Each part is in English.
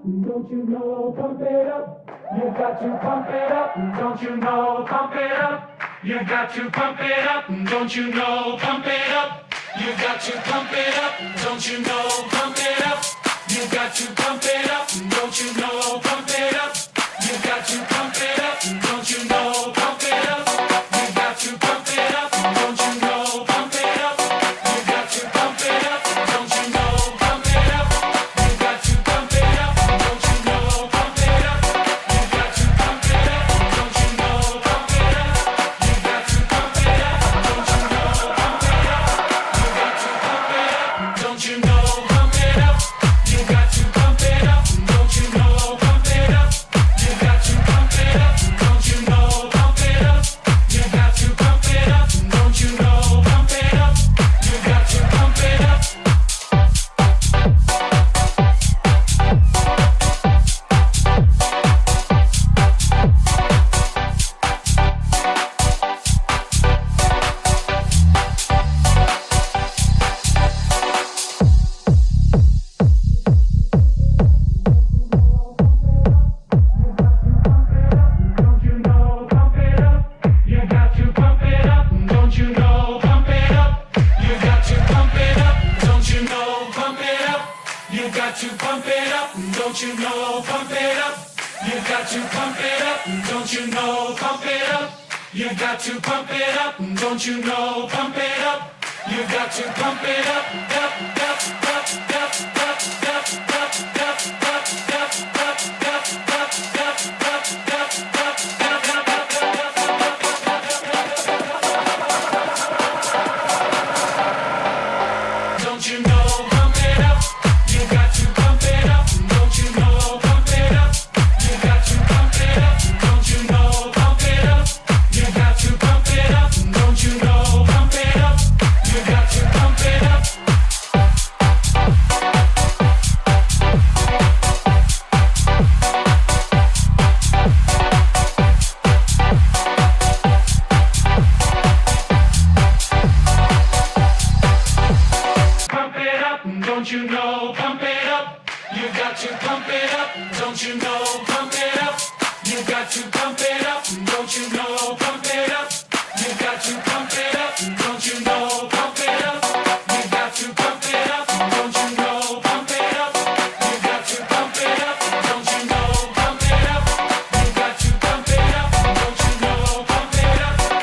Don't you know, pump it up. You got to pump it up. Don't you know, pump it up. You got to pump it up. Don't you know, pump it up. You got to pump it up. Don't you know, pump it up. You got to pump it up. Don't you know, pump it up. You got to pump it up. Don't you know, pump it up. You got to pump it up. Don't you know, pump it up. You got to pump it up. Don't you know, pump it up. You got to pump it up. Don't you know, pump it up. You got to pump it up. Don't you know, pump it up. You got to pump it up. Don't you know, pump it up. You got to pump it up. Don't you know, pump it up. You got to pump it up. Don't you know, pump it up. You got to pump it up. Don't you know, pump it up. You got to pump it up. Don't you know, pump it up. You got to pump it up. Don't you know, pump it up. You got to pump it up. Don't you know, pump it up. You got to pump it up. Don't you know, pump it up. You got to pump it up. Don't you know, pump it up. You got to pump it up. Don't you know, pump it up. You got to pump it up. Don't you know, pump it up. You got to pump it up. Up, up, up, up, up, up, up, up, up, up, up, up, don't you know, pump it up. You got to pump it up. Don't you know, pump it up. You got to pump it up. Don't you know, pump it up. You got to pump it up. Don't you know, pump it up. You got to pump it up. Pump it up, don't you know, pump it up. You got to pump it up, don't you know, pump it up. You got to pump it up, don't you know, pump it up. You got to pump it up, don't you know, pump it up. You got to pump it up, don't you know, pump it up. You got to pump it up, don't you know, pump it up. You got to pump it up, don't you know, pump it up. You got to pump it up, don't you know, pump it up. You got to pump it up, don't you know, pump it up. You got to pump it up, don't you know, pump it up. You got to pump it up, don't you know, pump it up. You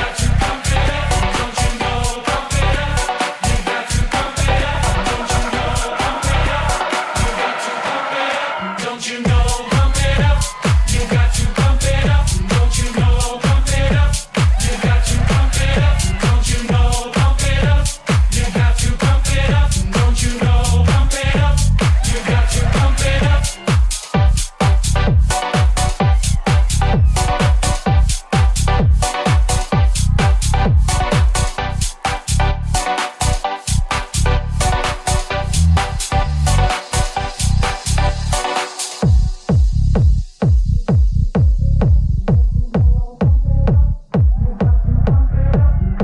got to pump it up, don't you know, pump it up. You got to pump it up, don't you know, pump it up. You got to pump it up.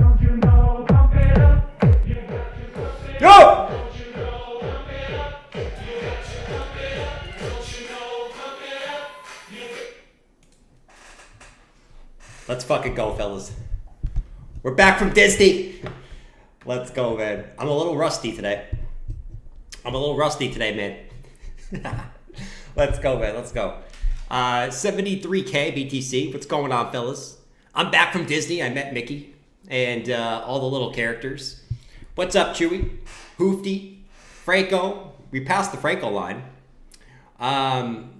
Don't you know, pump it up. You got to pump it up. Yo! Don't you know, pump it up. You got to pump it up. Don't you know, pump it up. Let's fucking go, fellas. We're back from Disney. Let's go, man. I'm a little rusty today, man. Let's go, man. Let's go. 73K BTC. What's going on, fellas? I'm back from Disney. I met Mickey and all the little characters. What's up, Chewy? Hoofty? Franco? We passed the Franco line.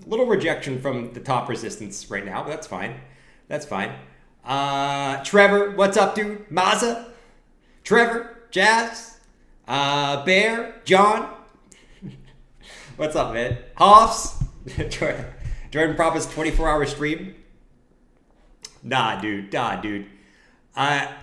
Little rejection from the top resistance right now, but that's fine. That's fine. Trevor, what's up, dude? Mazza? Trevor? Jazz? Bear? John? What's up, man? Hoffs? Jordan Propa's 24-hour stream? Nah, dude.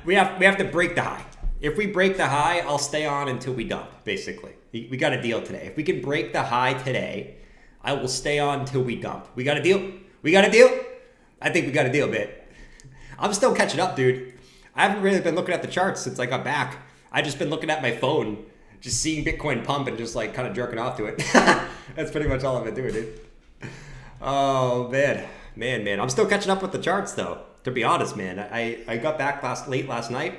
We have to break the high. If we break the high, I'll stay on until we dump, basically. We got a deal today. If we can break the high today, I will stay on until we dump. We got a deal? We got a deal? I think we got a deal, man. I'm still catching up, dude. I haven't really been looking at the charts since I got back. I've just been looking at my phone just seeing Bitcoin pump and just like kind of jerking off to it. That's pretty much all I've been doing, dude. Oh man. I'm still catching up with the charts though. To be honest, man, I got back late last night,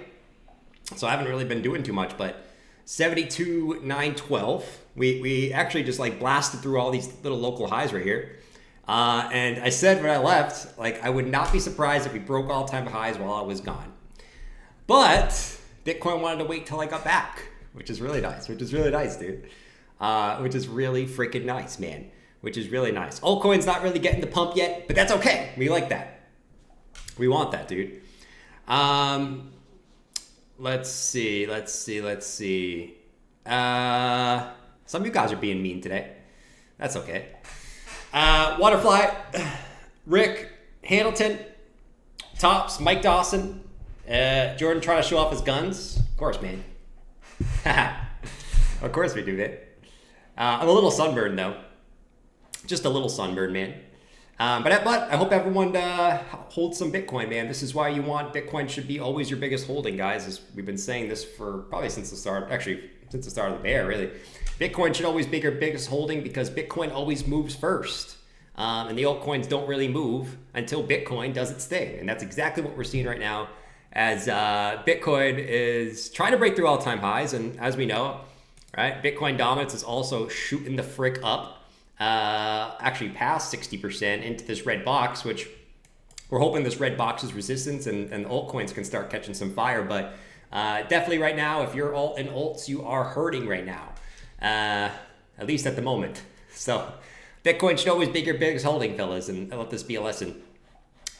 so I haven't really been doing too much. But 72,912. We actually just like blasted through all these little local highs right here. And I said when I left, like I would not be surprised if we broke all-time highs while I was gone. But Bitcoin wanted to wait till I got back, which is really nice. Dude. Which is really freaking nice, man. Which is really nice. Altcoin's not really getting the pump yet, but that's okay. We like that. We want that, dude. Let's see. Some of you guys are being mean today. That's okay. Waterfly, Rick, Hamilton, Tops, Mike Dawson, Jordan trying to show off his guns. Of course, man. Of course we do, man. I'm a little sunburned, though. Just a little sunburned, man. But I hope everyone holds some Bitcoin, man. This is why you want Bitcoin should be always your biggest holding, guys. As we've been saying this for probably since the start of the bear, really. Bitcoin should always be your biggest holding because Bitcoin always moves first. And the altcoins don't really move until Bitcoin does its thing. And that's exactly what we're seeing right now as Bitcoin is trying to break through all-time highs. And as we know, right, Bitcoin dominance is also shooting the frick up, actually past 60% into this red box, which we're hoping this red box is resistance and altcoins can start catching some fire. But definitely right now, if you're alt and alts, you are hurting right now. At least at the moment. So Bitcoin should always be your biggest holding, fellas, and let this be a lesson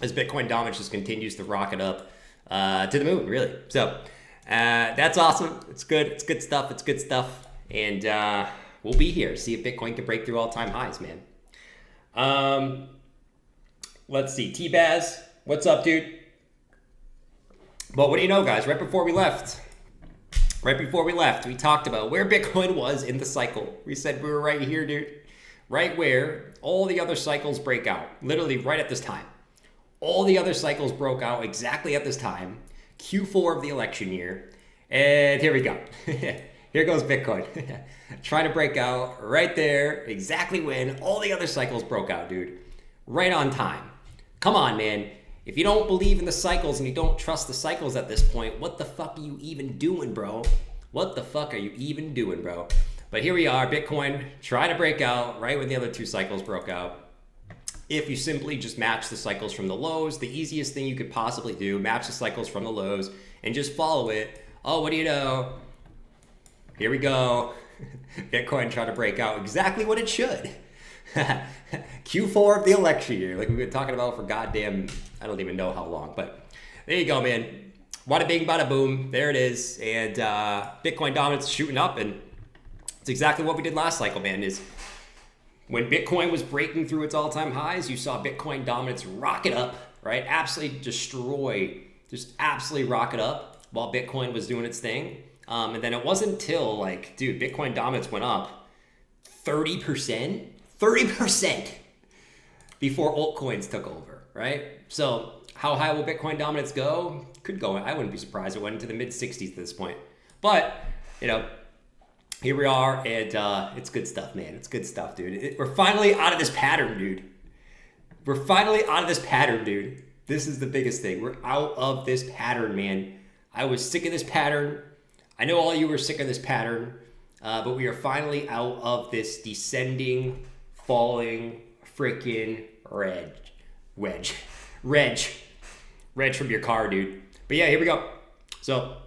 as Bitcoin dominance just continues to rocket up to the moon, really. So that's awesome. It's good. It's good stuff. And we'll be here. See if Bitcoin can break through all-time highs, man. Let's see. T-Baz, what's up, dude? But what do you know, guys? Right before we left, we talked about where Bitcoin was in the cycle. We said we were right here, dude. Right where all the other cycles break out. Literally right at this time. All the other cycles broke out exactly at this time. Q4 of the election year. And here we go. Here goes Bitcoin. Trying to break out right there. Exactly when all the other cycles broke out, dude. Right on time. Come on, man. If you don't believe in the cycles and you don't trust the cycles at this point, what the fuck are you even doing, bro? What the fuck are you even doing, bro? But here we are, Bitcoin trying to break out right when the other two cycles broke out. If you simply just match the cycles from the lows, the easiest thing you could possibly do, match the cycles from the lows and just follow it. Oh, what do you know? Here we go. Bitcoin trying to break out exactly what it should. Q4 of the election year, like we've been talking about for goddamn, I don't even know how long, but there you go, man. Bada bing, bada boom, there it is. And Bitcoin dominance is shooting up, and it's exactly what we did last cycle, man, is when Bitcoin was breaking through its all-time highs, you saw Bitcoin dominance rocket up, right? Absolutely destroy, just absolutely rocket up while Bitcoin was doing its thing. And then it wasn't until, like, dude, Bitcoin dominance went up 30%, 30% before altcoins took over, right? So how high will Bitcoin dominance go? Could go, I wouldn't be surprised it went into the mid-60s at this point. But, you know, here we are, and it's good stuff, man. It's good stuff, dude. We're finally out of this pattern, dude. We're finally out of this pattern, dude. This is the biggest thing. We're out of this pattern, man. I was sick of this pattern. I know all of you were sick of this pattern, but we are finally out of this descending, falling, freaking wedge from your car, dude. But yeah, here we go. So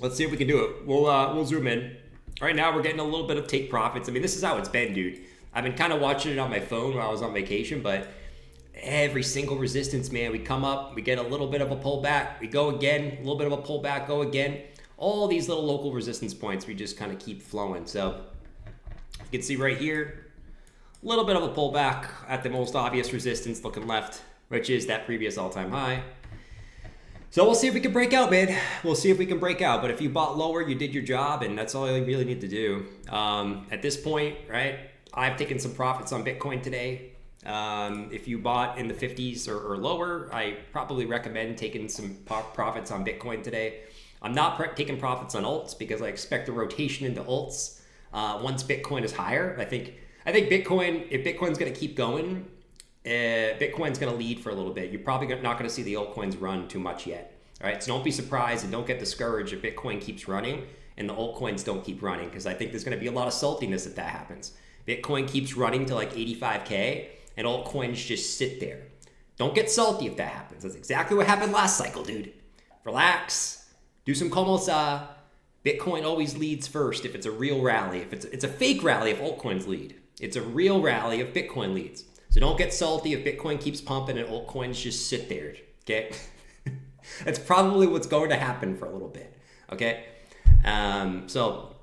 let's see if we can do it. We'll zoom in. Right now, we're getting a little bit of take profits. I mean, this is how it's been, dude. I've been kind of watching it on my phone while I was on vacation, but every single resistance, man, we come up, we get a little bit of a pullback, we go again, a little bit of a pullback, go again. All these little local resistance points, we just kind of keep flowing. So you can see right here, a little bit of a pullback at the most obvious resistance looking left, which is that previous all-time high. So we'll see if we can break out, man. We'll see if we can break out. But if you bought lower, you did your job, and that's all you really need to do. At this point, right, I've taken some profits on Bitcoin today. If you bought in the 50s or lower, I probably recommend taking some profits on Bitcoin today. I'm not taking profits on alts because I expect a rotation into alts once Bitcoin is higher. I think Bitcoin, if Bitcoin's going to keep going, Bitcoin's going to lead for a little bit. You're probably not going to see the altcoins run too much yet. All right, so don't be surprised and don't get discouraged if Bitcoin keeps running and the altcoins don't keep running, because I think there's going to be a lot of saltiness if that happens. Bitcoin keeps running to like 85K and altcoins just sit there. Don't get salty if that happens. That's exactly what happened last cycle, dude. Relax. Do some como sa. Bitcoin always leads first if it's a real rally. If it's a fake rally if altcoins lead. It's a real rally if Bitcoin leads. So don't get salty if Bitcoin keeps pumping and altcoins just sit there, okay? That's probably what's going to happen for a little bit, okay? So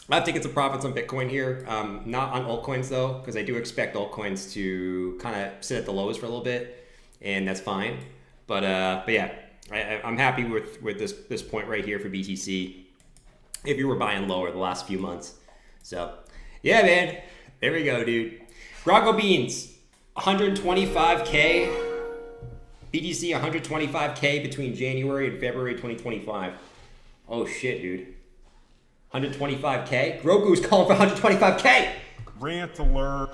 I've taken some profits on Bitcoin here, not on altcoins though, because I do expect altcoins to kind of sit at the lows for a little bit, and that's fine. But yeah, I'm happy with this point right here for BTC. If you were buying lower the last few months, so yeah, man, there we go, dude. Grago Beans, 125K. BTC 125K between January and February 2025. Oh shit, dude. 125K? Grogu's calling for 125K! Rant alert.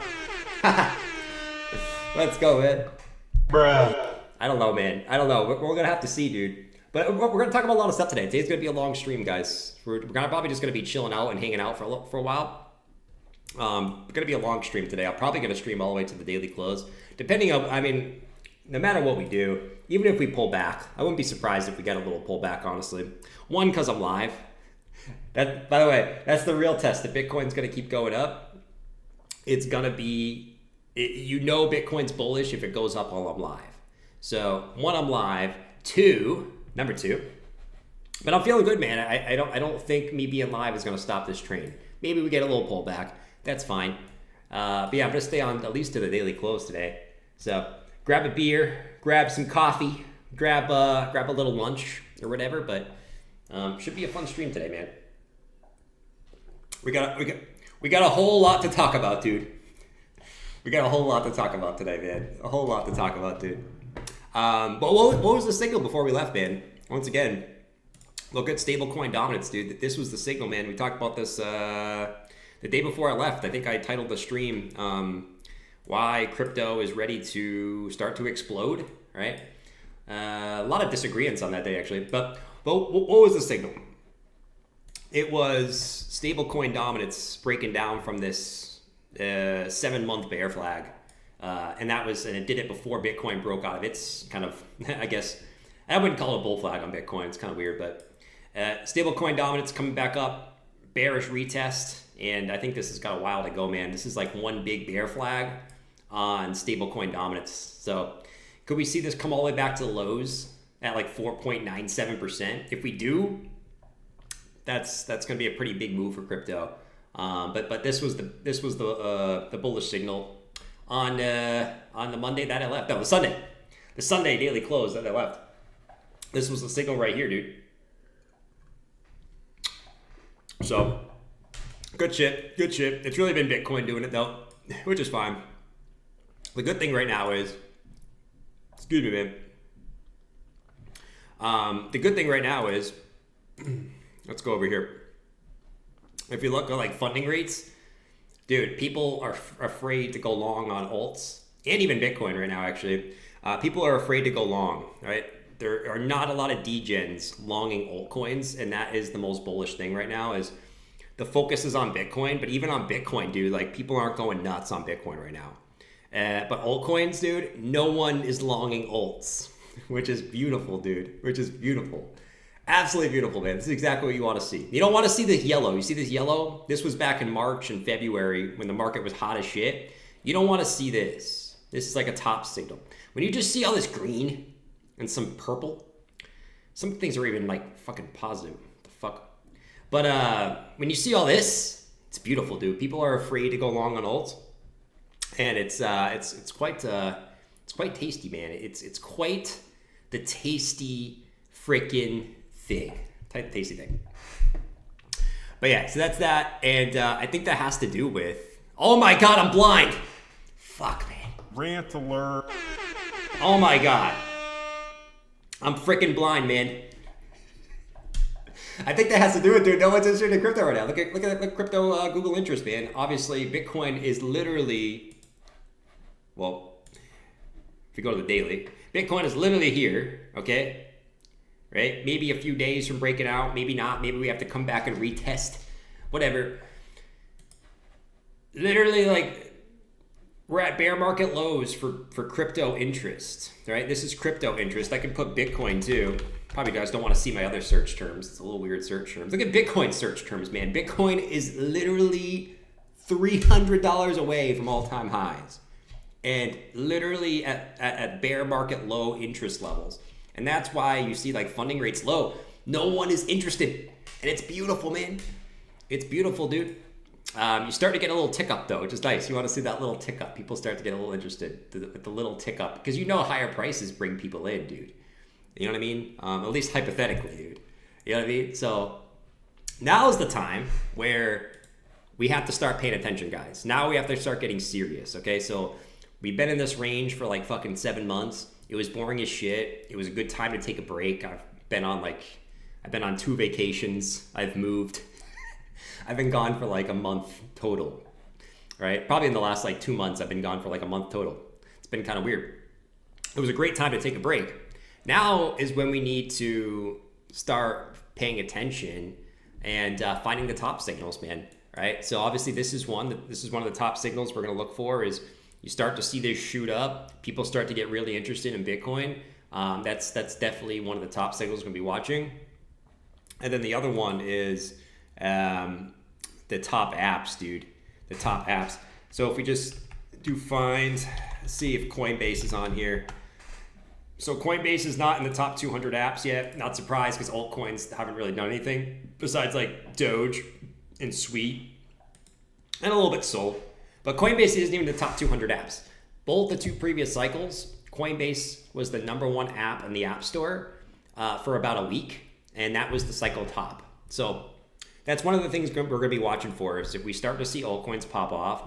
Let's go, man. Bruh. I don't know, man. I don't know. We're going to have to see, dude. But we're going to talk about a lot of stuff today. Today's going to be a long stream, guys. We're probably just going to be chilling out and hanging out for a while. Going to be a long stream today. I'm probably going to stream all the way to the daily close. Depending on, I mean, no matter what we do, even if we pull back, I wouldn't be surprised if we get a little pullback, honestly. One, because I'm live. That, by the way, that's the real test. If Bitcoin's going to keep going up, it's going to be, you know Bitcoin's bullish if it goes up while I'm live. So, one, I'm live. Number two, but I'm feeling good, man. I don't think me being live is going to stop this train. Maybe we get a little pullback. That's fine. But yeah, I'm going to stay on at least to the daily close today. So grab a beer, grab some coffee, grab a little lunch or whatever. But should be a fun stream today, man. We got a whole lot to talk about, dude. We got a whole lot to talk about today, man. A whole lot to talk about, dude. But what was the signal before we left, man? Once again, look at stablecoin dominance, dude. This was the signal, man. We talked about this the day before I left. I think I titled the stream why crypto is ready to start to explode, right? A lot of disagreements on that day, actually. But what was the signal? It was stablecoin dominance breaking down from this 7-month bear flag. And it did it before Bitcoin broke out of its kind of, I guess, I wouldn't call it a bull flag on Bitcoin. It's kind of weird, but stablecoin dominance coming back up, bearish retest. And I think this has got a while to go, man. This is like one big bear flag on stablecoin dominance. So could we see this come all the way back to the lows at like 4.97%? If we do, that's going to be a pretty big move for crypto. But this was the bullish signal on the Monday that I left. No, the Sunday daily close that I left. This was the signal right here, dude. So good shit. It's really been Bitcoin doing it though, which is fine. The good thing right now is, excuse me, man. The good thing right now is, let's go over here. If you look at like funding rates, dude, people are afraid to go long on alts and even Bitcoin right now, actually. People are afraid to go long, right? There are not a lot of degens longing altcoins, and that is the most bullish thing right now is the focus is on Bitcoin, but even on Bitcoin, dude, like people aren't going nuts on Bitcoin right now. But altcoins, dude, no one is longing alts, which is beautiful, dude, which is beautiful. Absolutely beautiful, man. This is exactly what you want to see. You don't want to see this yellow. You see this yellow? This was back in March and February when the market was hot as shit. You don't want to see this. This is like a top signal. When you just see all this green and some purple, some things are even like fucking positive. What the fuck? But when you see all this, it's beautiful, dude. People are afraid to go long on alts, and it's quite tasty, man. It's quite the tasty freaking thing, type tasty thing. But yeah, so that's that, and I think that has to do with. Oh my god, I'm blind. Fuck, man. Rant alert. Oh my god, I'm freaking blind, man. I think that has to do with, dude, no one's interested in crypto right now. Look at crypto Google interest, man. Obviously, Bitcoin is literally, well, if you go to the daily, Bitcoin is literally here, okay? Right? Maybe a few days from breaking out, maybe not. Maybe we have to come back and retest, whatever. Literally, like, we're at bear market lows for crypto interest, right? This is crypto interest. I can put Bitcoin too. Probably guys don't want to see my other search terms. It's a little weird search terms. Look at Bitcoin search terms, man. Bitcoin is literally $300 away from all-time highs. And literally at bear market low interest levels. And that's why you see like funding rates low. No one is interested. And it's beautiful, man. It's beautiful, dude. You start to get a little tick up though, which is nice. You want to see that little tick up. People start to get a little interested with the little tick up because you know higher prices bring people in, dude. You know what I mean? At least hypothetically, dude. You know what I mean? So now is the time where we have to start paying attention, guys. Now we have to start getting serious, okay? So we've been in this range for like fucking 7 months. It was boring as shit. It was a good time to take a break. I've been on 2 vacations. I've moved. I've been gone for like a month total, right? Probably in the last like 2 months, I've been gone for like a month total. It's been kind of weird. It was a great time to take a break. Now is when we need to start paying attention and finding the top signals, man, right? So obviously this is one of the top signals we're going to look for is you start to see this shoot up. People start to get really interested in Bitcoin. That's definitely one of the top signals we're going to be watching. And then the other one is the top apps, dude. The top apps. So if we just do find, see if Coinbase is on here. So Coinbase is not in the top 200 apps yet. Not surprised because altcoins haven't really done anything besides like Doge and Sweet and a little bit Sol. But Coinbase isn't even in the top 200 apps. Both the 2 previous cycles, Coinbase was the #1 app in the App Store for about a week. And that was the cycle top. So that's one of the things we're going to be watching for is if we start to see altcoins pop off,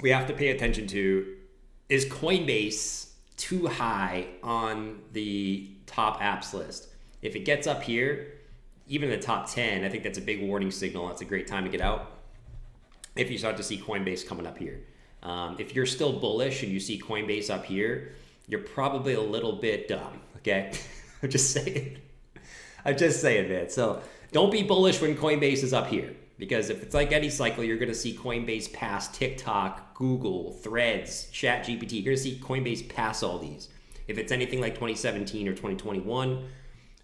we have to pay attention to, is Coinbase too high on the top apps list? If it gets up here, even the top 10, I think that's a big warning signal. That's a great time to get out if you start to see Coinbase coming up here. If you're still bullish and you see Coinbase up here, you're probably a little bit dumb, okay? I'm just saying, man. So don't be bullish when Coinbase is up here because if it's like any cycle, you're going to see Coinbase pass TikTok, Google, Threads, ChatGPT. You're going to see Coinbase pass all these. If it's anything like 2017 or 2021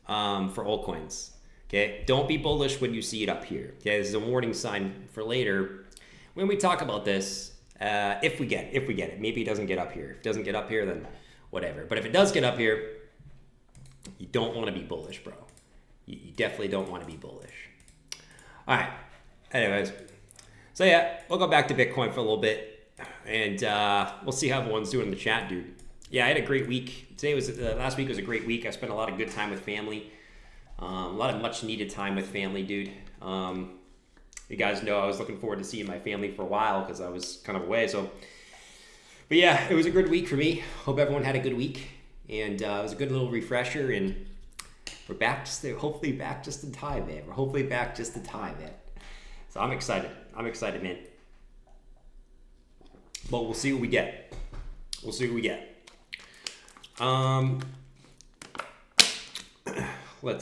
for altcoins, okay? Don't be bullish when you see it up here. Okay, this is a warning sign for later when we talk about this. If we get it, maybe it doesn't get up here. If it doesn't get up here, then whatever. But if it does get up here, you don't want to be bullish, bro. You definitely don't want to be bullish. All right. Anyways, so yeah, we'll go back to Bitcoin for a little bit, and we'll see how everyone's doing in the chat, dude. Yeah, I had a great week. Last week was a great week. I spent a lot of good time with family, a lot of much needed time with family, dude. You guys know I was looking forward to seeing my family for a while because I was kind of away. But yeah, it was a good week for me. Hope everyone had a good week. And it was a good little refresher, and we're back hopefully back just in time, man. So I'm excited. Man. But we'll see what we get. Let's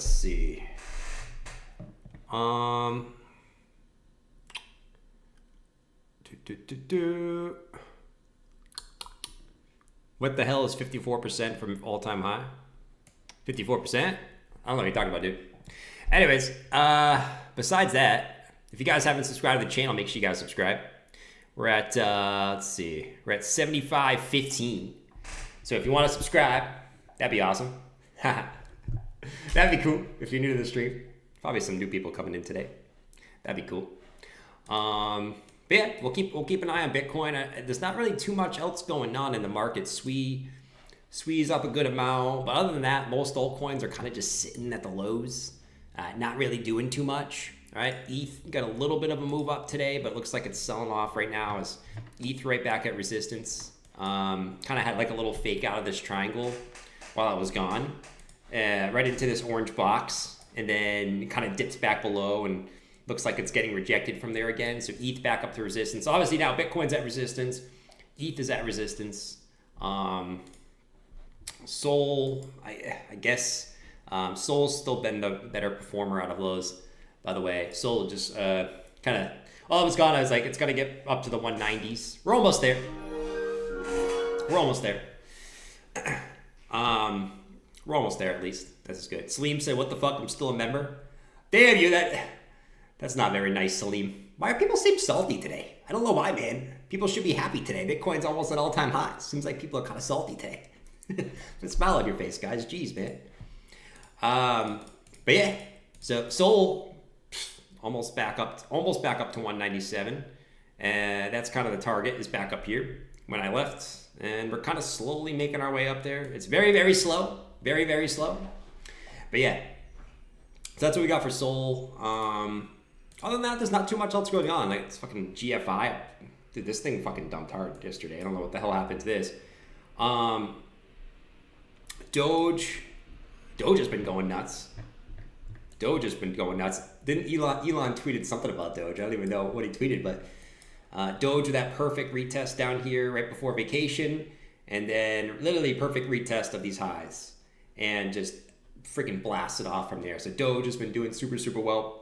see. What the hell is 54% from all-time high? 54%? I don't know what you're talking about, dude. Anyways, besides that, if you guys haven't subscribed to the channel, make sure you guys subscribe. We're at, let's see, we're at 75.15. So if you want to subscribe, that'd be awesome. That'd be cool if you're new to the stream. Probably some new people coming in today. That'd be cool. But yeah, we'll keep an eye on Bitcoin. There's not really too much else going on in the market. SWI's up a good amount, but other than that, most altcoins are kind of just sitting at the lows, not really doing too much. All right, ETH got a little bit of a move up today, but looks like it's selling off right now. As ETH right back at resistance. Kind of had like a little fake out of this triangle while I was gone, right into this orange box, and then kind of dips back below and looks like it's getting rejected from there again. So ETH back up to resistance. Obviously now Bitcoin's at resistance. ETH is at resistance. Sol, I guess Sol's still been the better performer out of those, by the way. Sol just kind of, all it was gone. I was like, it's going to get up to the 190s. We're almost there. We're almost there. We're almost there, at least. That's good. Salim said, what the fuck? I'm still a member. Damn you, that's not very nice, Salim. Why are people seem salty today? I don't know why, man. People should be happy today. Bitcoin's almost at all-time highs. Seems like people are kind of salty today. Put a smile on your face, guys. Jeez, man. But yeah, so Sol almost back up to 197, and that's kind of the target, is back up here when I left, and we're kind of slowly making our way up there. It's very, very slow, very, very slow. But yeah, so that's what we got for Sol. Other than that, there's not too much else going on. Like, it's fucking GFI. Dude, this thing fucking dumped hard yesterday. I don't know what the hell happened to this. Doge has been going nuts. Doge has been going nuts. Didn't Elon tweeted something about Doge? I don't even know what he tweeted, but Doge with that perfect retest down here right before vacation, and then literally perfect retest of these highs, and just freaking blasted off from there. So Doge has been doing super, super well.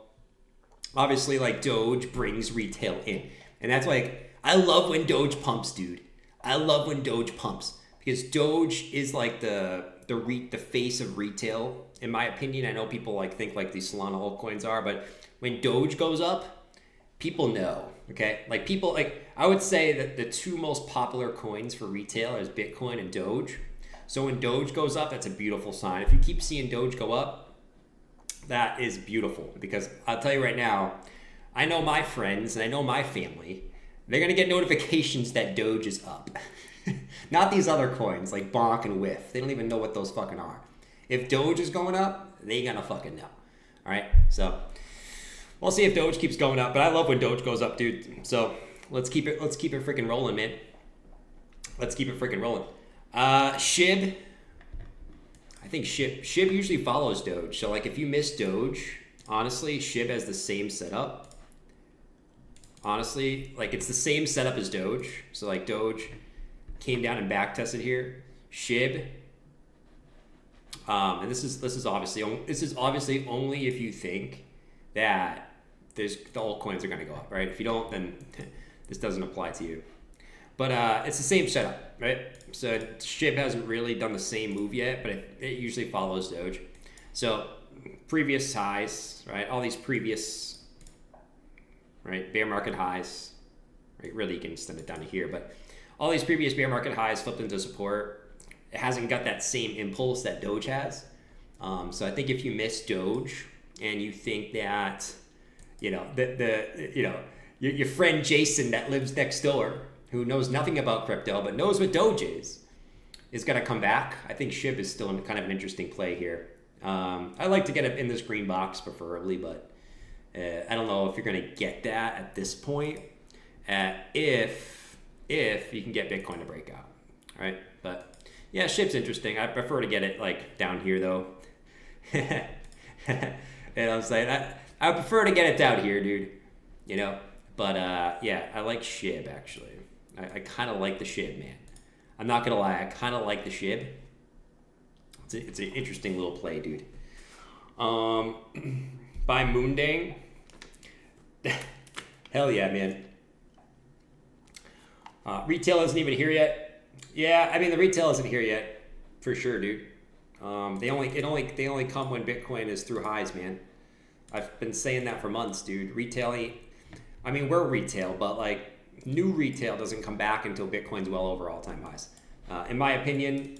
Obviously, like, Doge brings retail in, and that's like, I love when Doge pumps, dude. I love when Doge pumps, because Doge is like the face of retail, in my opinion. I know people like think like these Solana altcoins are, but when Doge goes up, people know, okay? Like, people, like, I would say that the two most popular coins for retail is Bitcoin and Doge. So when Doge goes up, that's a beautiful sign. If you keep seeing Doge go up, that is beautiful, because I'll tell you right now, I know my friends and I know my family, they're going to get notifications that Doge is up. Not these other coins like Bonk and Whiff. They don't even know what those fucking are. If Doge is going up, they gonna fucking know. All right, so we'll see if Doge keeps going up. But I love when Doge goes up, dude. So let's keep it freaking rolling, man. Let's keep it freaking rolling. SHIB. I think SHIB usually follows Doge. So like, if you miss Doge, honestly, SHIB has the same setup. Honestly, like, it's the same setup as Doge. So like, Doge came down and back tested here. SHIB, and this is obviously only if you think that the altcoins are going to go up, right? If you don't, then this doesn't apply to you. But it's the same setup, right? So SHIB hasn't really done the same move yet, but it usually follows Doge. So previous highs, right? All these previous, right, bear market highs, right? Really, you can extend it down to here, but all these previous bear market highs flipped into support. It hasn't got that same impulse that Doge has. So I think if you miss Doge and you think that, you know, your friend Jason that lives next door, who knows nothing about crypto but knows what Doge is going to come back. I think SHIB is still kind of an interesting play here. I like to get it in this green box preferably, but I don't know if you're going to get that at this point. If you can get Bitcoin to break out, all right? But yeah, SHIB's interesting. I prefer to get it like down here though. And I'm saying I prefer to get it down here, dude. You know, but yeah, I like SHIB actually. I kind of like the SHIB, man. I'm not gonna lie, I kind of like the SHIB. It's an interesting little play, dude. By Moondang, hell yeah, man. Retail isn't even here yet. Yeah, I mean, the retail isn't here yet, for sure, dude. They only come when Bitcoin is through highs, man. I've been saying that for months, dude. Retail ain't. I mean, we're retail, but like, new retail doesn't come back until Bitcoin's well over all-time highs. In my opinion,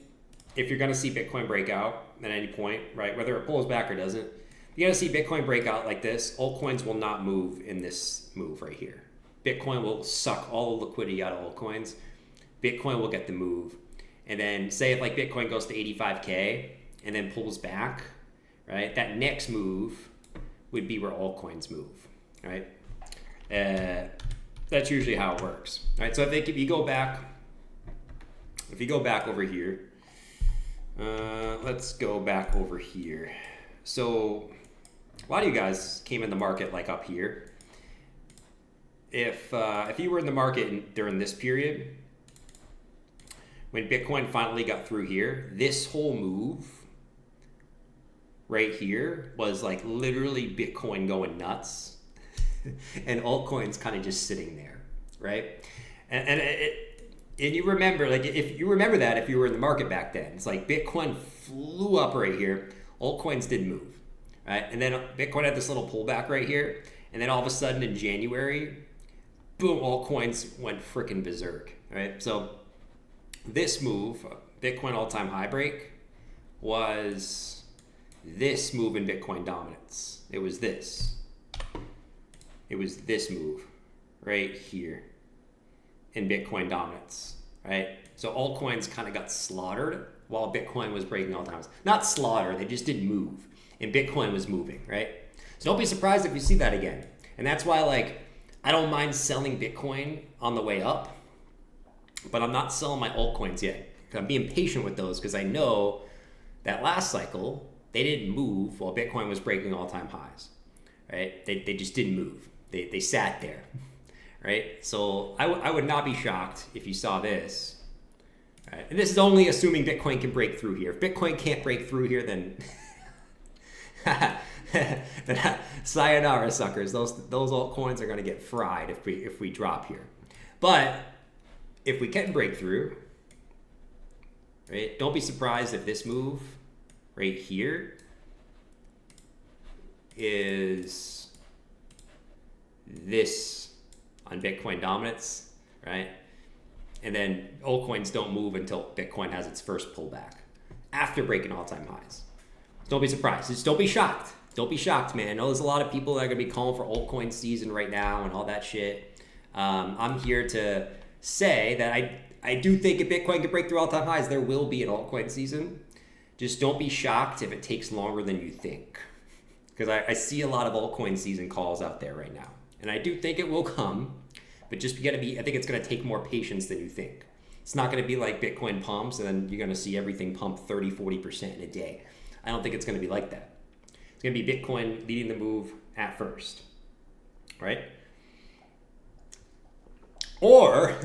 if you're gonna see Bitcoin break out at any point, right, whether it pulls back or doesn't, you're gonna see Bitcoin break out like this. Altcoins will not move in this move right here. Bitcoin will suck all the liquidity out of altcoins. Bitcoin will get the move. And then say if like Bitcoin goes to 85K and then pulls back, right? That next move would be where altcoins move, right? That's usually how it works, right? So I think if you go back over here, Let's go back over here. So a lot of you guys came in the market like up here. If you were in the market during this period, when Bitcoin finally got through here, this whole move right here was like literally Bitcoin going nuts and altcoins kind of just sitting there, right? And you remember, like if you remember that, if you were in the market back then, it's like Bitcoin flew up right here, altcoins didn't move, right? And then Bitcoin had this little pullback right here, and then all of a sudden in January, boom, altcoins went freaking berserk, right? So this move, Bitcoin all-time high break, was this move in Bitcoin dominance. It was this. It was this move right here in Bitcoin dominance, right? So altcoins kind of got slaughtered while Bitcoin was breaking all times. Not slaughtered, they just didn't move. And Bitcoin was moving, right? So don't be surprised if you see that again. And that's why, like, I don't mind selling Bitcoin on the way up, but I'm not selling my altcoins yet. I'm being patient with those because I know that last cycle, they didn't move while Bitcoin was breaking all-time highs, right? They just didn't move. They sat there, right? So I would not be shocked if you saw this. Right? And this is only assuming Bitcoin can break through here. If Bitcoin can't break through here, then then sayonara, suckers. Those altcoins are going to get fried if we drop here. But if we can break through, right? Don't be surprised if this move right here is this on Bitcoin dominance, right? And then altcoins don't move until Bitcoin has its first pullback after breaking all-time highs. Don't be surprised. Just don't be shocked. Don't be shocked, man. I know there's a lot of people that are going to be calling for altcoin season right now and all that shit. I'm here to say that I do think if Bitcoin can break through all-time highs, there will be an altcoin season. Just don't be shocked if it takes longer than you think. Because I see a lot of altcoin season calls out there right now. And I do think it will come, but just I think it's going to take more patience than you think. It's not going to be like Bitcoin pumps and then you're going to see everything pump 30, 40% in a day. I don't think it's going to be like that. It's going to be Bitcoin leading the move at first, right? Or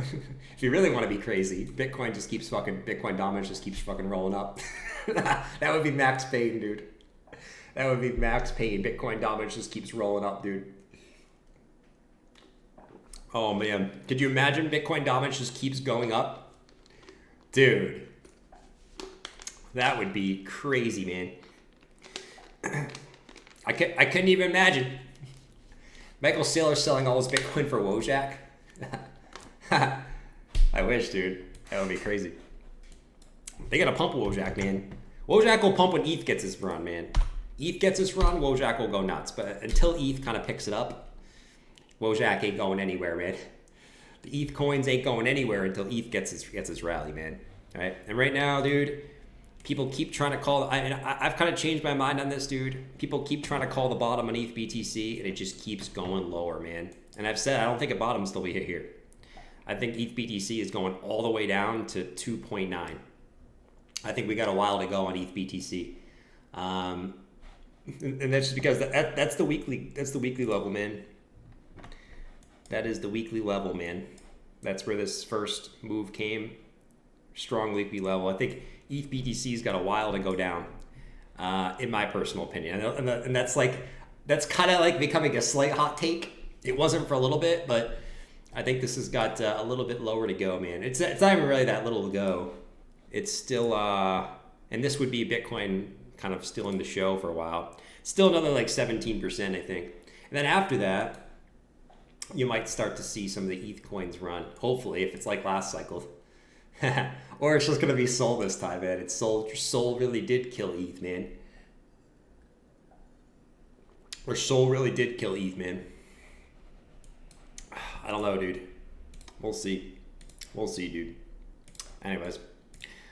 if you really want to be crazy, Bitcoin dominance just keeps fucking rolling up. That would be max pain, dude. That would be max pain. Bitcoin dominance just keeps rolling up, dude. Oh man, could you imagine Bitcoin dominance just keeps going up? Dude, that would be crazy, man. I couldn't even imagine. Michael Saylor selling all his Bitcoin for Wojak. I wish, dude. That would be crazy. They gotta pump Wojak, man. Wojak will pump when ETH gets his run, man. ETH gets his run, Wojak will go nuts. But until ETH kind of picks it up, Wojak ain't going anywhere, man. The ETH coins ain't going anywhere until ETH gets his rally, man. All right, and right now, dude, people keep trying to call. I've kind of changed my mind on this, dude. People keep trying to call the bottom on ETH BTC, and it just keeps going lower, man. And I've said I don't think a bottom's till we hit here. I think ETH BTC is going all the way down to 2.9. I think we got a while to go on ETH BTC, and that's just because that's the weekly level, man. That is the weekly level, man. That's where this first move came. Strong weekly level. I think ETH BTC's got a while to go down, in my personal opinion. And that's kind of like becoming a slight hot take. It wasn't for a little bit, but I think this has got a little bit lower to go, man. It's not even really that little to go. It's still, and this would be Bitcoin kind of still in the show for a while. Still another like 17%, I think. And then after that, you might start to see some of the ETH coins run. Hopefully, if it's like last cycle. Or it's just going to be Sol this time, man. Sol really did kill ETH, man. Or Sol really did kill ETH, man. I don't know, dude. We'll see. We'll see, dude. Anyways,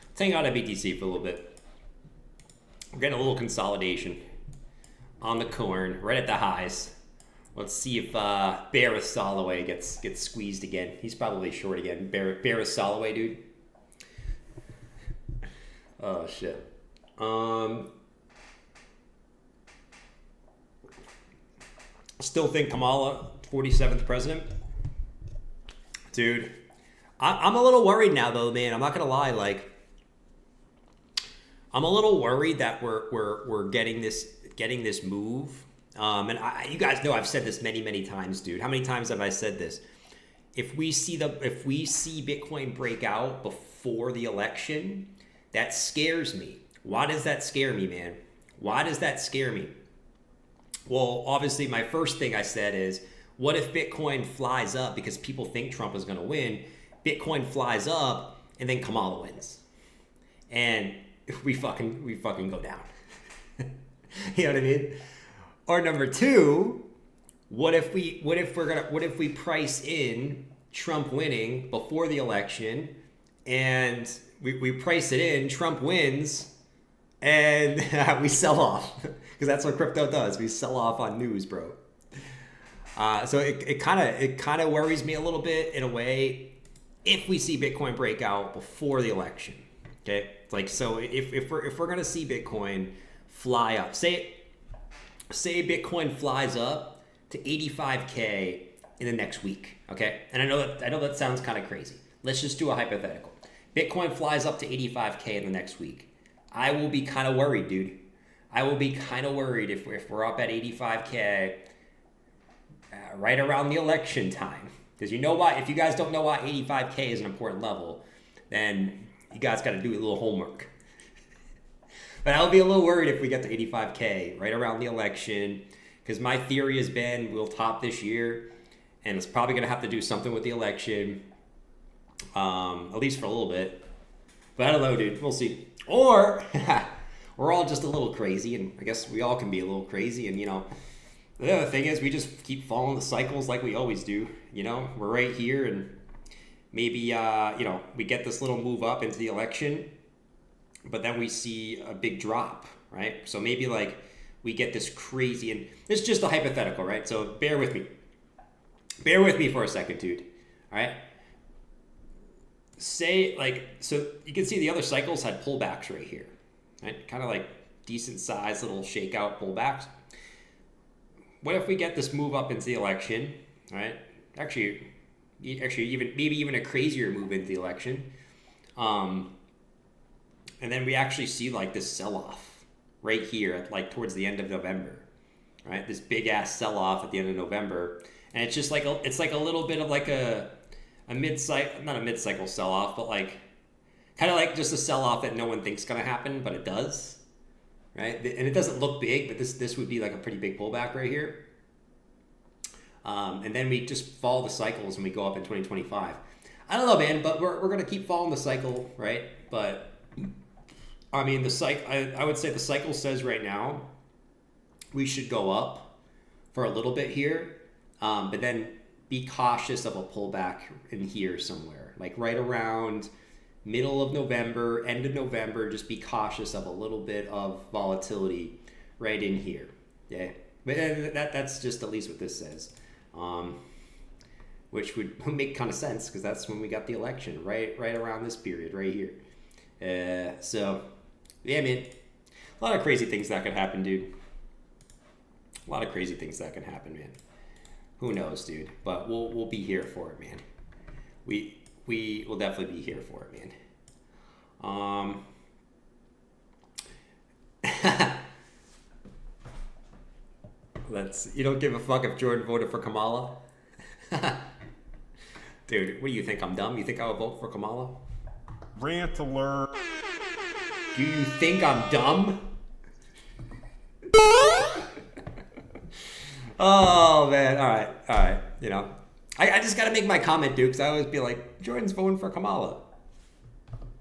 let's hang out at BTC for a little bit. We're getting a little consolidation on the corn, right at the highs. Let's see if Barris Soloway gets squeezed again. He's probably short again. Barris Soloway, dude. Oh shit. Still think Kamala 47th president, dude. I'm a little worried now though, man. I'm not gonna lie. Like, I'm a little worried that we're getting this move. And you guys know I've said this many times, dude. How many times have I said this? If we see Bitcoin break out before the election, that scares me. Why does that scare me, man? Why does that scare me? Well, obviously, my first thing I said is, what if Bitcoin flies up because people think Trump is going to win? Bitcoin flies up, and then Kamala wins, and we fucking go down. You know what I mean? Or number two, what if we price in Trump winning before the election, and we price it in, Trump wins, and we sell off, because that's what crypto does. We sell off on news, bro. So it kind of worries me a little bit in a way if we see Bitcoin break out before the election. Okay, like, so if we're gonna see Bitcoin fly up, say Bitcoin flies up to 85K in the next week. Okay, and I know that sounds kind of crazy. Let's just do a hypothetical. Bitcoin flies up to 85K in the next week. I will be kind of worried, dude. I will be kind of worried if we're up at 85K right around the election time. Because you know why? If you guys don't know why 85K is an important level, then you guys got to do a little homework. But I'll be a little worried if we get to 85K right around the election, because my theory has been we'll top this year, and it's probably going to have to do something with the election, at least for a little bit. But I don't know, dude. We'll see. Or we're all just a little crazy, and I guess we all can be a little crazy. And, you know, the other thing is we just keep following the cycles like we always do. You know, we're right here, and maybe, you know, we get this little move up into the election, but then we see a big drop, right? So maybe, like, we get this crazy, and it's just a hypothetical, right? So bear with me. Bear with me for a second, dude. All right? Say, like, so you can see the other cycles had pullbacks right here, right? Kind of like decent size little shakeout pullbacks. What if we get this move up into the election, right? Actually even a crazier move into the election. And then we actually see like this sell-off right here at like towards the end of November, right? This big ass sell-off at the end of November. And it's just like it's like a little bit of like a mid-cycle, not a mid-cycle sell-off, but like kind of like just a sell-off that no one thinks gonna happen, but it does, right? And it doesn't look big, but this would be like a pretty big pullback right here. And then we just follow the cycles and we go up in 2025. I don't know, man, but we're gonna keep following the cycle, right? But I mean, I would say the cycle says right now we should go up for a little bit here, but then be cautious of a pullback in here somewhere, like right around middle of November, end of November. Just be cautious of a little bit of volatility right in here. Yeah, but that's just at least what this says, which would make kind of sense because that's when we got the election, right around this period right here. So yeah, man, a lot of crazy things that could happen, dude. A lot of crazy things that can happen, man. Who knows, dude? But we'll be here for it, man. We will definitely be here for it, man. You don't give a fuck if Jordan voted for Kamala? Dude, what do you think? I'm dumb? You think I would vote for Kamala? Rant alert. Do you think I'm dumb? Oh, man. All right. You know, I just got to make my comment, dude, because I always be like, Jordan's voting for Kamala.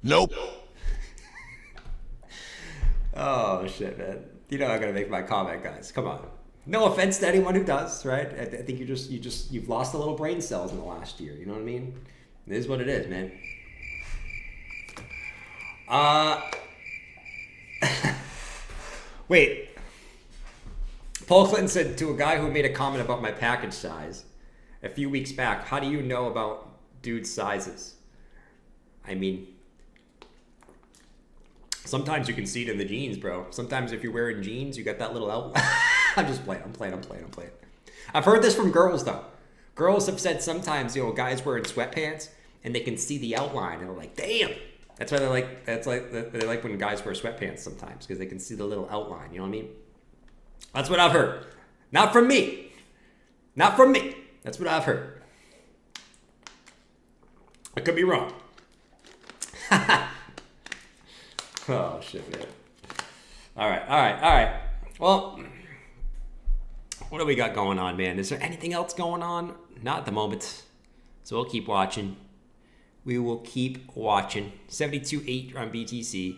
Nope. Oh, shit, man. You know I got to make my comment, guys. Come on. No offense to anyone who does, right? I think you've lost a little brain cells in the last year. You know what I mean? It is what it is, man. Wait. Paul Clinton said to a guy who made a comment about my package size a few weeks back, how do you know about dude sizes? I mean, Sometimes you can see it in the jeans, bro. Sometimes if you're wearing jeans, you got that little outline. I'm just playing. I'm playing. I've heard this from girls, though. Girls have said sometimes, guys wearing sweatpants and they can see the outline and they're like, damn. That's why they like when guys wear sweatpants sometimes, because they can see the little outline. You know what I mean? That's what I've heard. Not from me. Not from me. That's what I've heard. I could be wrong. Oh, shit, man. All right. Well, what do we got going on, man? Is there anything else going on? Not at the moment. So we'll keep watching. We will keep watching. 72.8 on BTC.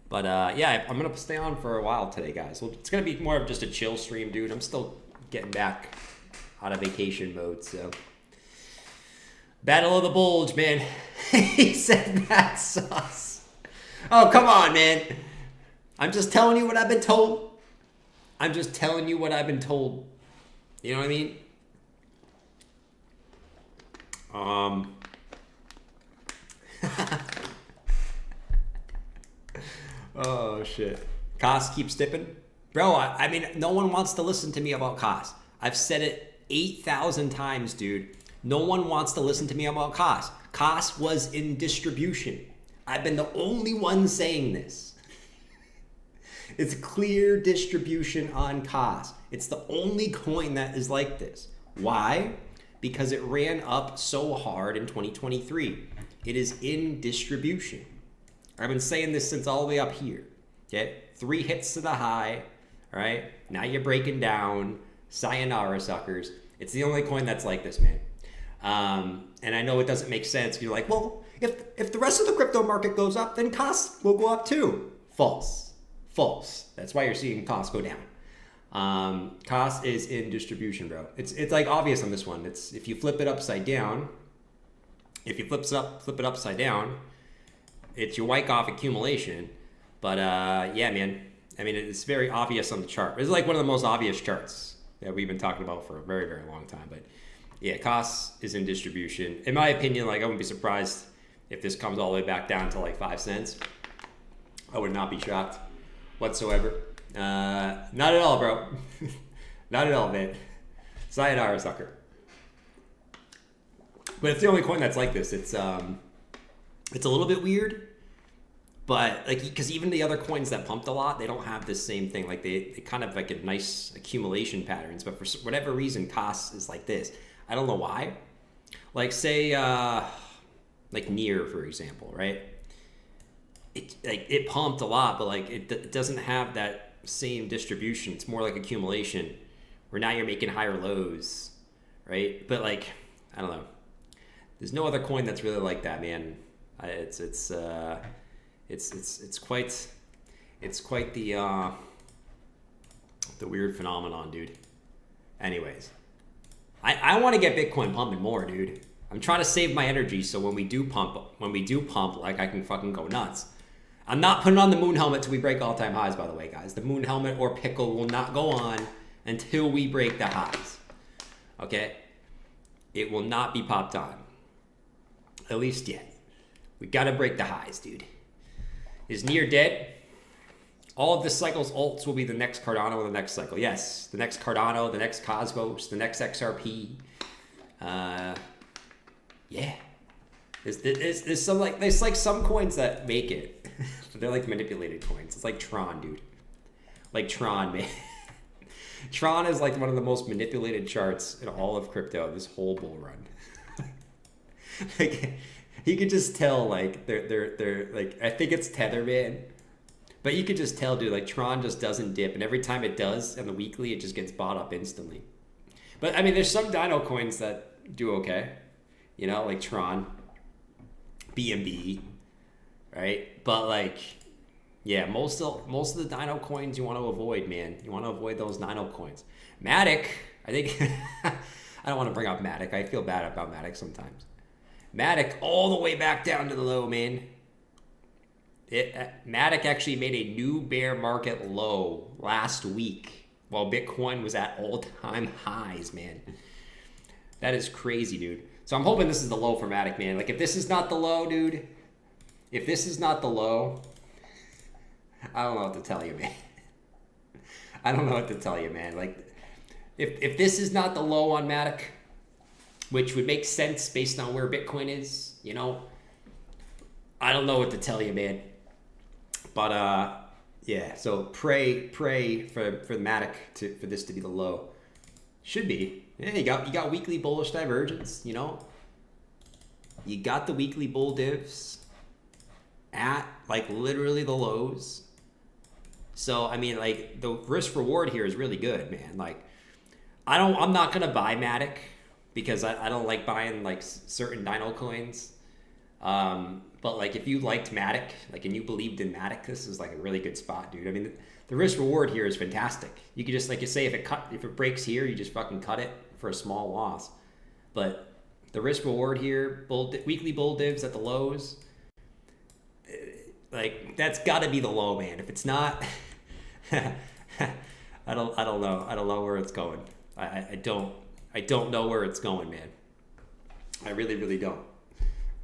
But, yeah, I'm going to stay on for a while today, guys. Well, it's going to be more of just a chill stream, dude. I'm still getting back out of vacation mode, so. Battle of the Bulge, man. He said that sauce. Oh, come on, man. I'm just telling you what I've been told. You know what I mean? Oh, shit. Cost keeps dipping. Bro, I mean, no one wants to listen to me about cost. I've said it 8,000 times, dude. No one wants to listen to me about cost. Cost was in distribution. I've been the only one saying this. It's clear distribution on cost. It's the only coin that is like this. Why? Because it ran up so hard in 2023. It is in distribution. I've been saying this since all the way up here. Okay? 3 hits to the high. All right? Now you're breaking down. Sayonara, suckers. It's the only coin that's like this, man. And I know it doesn't make sense. You're like, well, if the rest of the crypto market goes up, then costs will go up too. False. That's why you're seeing costs go down. Cost is in distribution, bro. It's like obvious on this one. It's if you flip it upside down. If you flip it upside down, it's your Wyckoff accumulation. But yeah, man. I mean, it's very obvious on the chart. It's like one of the most obvious charts that we've been talking about for a very, very long time. But yeah, cost is in distribution. In my opinion, like I wouldn't be surprised if this comes all the way back down to like 5 cents. I would not be shocked whatsoever. Not at all, bro. Not at all, man. Sayonara, sucker. But it's the only coin that's like this. It's a little bit weird, but like because even the other coins that pumped a lot, they don't have this same thing. Like they kind of like a nice accumulation patterns, but for whatever reason, cost is like this. I don't know why. Like say like Near, for example, right? It pumped a lot, but like it doesn't have that same distribution. It's more like accumulation, where now you're making higher lows, right? But like I don't know. There's no other coin that's really like that, man. It's quite the weird phenomenon, dude. Anyways, I want to get Bitcoin pumping more, dude. I'm trying to save my energy so when we do pump, like I can fucking go nuts. I'm not putting on the moon helmet till we break all-time highs, by the way, guys. The moon helmet or pickle will not go on until we break the highs. Okay? It will not be popped on. At least yet. We gotta break the highs, dude. Is Near dead? All of this cycle's alts will be the next Cardano in the next cycle. Yes, the next Cardano, the next Cosmos, the next XRP. Yeah. There's some like there's like some coins that make it. But they're like manipulated coins. It's like Tron, dude. Like Tron, man. Tron is like one of the most manipulated charts in all of crypto this whole bull run. Like you could just tell like they're like I think it's Tether, man. But you could just tell, dude, like Tron just doesn't dip, and every time it does on the weekly, it just gets bought up instantly. But I mean, there's some Dino coins that do okay, you know, like Tron, BNB, right? But like, yeah, most of the Dino coins you want to avoid, man. You want to avoid those Dino coins. Matic, I think I don't want to bring up Matic. I feel bad about Matic sometimes. Matic all the way back down to the low, man. Matic actually made a new bear market low last week while Bitcoin was at all-time highs, man. That is crazy, dude. So I'm hoping this is the low for Matic, man. Like, if this is not the low, dude, if this is not the low, I don't know what to tell you, man. I don't know what to tell you, man. Like, if this is not the low on Matic, which would make sense based on where Bitcoin is, you know, I don't know what to tell you, man. But yeah. So pray for the Matic for this to be the low. Should be. Yeah, you got weekly bullish divergence. You know, you got the weekly bull divs at like literally the lows. So I mean, like the risk reward here is really good, man. Like I'm not gonna buy Matic because I don't like buying like certain Dino coins. But like if you liked Matic, like and you believed in Matic, this is like a really good spot, dude. I mean, the risk reward here is fantastic. You could just like you say if it breaks here, you just fucking cut it for a small loss. But the risk reward here, weekly bull divs at the lows, like that's got to be the low, man. If it's not, I don't know. I don't know where it's going. I don't know where it's going, man. I really don't.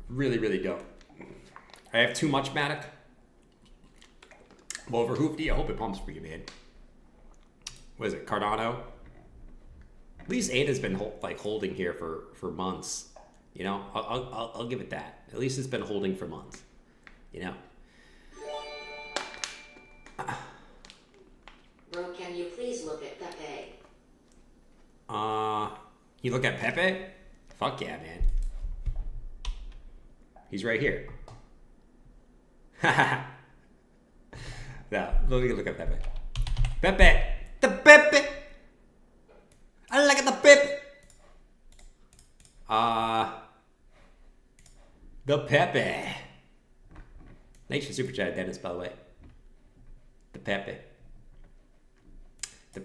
Really don't. I have too much Matic. Well, over Hoofdy, I hope it pumps for you, man. What is it, Cardano? At least Ada's been holding here for months. You know, I'll give it that. At least it's been holding for months. You know. Bro, can you please look at Pepe? You look at Pepe? Fuck yeah, man. He's right here. Yeah, let me look at Pepe. Pepe! The Pepe! I like the Pepe! The Pepe. Thanks for super chat, Dennis, by the way. The Pepe. The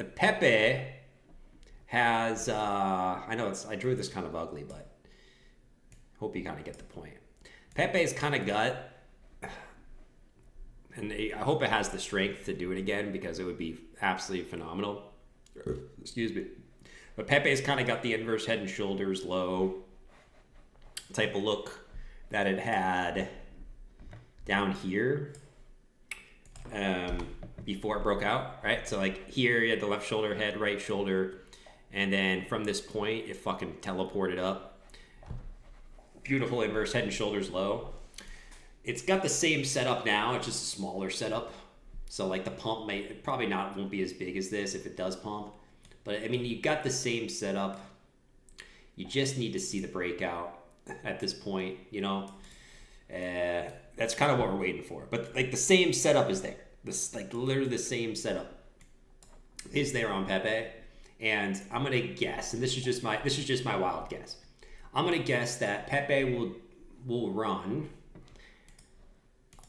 Pepe has, I know I drew this kind of ugly, but hope you kind of get the point. Pepe's kind of gut, and I hope it has the strength to do it again because it would be absolutely phenomenal. Excuse me. But Pepe's kind of got the inverse head and shoulders low type of look that it had down here before it broke out, right? So like here you had the left shoulder, head, right shoulder, and then from this point it fucking teleported up. Beautiful inverse head and shoulders low. It's got the same setup now, it's just a smaller setup. So like the pump won't be as big as this if it does pump. But I mean, you got the same setup. You just need to see the breakout at this point, you know. That's kind of what we're waiting for. But like the same setup is there. This like literally the same setup is there on Pepe. And I'm gonna guess, and this is just my wild guess. I'm gonna guess that Pepe will run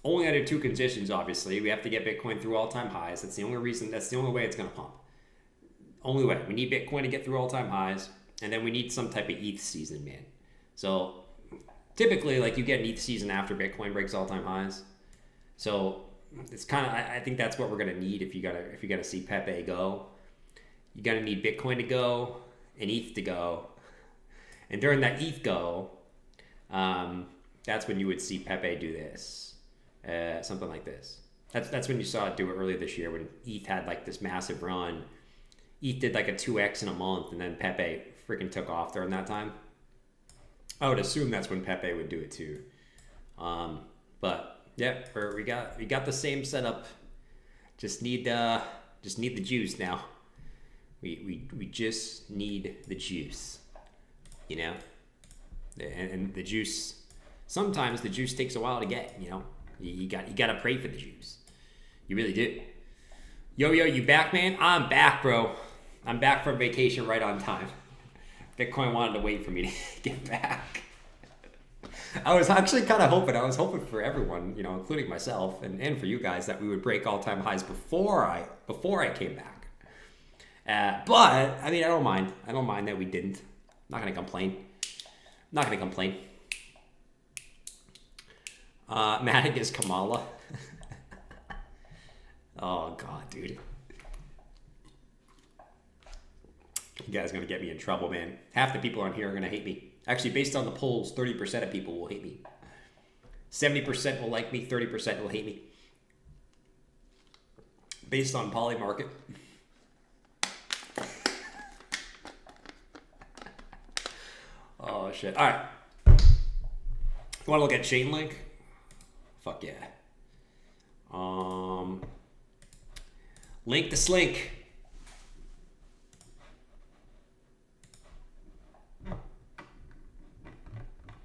only under two conditions. Obviously, we have to get Bitcoin through all-time highs. That's the only reason. That's the only way it's gonna pump. Only way. We need Bitcoin to get through all-time highs, and then we need some type of ETH season, man. So typically, like you get an ETH season after Bitcoin breaks all-time highs. So it's kind of. I think that's what we're gonna need if you gotta see Pepe go. You gotta need Bitcoin to go and ETH to go. And during that ETH go, that's when you would see Pepe do this, something like this. That's when you saw it do it earlier this year when ETH had like this massive run. ETH did like a 2x in a month, and then Pepe freaking took off during that time. I would assume that's when Pepe would do it too. But yeah, we got the same setup. Just need the juice now. We just need the juice. You know, and the juice. Sometimes the juice takes a while to get. You know, you got to pray for the juice. You really do. Yo, you back, man? I'm back, bro. I'm back from vacation right on time. Bitcoin wanted to wait for me to get back. I was actually kind of hoping. I was hoping for everyone, you know, including myself and for you guys, that we would break all-time highs before I came back. But I mean, I don't mind. I don't mind that we didn't. Not gonna complain. Matic is Kamala. Oh god, dude. You guys are gonna get me in trouble, man. Half the people on here are gonna hate me. Actually, based on the polls, 30% of people will hate me. 70% will like me, 30% will hate me. based on Poly Market. Oh shit! All right. You want to look at Chainlink? Fuck yeah. Link the Slink.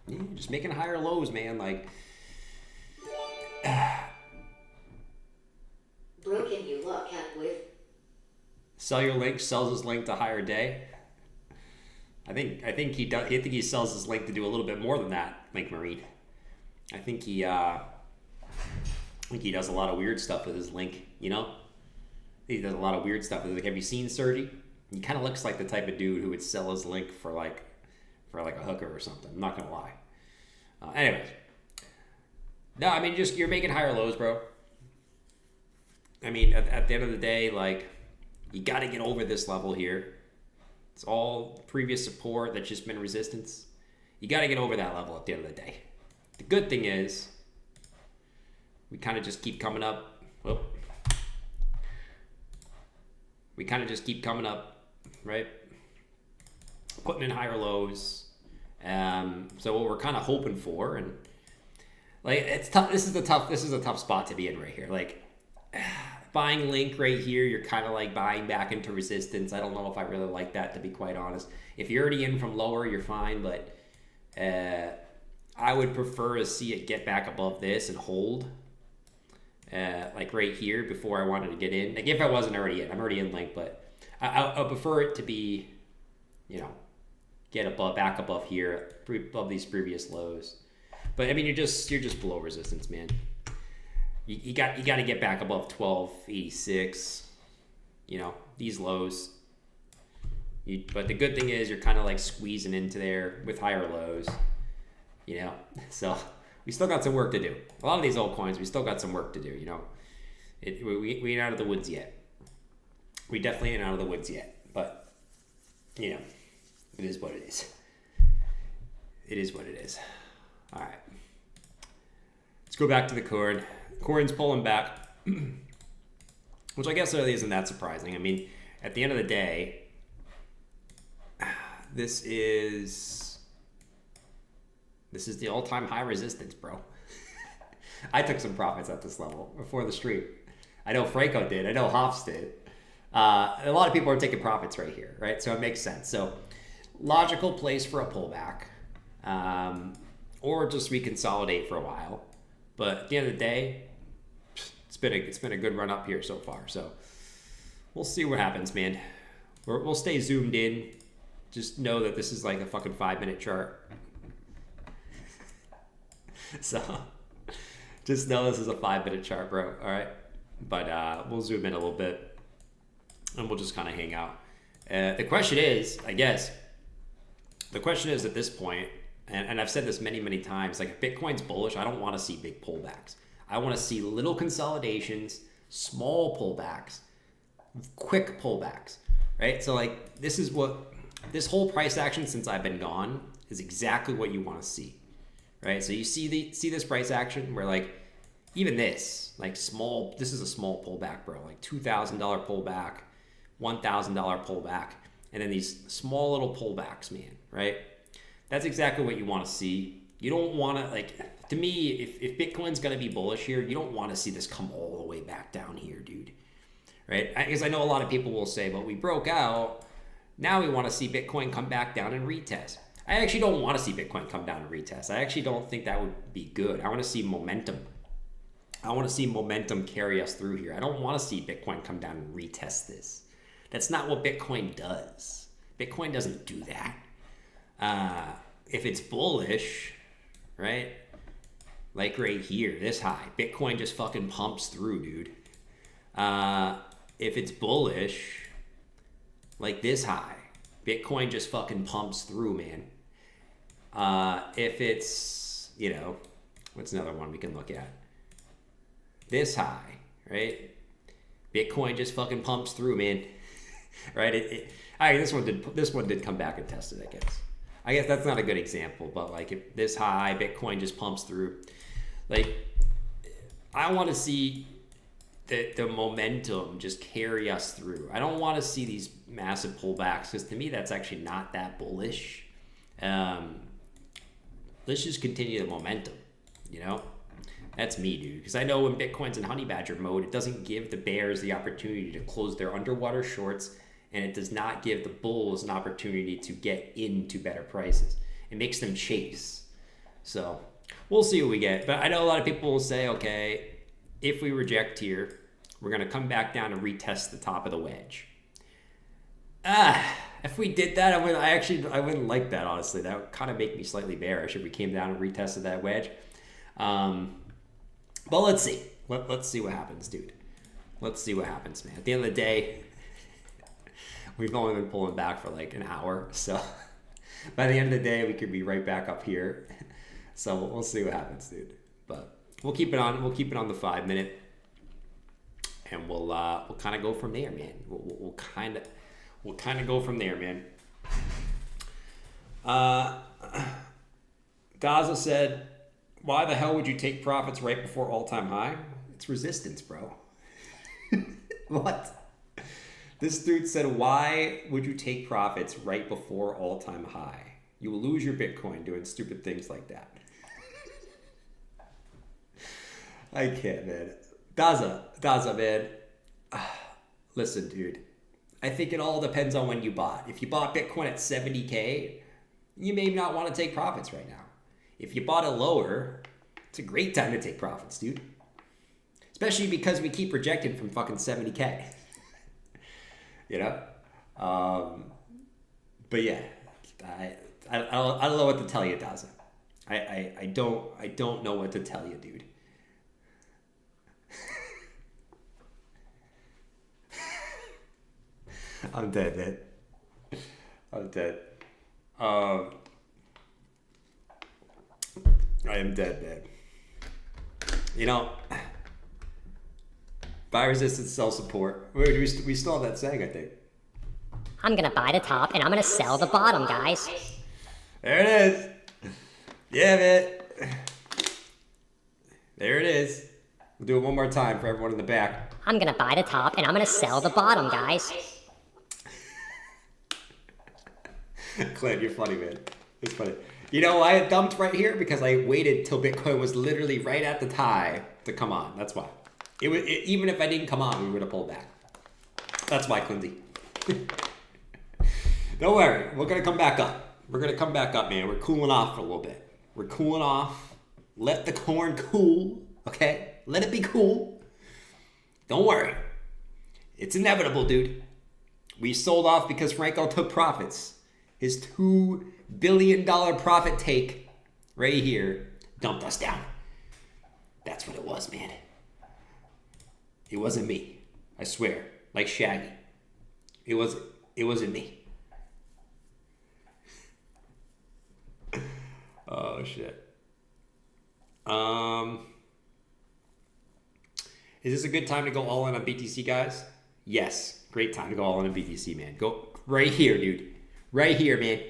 Yeah, just making higher lows, man. Like, Bro, can you look at with? sell your link, sells his link to higher day. I think he does. I think he sells his link to do a little bit more than that, Link Marine. I think he does a lot of weird stuff with his link. You know, he does a lot of weird stuff. Like, have you seen Sergi? He kind of looks like the type of dude who would sell his link for like a hooker or something. I'm not gonna lie. Anyways, no, I mean, just you're making higher lows, bro. I mean, at the end of the day, like, you got to get over this level here. It's all previous support that's just been resistance. You got to get over that level at the end of the day. The good thing is, we kind of just keep coming up. Whoop. We kind of just keep coming up, right? Putting in higher lows. So what we're kind of hoping for, and like, it's tough. This is a tough spot to be in right here. Like, buying Link right here, you're kind of like buying back into resistance. I don't know if I really like that, to be quite honest. If you're already in from lower, you're fine, but I would prefer to see it get back above this and hold, like right here, before I wanted to get in. Like, if I wasn't already in, I'm already in Link, but I prefer it to be, you know, get back above here, above these previous lows. But I mean, you're just below resistance, man. You got to get back above 1286. You know, these lows. But the good thing is, you're kind of like squeezing into there with higher lows. You know, so we still got some work to do. A lot of these altcoins, we still got some work to do. You know, we ain't out of the woods yet. We definitely ain't out of the woods yet. But you know, it is what it is. It is what it is. All right. Let's go back to the Corn. Corn's pulling back, which I guess really isn't that surprising. I mean, at the end of the day, this is the all-time high resistance, bro. I took some profits at this level before the stream. I know Franco did. I know Hoffs did. A lot of people are taking profits right here, right? So it makes sense. So logical place for a pullback, or just reconsolidate for a while. But at the end of the day, it's been a good run up here so far. So we'll see what happens, man. We'll stay zoomed in. Just know that this is like a fucking 5-minute chart. So just know this is a 5-minute chart, bro. All right. But we'll zoom in a little bit, and we'll just kind of hang out. The question is, I guess, at this point, and I've said this many, many times, like, if Bitcoin's bullish, I don't want to see big pullbacks. I want to see little consolidations, small pullbacks, quick pullbacks, right? So, like, this whole price action since I've been gone is exactly what you want to see, right? So you see this price action where, like, even this, like, this is a small pullback, bro, like $2,000 pullback, $1,000 pullback, and then these small little pullbacks, man, right? That's exactly what you want to see. You don't want to, like, to me, if Bitcoin's going to be bullish here, you don't want to see this come all the way back down here, dude, right? Because I know a lot of people will say, but we broke out. Now we want to see Bitcoin come back down and retest. I actually don't want to see Bitcoin come down and retest. I actually don't think that would be good. I want to see momentum. I want to see momentum carry us through here. I don't want to see Bitcoin come down and retest this. That's not what Bitcoin does. Bitcoin doesn't do that. If it's bullish, right? Like right here, this high, Bitcoin just fucking pumps through, dude. If it's bullish, like this high, Bitcoin just fucking pumps through, man. If it's, you know, what's another one we can look at? This high, right? Bitcoin just fucking pumps through, man. Right? This one did come back and test it, I guess. I guess that's not a good example, but like, if this high, Bitcoin just pumps through. Like, I want to see the momentum just carry us through. I don't want to see these massive pullbacks because to me that's actually not that bullish. Let's just continue the momentum, you know? That's me, dude. Because I know when Bitcoin's in honey badger mode, it doesn't give the bears the opportunity to close their underwater shorts, and it does not give the bulls an opportunity to get into better prices. It makes them chase. So we'll see what we get. But I know a lot of people will say, okay, if we reject here, we're going to come back down and retest the top of the wedge. If we did that, I wouldn't like that, honestly. That would kind of make me slightly bearish if we came down and retested that wedge. But let's see. Let's see what happens, dude. Let's see what happens, man. At the end of the day, we've only been pulling back for like an hour. So by the end of the day, we could be right back up here. So we'll see what happens, dude. But we'll keep it on. We'll keep it on the 5 minute, and we'll kind of go from there, man. We'll kind of go from there, man. Daza said, "Why the hell would you take profits right before all-time high?" It's resistance, bro. What? This dude said, "Why would you take profits right before all-time high? You will lose your Bitcoin doing stupid things like that." I can't, man. Daza, man. Listen, dude. I think it all depends on when you bought. If you bought Bitcoin at 70K, you may not want to take profits right now. If you bought it lower, it's a great time to take profits, dude. Especially because we keep projecting from fucking 70K. You know? But yeah, I don't know what to tell you, Daza. I don't know what to tell you, dude. I'm dead, man. I'm dead. I am dead, man. You know, buy resistance, sell support. We still have that saying, I think. I'm gonna buy the top and I'm gonna sell the bottom, guys. There it is. Yeah, man. There it is. We'll do it one more time for everyone in the back. I'm gonna buy the top and I'm gonna sell the bottom, guys. Clint, you're funny, man. It's funny. You know why it dumped right here? Because I waited till Bitcoin was literally right at the high to come on. That's why. Even if I didn't come on, we would have pulled back. That's why, Clinty. Don't worry. We're going to come back up. We're going to come back up, man. We're cooling off for a little bit. We're cooling off. Let the corn cool, okay? Let it be cool. Don't worry. It's inevitable, dude. We sold off because Franco took profits. His $2 billion profit take right here dumped us down. That's what it was, man. It wasn't me. I swear. Like Shaggy. It wasn't me. Oh, shit. Is this a good time to go all in on BTC, guys? Yes. Great time to go all in on BTC, man. Go right here, dude. Right here, man.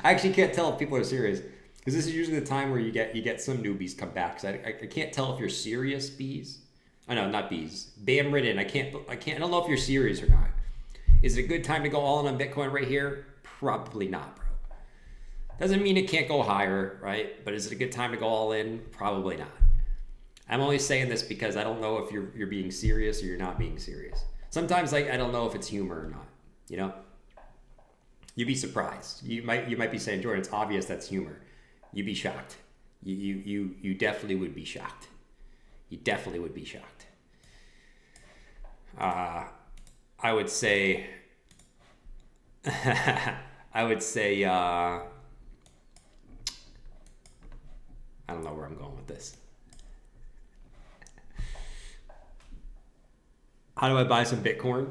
I actually can't tell if people are serious because this is usually the time where you get some newbies come back. Because I can't tell if you're serious, bees. Oh no, not bees. Bam Ridden. I don't know if you're serious or not. Is it a good time to go all in on Bitcoin right here? Probably not, bro. Doesn't mean it can't go higher, right? But is it a good time to go all in? Probably not. I'm only saying this because I don't know if you're being serious or you're not being serious. Sometimes I don't know if it's humor or not. You know. You'd be surprised. You might be saying, Jordan, it's obvious that's humor. You'd be shocked. You definitely would be shocked. You definitely would be shocked. I would say I don't know where I'm going with this. How do I buy some Bitcoin?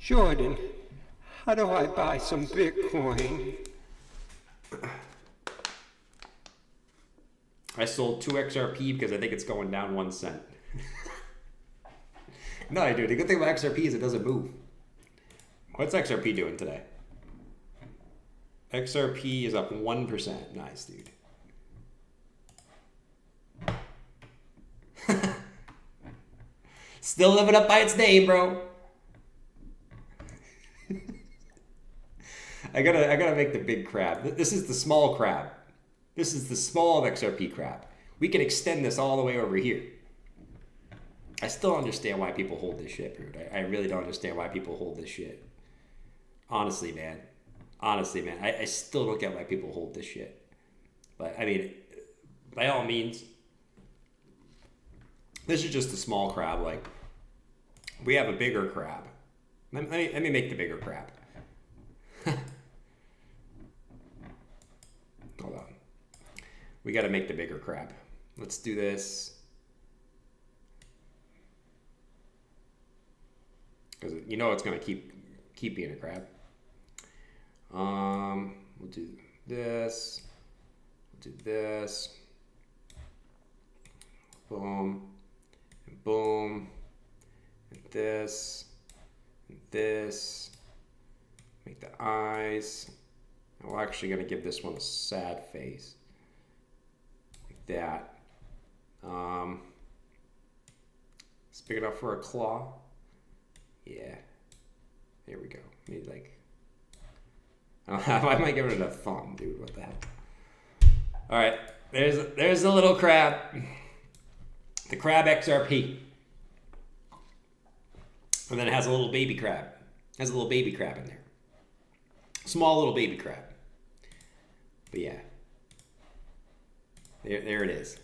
Jordan, how do I buy some Bitcoin? I sold 2 XRP because I think it's going down 1 cent. No, I do. The good thing about XRP is it doesn't move. What's XRP doing today? XRP is up 1%. Nice, dude. Still living up by its name, bro. I gotta make the big crab. This is the small crab. This is the small XRP crab. We can extend this all the way over here. I still don't understand why people hold this shit, dude. I really don't understand why people hold this shit. Honestly, man. Honestly, man. I still don't get why people hold this shit. But, I mean, by all means, this is just a small crab. Like, we have a bigger crab. Let me make the bigger crab. Hold on. We got to make the bigger crab. Let's do this. Because you know it's going to keep being a crab. We'll do this. We'll do this. Boom. And boom. And this. And this. Make the eyes. And we're actually going to give this one a sad face. Like that. It's big enough for a claw. Yeah. There we go. Maybe like... I might give it a thumb, dude. What the hell? Alright. There's the little crab. The crab XRP. And then it has a little baby crab. Has a little baby crab in there. Small little baby crab. But yeah. There it is.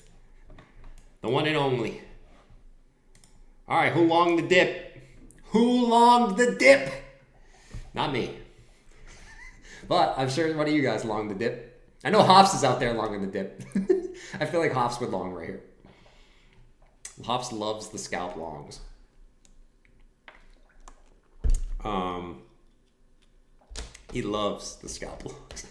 The one and only. Alright, who longed the dip? Who longed the dip? Not me. But I'm sure one of you guys longed the dip. I know Hops is out there longing the dip. I feel like Hops would long right here. Hops loves the scalp longs. He loves the scalp longs.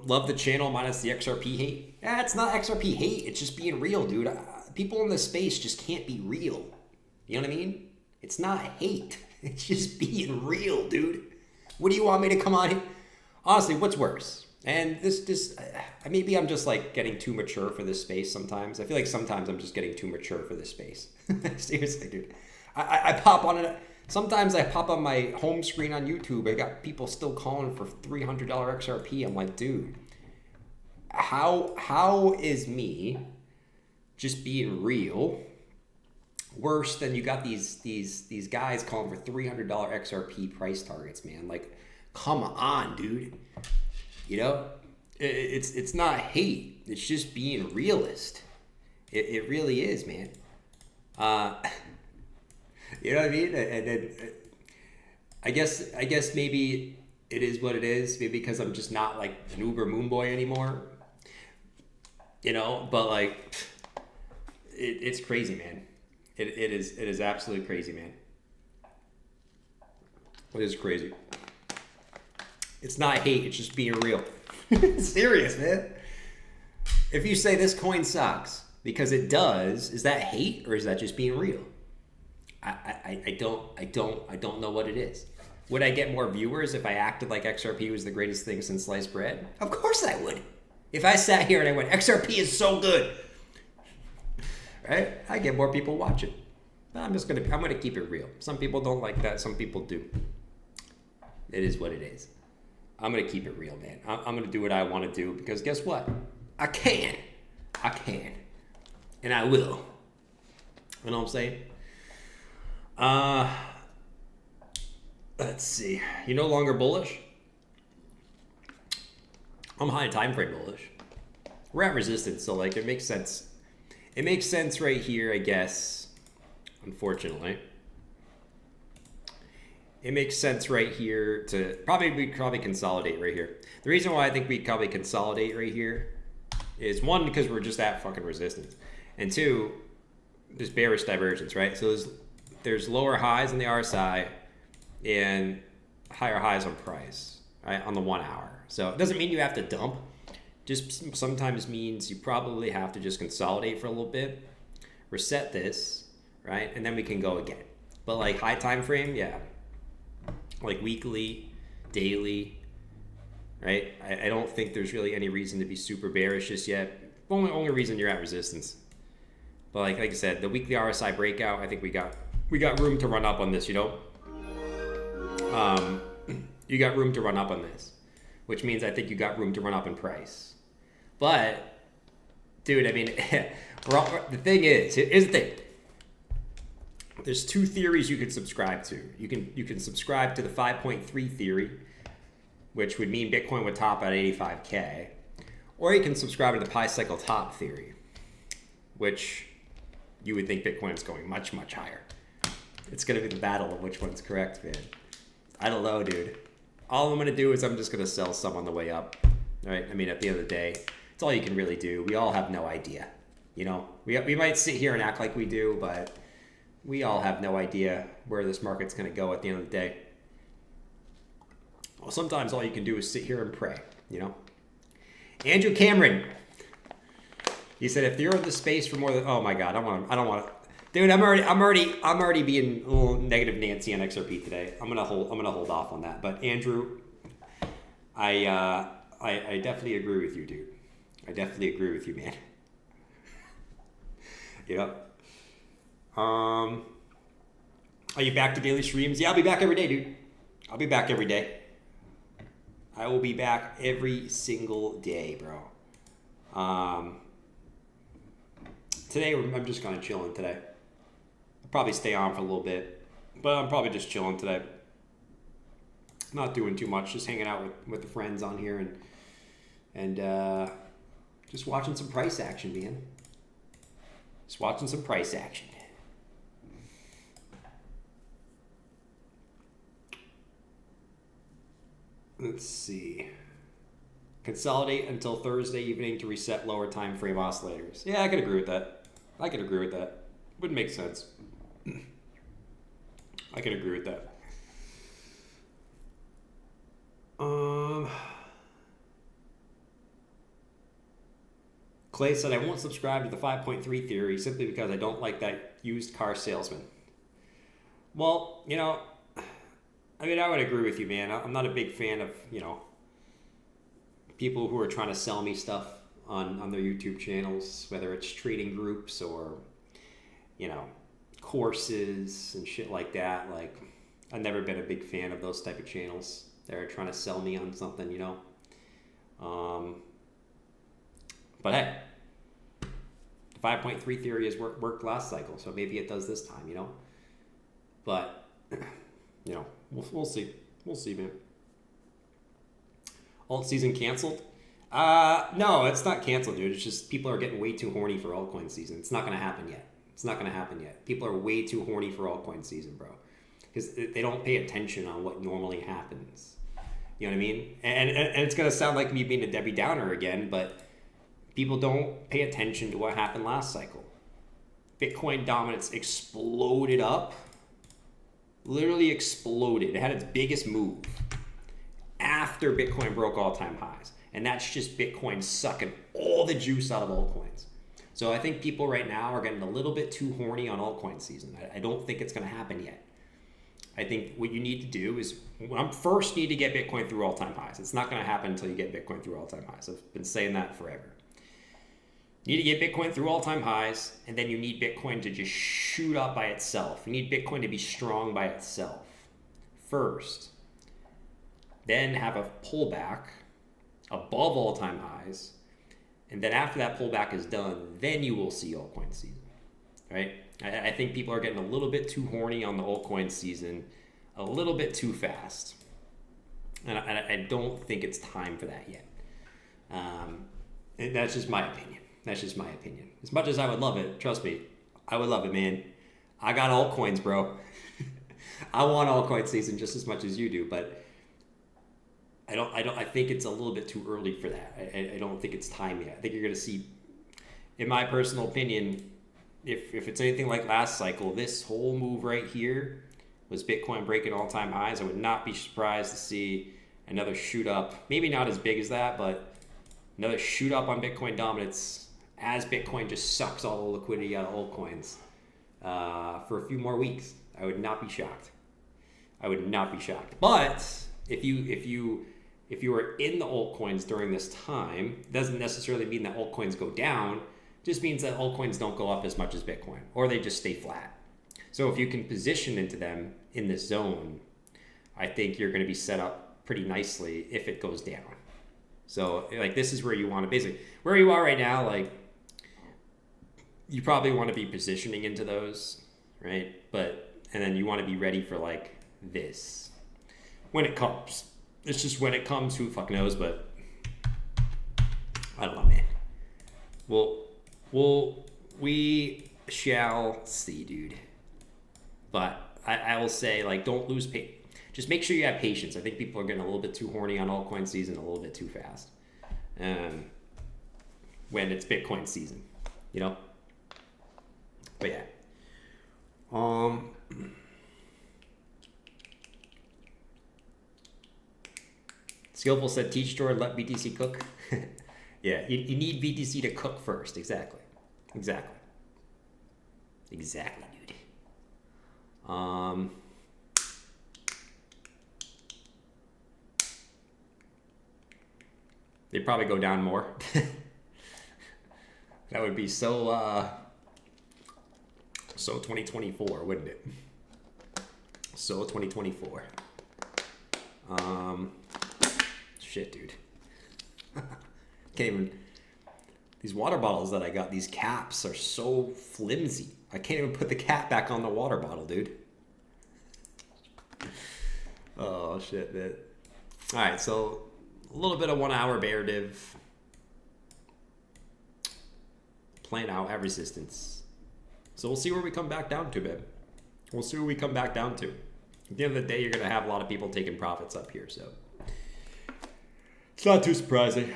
Love the channel minus the XRP hate. Yeah, it's not XRP hate. It's just being real, dude. People in this space just can't be real. You know what I mean? It's not hate. It's just being real, dude. What do you want me to come on here? Honestly, what's worse? And maybe I'm just like getting too mature for this space sometimes. I feel like sometimes I'm just getting too mature for this space. Seriously, dude. I pop on it. Sometimes I pop on my home screen on YouTube. I got people still calling for $300 XRP. I'm like, dude, how is me just being real worse than you got these guys calling for $300 XRP price targets, man? Like, come on, dude. You know, it's not hate. It's just being realist. It really is, man. You know what I mean? And then I guess maybe it is what it is. Maybe because I'm just not like an Uber moon boy anymore. You know, but like it's crazy, man. It is absolutely crazy, man. It is crazy. It's not hate, it's just being real. Serious, man. If you say this coin sucks because it does, is that hate or is that just being real? I don't know what it is. Would I get more viewers if I acted like XRP was the greatest thing since sliced bread? Of course I would. If I sat here and I went, XRP is so good, right? I get more people watching. I'm gonna keep it real. Some people don't like that. Some people do. It is what it is. I'm gonna keep it real, man. I'm gonna do what I want to do because guess what? I can, and I will. You know what I'm saying? Let's see. You no longer bullish? I'm high time frame bullish. We're at resistance, so like it makes sense. It makes sense right here, I guess. Unfortunately, it makes sense right here to we probably consolidate right here. The reason why I think we probably consolidate right here is one, because we're just at fucking resistance, and two, there's bearish divergence, right? So there's lower highs in the RSI and higher highs on price, right, on the 1 hour. So it doesn't mean you have to dump. Just sometimes means you probably have to just consolidate for a little bit, reset this, right, and then we can go again. But like high time frame, yeah, like weekly, daily, right? I don't think there's really any reason to be super bearish just yet. Only reason you're at resistance. But like I said, the weekly RSI breakout, I think we got room to run up on this, you know? You got room to run up on this, which means I think you got room to run up in price. But, dude, I mean, the thing is, here's the thing. There's two theories you can subscribe to. You can subscribe to the 5.3 theory, which would mean Bitcoin would top at 85K. Or you can subscribe to the pi cycle top theory, which you would think Bitcoin is going much, much higher. It's going to be the battle of which one's correct, man. I don't know, dude. All I'm going to do is I'm just going to sell some on the way up, right? I mean, at the end of the day, it's all you can really do. We all have no idea, you know? We might sit here and act like we do, but we all have no idea where this market's going to go at the end of the day. Well, sometimes all you can do is sit here and pray, you know? Andrew Cameron, he said, if you're in the space for more than, oh my God, I don't want to. Dude, I'm already being a little negative Nancy on XRP today. I'm gonna hold off on that. But Andrew, I definitely agree with you, dude. I definitely agree with you, man. Yep. Are you back to daily streams? Yeah, I'll be back every day, dude. I'll be back every day. I will be back every single day, bro. Today I'm just kind of chilling today. I'll probably stay on for a little bit, but I'm probably just chilling today. Not doing too much, just hanging out with the friends on here and just watching some price action, man. Just watching some price action. Let's see. Consolidate until Thursday evening to reset lower time frame oscillators. Yeah, I could agree with that. Wouldn't make sense. I could agree with that. Clay said, I won't subscribe to the 5.3 theory simply because I don't like that used car salesman. Well, you know, I mean, I would agree with you, man. I'm not a big fan of, you know, people who are trying to sell me stuff on their YouTube channels, whether it's trading groups or, you know, courses and shit like that. Like, I've never been a big fan of those type of channels. They're trying to sell me on something, you know. But hey, the 5.3 theory has worked last cycle, so maybe it does this time, you know. But, you know, we'll see. We'll see, man. Alt season canceled? No, it's not canceled, dude. It's just people are getting way too horny for altcoin season. It's not going to happen yet. People are way too horny for altcoin season, bro. Because they don't pay attention on what normally happens. You know what I mean? And it's going to sound like me being a Debbie Downer again, but people don't pay attention to what happened last cycle. Bitcoin dominance exploded up. Literally exploded. It had its biggest move after Bitcoin broke all-time highs. And that's just Bitcoin sucking all the juice out of altcoins. So I think people right now are getting a little bit too horny on altcoin season. I don't think it's going to happen yet. I think what you need to do is first need to get Bitcoin through all-time highs. It's not going to happen until you get Bitcoin through all-time highs. I've been saying that forever. You need to get Bitcoin through all-time highs, and then you need Bitcoin to just shoot up by itself. You need Bitcoin to be strong by itself first. Then have a pullback above all-time highs, and then after that pullback is done, then you will see altcoin season, right? I think people are getting a little bit too horny on the altcoin season, a little bit too fast, and I don't think it's time for that yet. And that's just my opinion. As much as I would love it, trust me, I would love it, man. I got altcoins, bro. I want altcoin season just as much as you do, but I think it's a little bit too early for that. I don't think it's time yet. I think you're going to see, in my personal opinion, if it's anything like last cycle, this whole move right here was Bitcoin breaking all-time highs. I would not be surprised to see another shoot up. Maybe not as big as that, but another shoot up on Bitcoin dominance as Bitcoin just sucks all the liquidity out of altcoins for a few more weeks. I would not be shocked. But if you if you were in the altcoins during this time, doesn't necessarily mean that altcoins go down, just means that altcoins don't go up as much as Bitcoin, or they just stay flat. So if you can position into them in this zone, I think you're going to be set up pretty nicely if it goes down. So like this is where you want to basically, where you are right now, like you probably want to be positioning into those, right? And then you want to be ready for like this when it comes. It's just when it comes, who the fuck knows, but I don't know, man. We shall see, dude. But I will say, like, don't lose patience. Just make sure you have patience. I think people are getting a little bit too horny on altcoin season, a little bit too fast. When it's Bitcoin season, you know? But yeah. Skillful said, teach Jordan, let BTC cook. Yeah, you need BTC to cook first. Exactly, dude. They'd probably go down more. That would be so 2024, wouldn't it? So 2024. Shit, dude. Can't even. These water bottles that I got, these caps are so flimsy. I can't even put the cap back on the water bottle, dude. Oh shit, man. All right, so a little bit of 1 hour bear div. Playing out at resistance. So we'll see where we come back down to, babe. We'll see where we come back down to. At the end of the day, you're gonna have a lot of people taking profits up here, so it's not too surprising.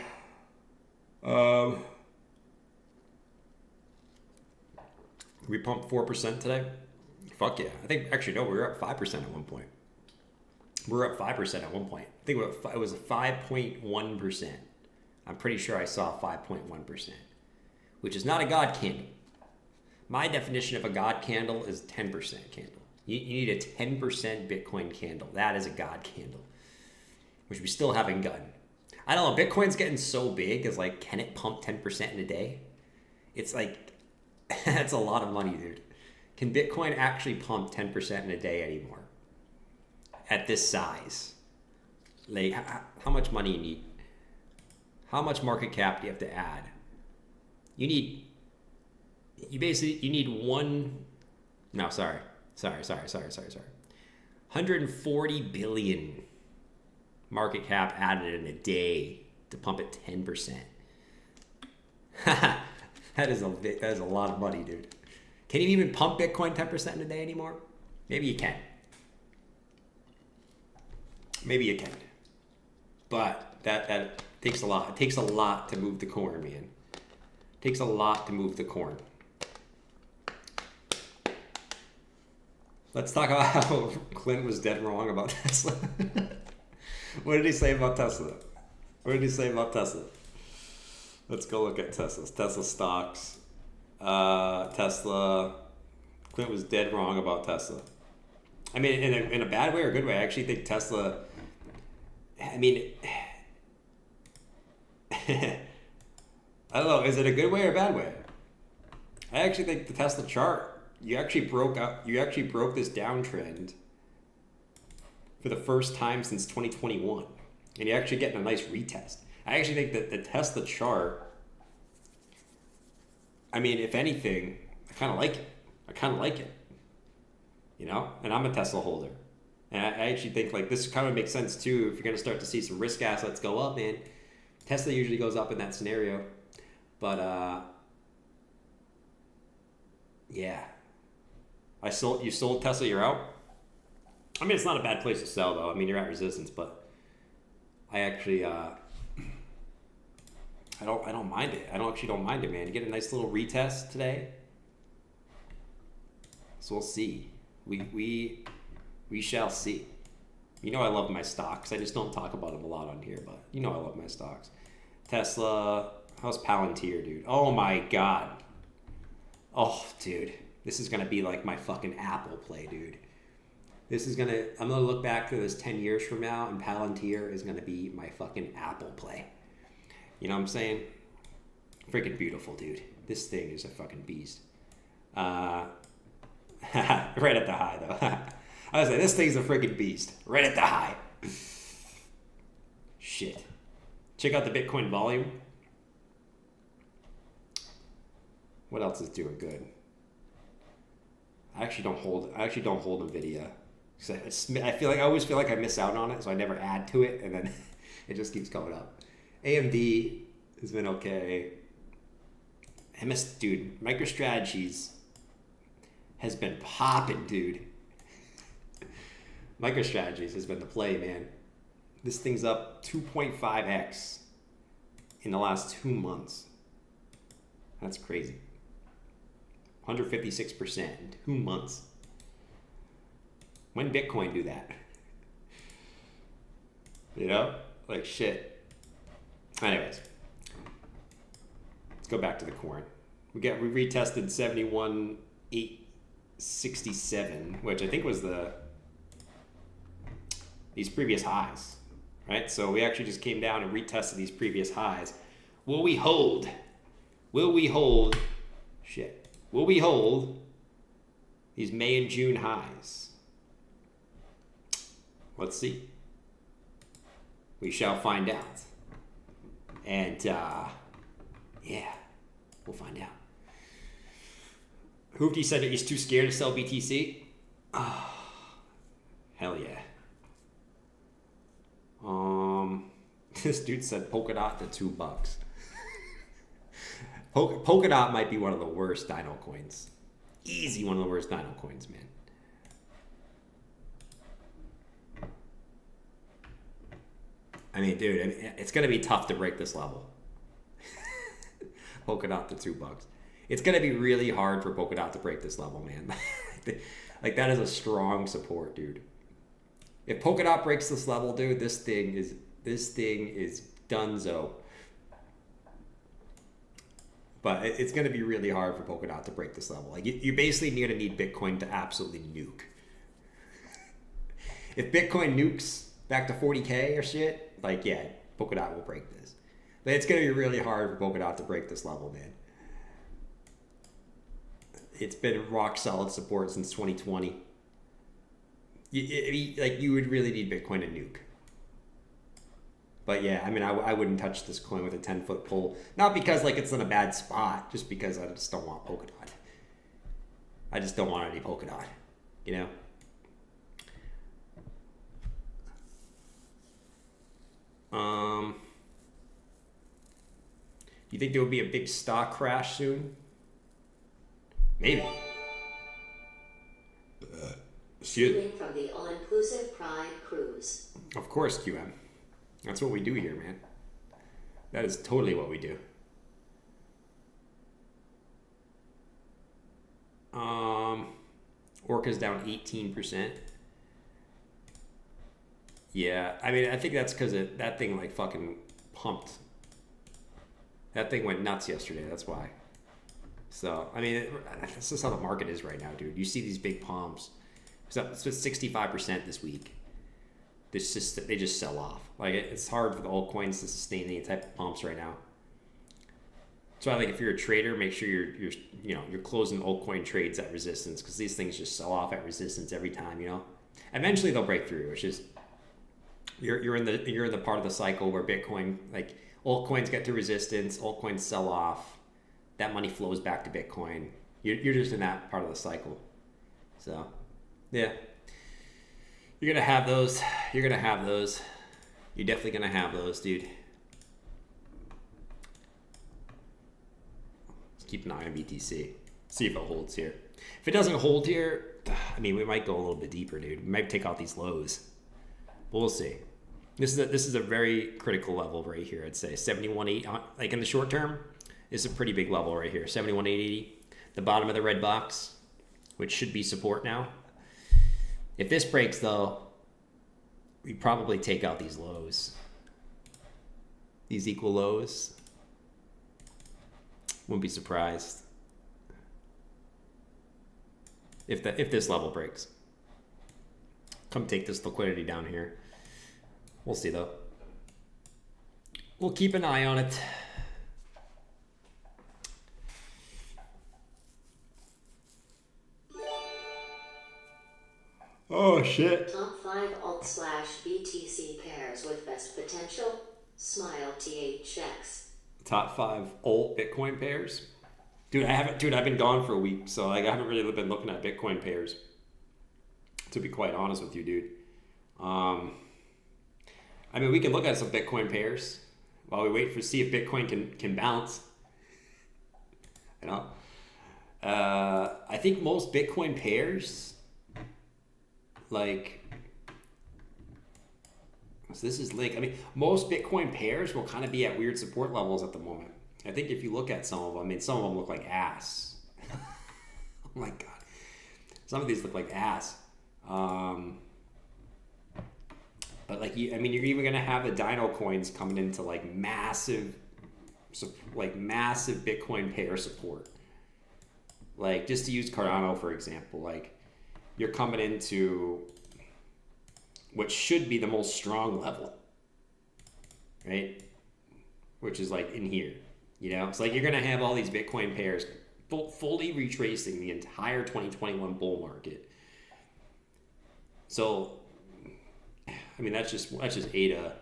We pumped 4% today. Fuck yeah. I think, actually, no, we were up 5% at one point. We were up 5% at one point. I think it was 5.1%. I'm pretty sure I saw 5.1%, which is not a God candle. My definition of a God candle is 10% candle. You need a 10% Bitcoin candle. That is a God candle, which we still haven't gotten. I don't know. Bitcoin's getting so big. It's like, can it pump 10% in a day? It's like, that's a lot of money, dude. Can Bitcoin actually pump 10% in a day anymore? At this size? Like, how much money you need? How much market cap do you have to add? You need one, no, sorry. 140 billion market cap added in a day to pump it 10%. That is a lot of money, dude. Can you even pump Bitcoin 10% in a day anymore? Maybe you can. But that takes a lot. It takes a lot to move the corn, man. It takes a lot to move the corn. Let's talk about how Clint was dead wrong about Tesla. What did he say about Tesla? Let's go look at Tesla stocks. Tesla. Clint was dead wrong about Tesla. I mean, in a bad way or a good way. I actually think Tesla. I mean, I don't know. Is it a good way or a bad way? I actually think the Tesla chart. You actually broke this downtrend for the first time since 2021, and you're actually getting a nice retest. I actually think that the Tesla chart, I mean, if anything, I kind of like it. You know? And I'm a Tesla holder. And I actually think, like, this kind of makes sense, too, if you're going to start to see some risk assets go up, man. Tesla usually goes up in that scenario. But, yeah. You sold Tesla, you're out? I mean, it's not a bad place to sell, though. I mean, you're at resistance, but I actually, I don't mind it. I don't mind it, man. You get a nice little retest today. So we'll see. We shall see. You know I love my stocks. I just don't talk about them a lot on here, but you know I love my stocks. Tesla, how's Palantir, dude? Oh my God. Oh, dude. This is going to be like my fucking Apple play, dude. I'm gonna look back to this 10 years from now, and Palantir is gonna be my fucking Apple play. You know what I'm saying? Freaking beautiful, dude. This thing is a fucking beast. Right at the high, though. I was like, this thing's a freaking beast. Right at the high. Shit. Check out the Bitcoin volume. What else is doing good? I actually don't hold Nvidia. I always feel like I miss out on it, so I never add to it, and then it just keeps coming up. AMD has been okay. Dude, MicroStrategies has been popping, dude. MicroStrategies has been the play, man. This thing's up 2.5x in the last 2 months. That's crazy. 156% in 2 months. When Bitcoin do that? You know? Like shit. Anyways. Let's go back to the corn. We retested 71,867, which I think was these previous highs. Right? So we actually just came down and retested these previous highs. Will we hold? Will we hold? Shit. Will we hold these May and June highs? Let's see. We shall find out. And, yeah, we'll find out. Hoopty said that he's too scared to sell BTC. Oh, hell yeah. This dude said Polkadot to $2. Polkadot might be one of the worst dino coins. Easy one of the worst dino coins, man. I mean, dude, it's going to be tough to break this level. Polkadot to $2. It's going to be really hard for Polkadot to break this level, man. Like, that is a strong support, dude. If Polkadot breaks this level, dude, this thing is donezo. But it's going to be really hard for Polkadot to break this level. Like, you basically going to need Bitcoin to absolutely nuke. If Bitcoin nukes back to 40K or shit, like, yeah, Polkadot will break this. But it's going to be really hard for Polkadot to break this level, man. It's been rock solid support since 2020. You would really need Bitcoin to nuke. But yeah, I mean, I wouldn't touch this coin with a 10-foot pole. Not because, like, it's in a bad spot, just because I just don't want Polkadot. I just don't want any Polkadot, you know? You think there will be a big stock crash soon? Maybe. Shooting from the all-inclusive Pride Cruise. Of course, QM. That's what we do here, man. That is totally what we do. Orca's down 18%. Yeah, I mean, I think that's because that thing, like, fucking pumped. That thing went nuts yesterday, that's why. So, I mean, that's just how the market is right now, dude. You see these big pumps. It's up 65% this week. They just sell off. Like, it's hard for the altcoins to sustain any type of pumps right now. So I think if you're a trader, make sure you're closing altcoin trades at resistance, because these things just sell off at resistance every time, you know. Eventually they'll break through. It's just you're in the part of the cycle where Bitcoin, like, altcoins get to resistance, altcoins sell off, that money flows back to Bitcoin. You're just in that part of the cycle. So yeah. You're gonna have those. You're definitely gonna have those, dude. Let's keep an eye on BTC. See if it holds here. If it doesn't hold here, I mean, we might go a little bit deeper, dude. We might take out these lows. But we'll see. This is a very critical level right here. I'd say 71.8. Like, in the short term, is a pretty big level right here. 71.880. The bottom of the red box, which should be support now. If this breaks, though, we probably take out these lows. These equal lows. Wouldn't be surprised if this level breaks. come take this liquidity down here. We'll see though. We'll keep an eye on it. Oh shit. Top 5 Alt/BTC pairs with best potential. Smile THX. Top 5 alt Bitcoin pairs. Dude, I've been gone for a week, so like I haven't really been looking at Bitcoin pairs. To be quite honest with you, dude. I mean, we can look at some Bitcoin pairs while we wait for see if Bitcoin can bounce. You know, I think most Bitcoin pairs, like, so this is Link. I mean, most Bitcoin pairs will kind of be at weird support levels at the moment. I think if you look at some of them, I mean, some of them look like ass. Oh my god, some of these look like ass. But like, I mean, you're even gonna have the Dino coins coming into like massive Bitcoin pair support. Like, just to use Cardano for example, like you're coming into what should be the most strong level, right? Which is like in here, you know. It's like you're gonna have all these Bitcoin pairs fully retracing the entire 2021 bull market. So, I mean, that's just ADA.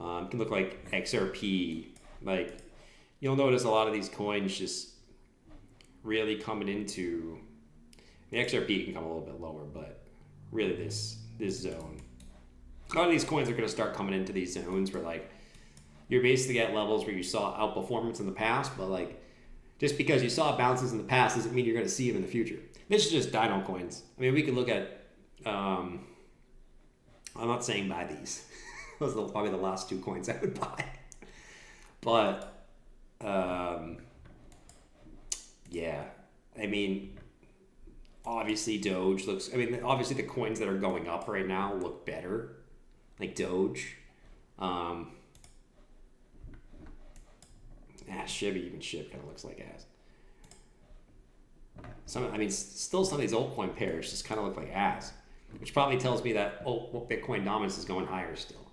It can look like XRP. Like, you'll notice a lot of these coins just really coming into the XRP can come a little bit lower, but really this zone. A lot of these coins are going to start coming into these zones where like you're basically at levels where you saw outperformance in the past, but like just because you saw bounces in the past doesn't mean you're going to see them in the future. This is just Dino coins. I mean, we can look at. I'm not saying buy these. Those are probably the last 2 coins I would buy. But yeah, I mean, obviously Doge looks. I mean, obviously the coins that are going up right now look better, like Doge. SHIB, even SHIB kind of looks like ass. Still some of these altcoin pairs just kind of look like ass, which probably tells me that Bitcoin dominance is going higher still.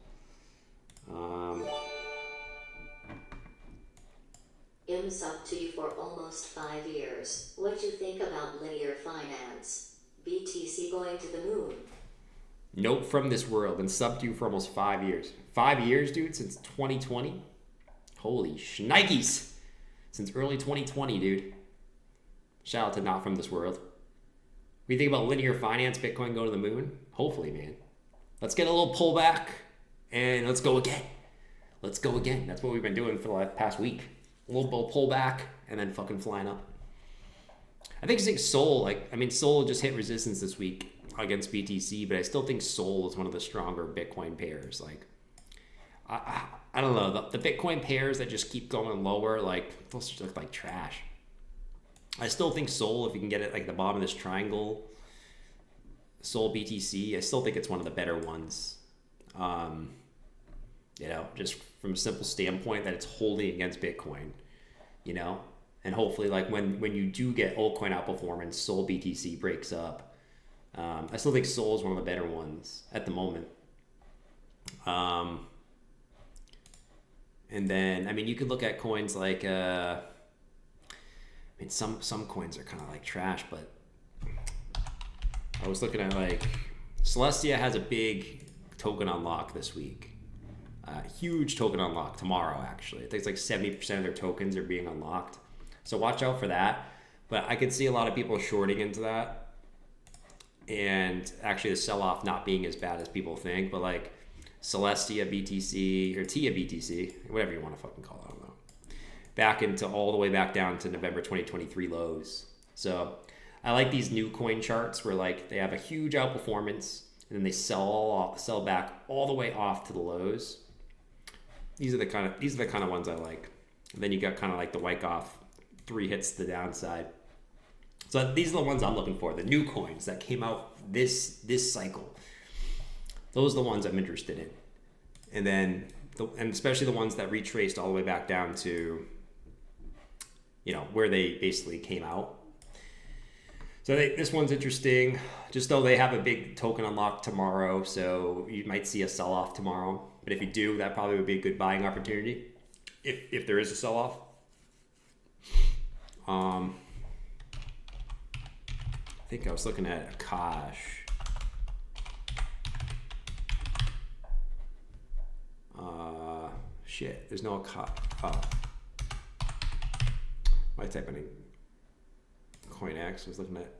M's up to you for almost 5 years. What do you think about linear finance? BTC going to the moon? Nope, from this world. Been sub to you for almost 5 years. 5 years, dude, since 2020. Holy shnikes. Since early 2020, dude. Shout out to Not From This World. We think about linear finance, Bitcoin go to the moon? Hopefully, man. Let's get a little pullback and let's go again. Let's go again. That's what we've been doing for the past week. A little pullback and then fucking flying up. I think Sol, Sol just hit resistance this week against BTC, but I still think Sol is one of the stronger Bitcoin pairs. Like, I don't know, the Bitcoin pairs that just keep going lower, like those just look like trash. I still think Sol, if you can get it like the bottom of this triangle, Sol BTC, I still think it's one of the better ones. You know, just from a simple standpoint that it's holding against Bitcoin, you know, and hopefully like when you do get altcoin outperformance, Sol BTC breaks up. I still think Sol is one of the better ones at the moment. And then, I mean, you could look at coins like, I mean, some coins are kind of like trash, but I was looking at like Celestia has a big token unlock this week. Huge token unlock tomorrow, actually. I think it's like 70% of their tokens are being unlocked. So watch out for that. But I could see a lot of people shorting into that. And actually the sell-off not being as bad as people think. But like Celestia BTC or Tia BTC, whatever you want to fucking call it, I don't know. Back into all the way back down to November 2023 lows. So I like these new coin charts where like they have a huge outperformance and then they sell back all the way off to the lows. These are the kind of ones I like. And then you got kind of like the Wyckoff 3 hits to the downside. So these are the ones I'm looking for, the new coins that came out this cycle. Those are the ones I'm interested in. And then and especially the ones that retraced all the way back down to, you know, where they basically came out. So this one's interesting, just though they have a big token unlock tomorrow, so you might see a sell-off tomorrow. But if you do, that probably would be a good buying opportunity if there is a sell-off. I think I was looking at Akash. Shit, there's no Akash. My typing in CoinX was looking at.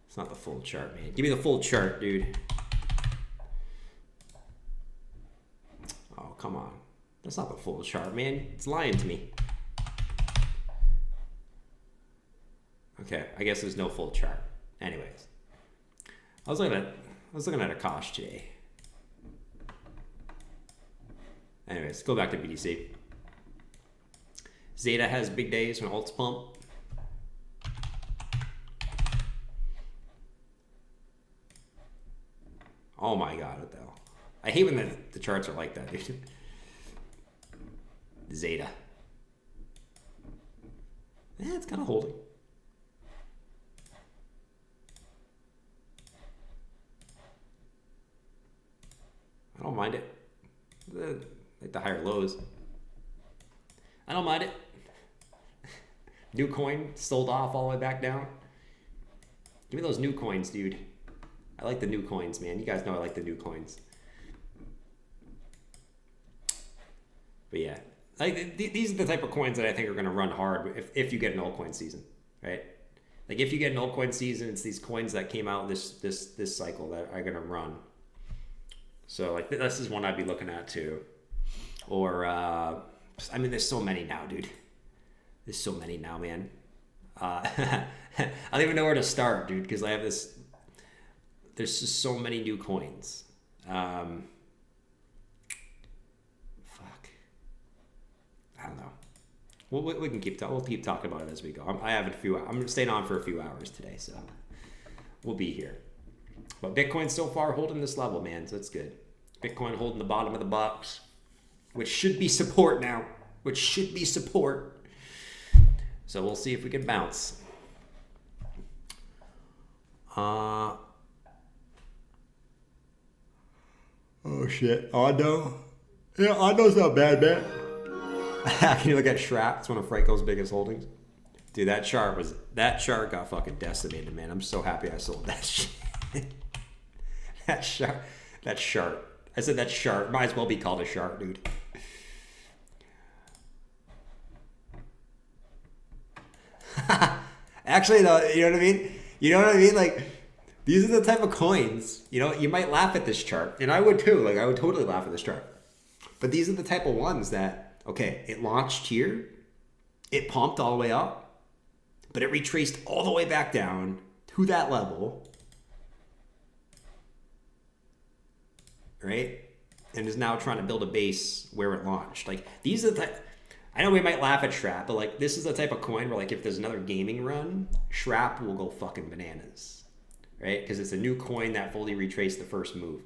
It's not the full chart, man. Give me the full chart, dude. Oh, come on. That's not the full chart, man. It's lying to me. Okay, I guess there's no full chart. Anyways, I was looking at Akash today. Anyways, go back to BTC. Zeta has big days when alts pump. Oh my god, what the hell? I hate when the charts are like that, dude. Zeta. Yeah, it's kind of holding. I don't mind it. Like the higher lows. I don't mind it. New coin sold off all the way back down. Give me those new coins, dude. I like the new coins, man. You guys know I like the new coins. But yeah, like these are the type of coins that I think are going to run hard if you get an altcoin season, right? Like if you get an altcoin season, it's these coins that came out this cycle that are going to run. So like this is one I'd be looking at too. Or I mean, there's so many now, dude. There's so many now, man. I don't even know where to start, dude, because I have this. There's just so many new coins. Fuck. I don't know. We can keep we'll keep talking about it as we go. I'm staying on for a few hours today, so we'll be here. But Bitcoin so far holding this level, man, so it's good. Bitcoin holding the bottom of the box, which should be support now. Which should be support. So we'll see if we can bounce. Oh shit, Ondo. Yeah, Ondo's not bad, man. Can you look at Shrap? It's one of Franco's biggest holdings. Dude, that chart got fucking decimated, man. I'm so happy I sold that shit. That chart. I said that chart. Might as well be called a chart, dude. Actually, though, you know what I mean? You know what I mean? Like, these are the type of coins, you know, you might laugh at this chart. And I would too. Like, I would totally laugh at this chart. But these are the type of ones that, okay, it launched here. It pumped all the way up. But it retraced all the way back down to that level. Right? And is now trying to build a base where it launched. Like, these are the type... I know we might laugh at Shrap, but like this is the type of coin where like if there's another gaming run, Shrap will go fucking bananas, right? Because it's a new coin that fully retraced the first move.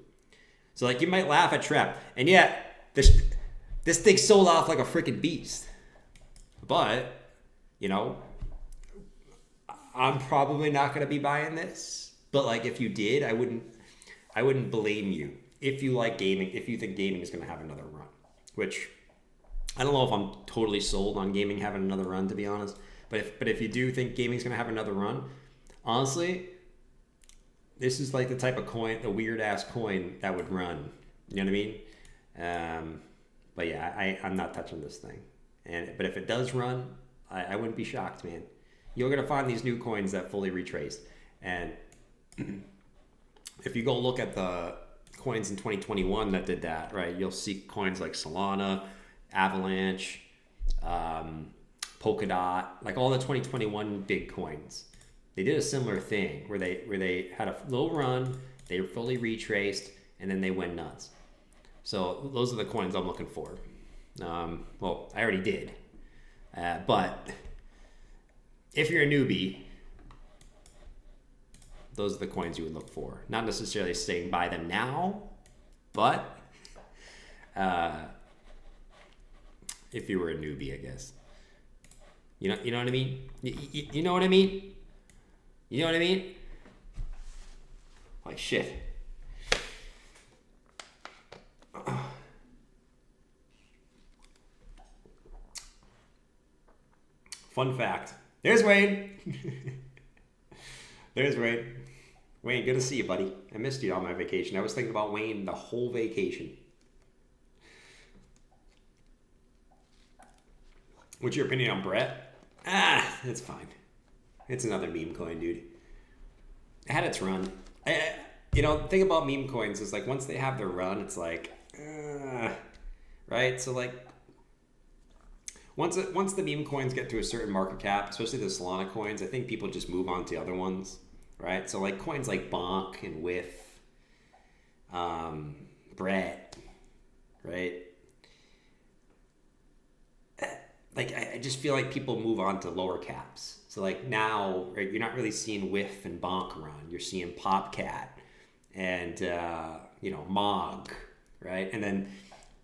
So like you might laugh at Shrap, and yet this thing sold off like a freaking beast. But you know, I'm probably not going to be buying this. But like if you did, I wouldn't blame you if you like gaming. If you think gaming is going to have another run, which. I don't know if I'm totally sold on gaming having another run, to be honest. But if you do think gaming's going to have another run, honestly, this is like the type of coin, the weird ass coin that would run. You know what I mean? But yeah, I'm not touching this thing. But if it does run, I wouldn't be shocked, man. You're going to find these new coins that fully retrace. And if you go look at the coins in 2021 that did that, right, you'll see coins like Solana, Avalanche, Polkadot, like all the 2021 big coins. They did a similar thing where they had a little run, they were fully retraced, and then they went nuts. So those are the coins I'm looking for. Well, I already did. But if you're a newbie, those are the coins you would look for. Not necessarily saying buy them now, but if you were a newbie, I guess. You know what I mean? You know what I mean? You know what I mean? Like shit. Fun fact. There's Wayne. There's Wayne. Wayne, good to see you, buddy. I missed you on my vacation. I was thinking about Wayne the whole vacation. What's your opinion on Brett? It's fine. It's another meme coin, dude. It had its run. The thing about meme coins is like once they have their run, it's like, right? So like, once the meme coins get to a certain market cap, especially the Solana coins, I think people just move on to other ones, right? So like coins like Bonk and Whiff, Brett, right? Like I just feel like people move on to lower caps. So like now, right, you're not really seeing Whiff and Bonk run. You're seeing Popcat and Mog, right? And then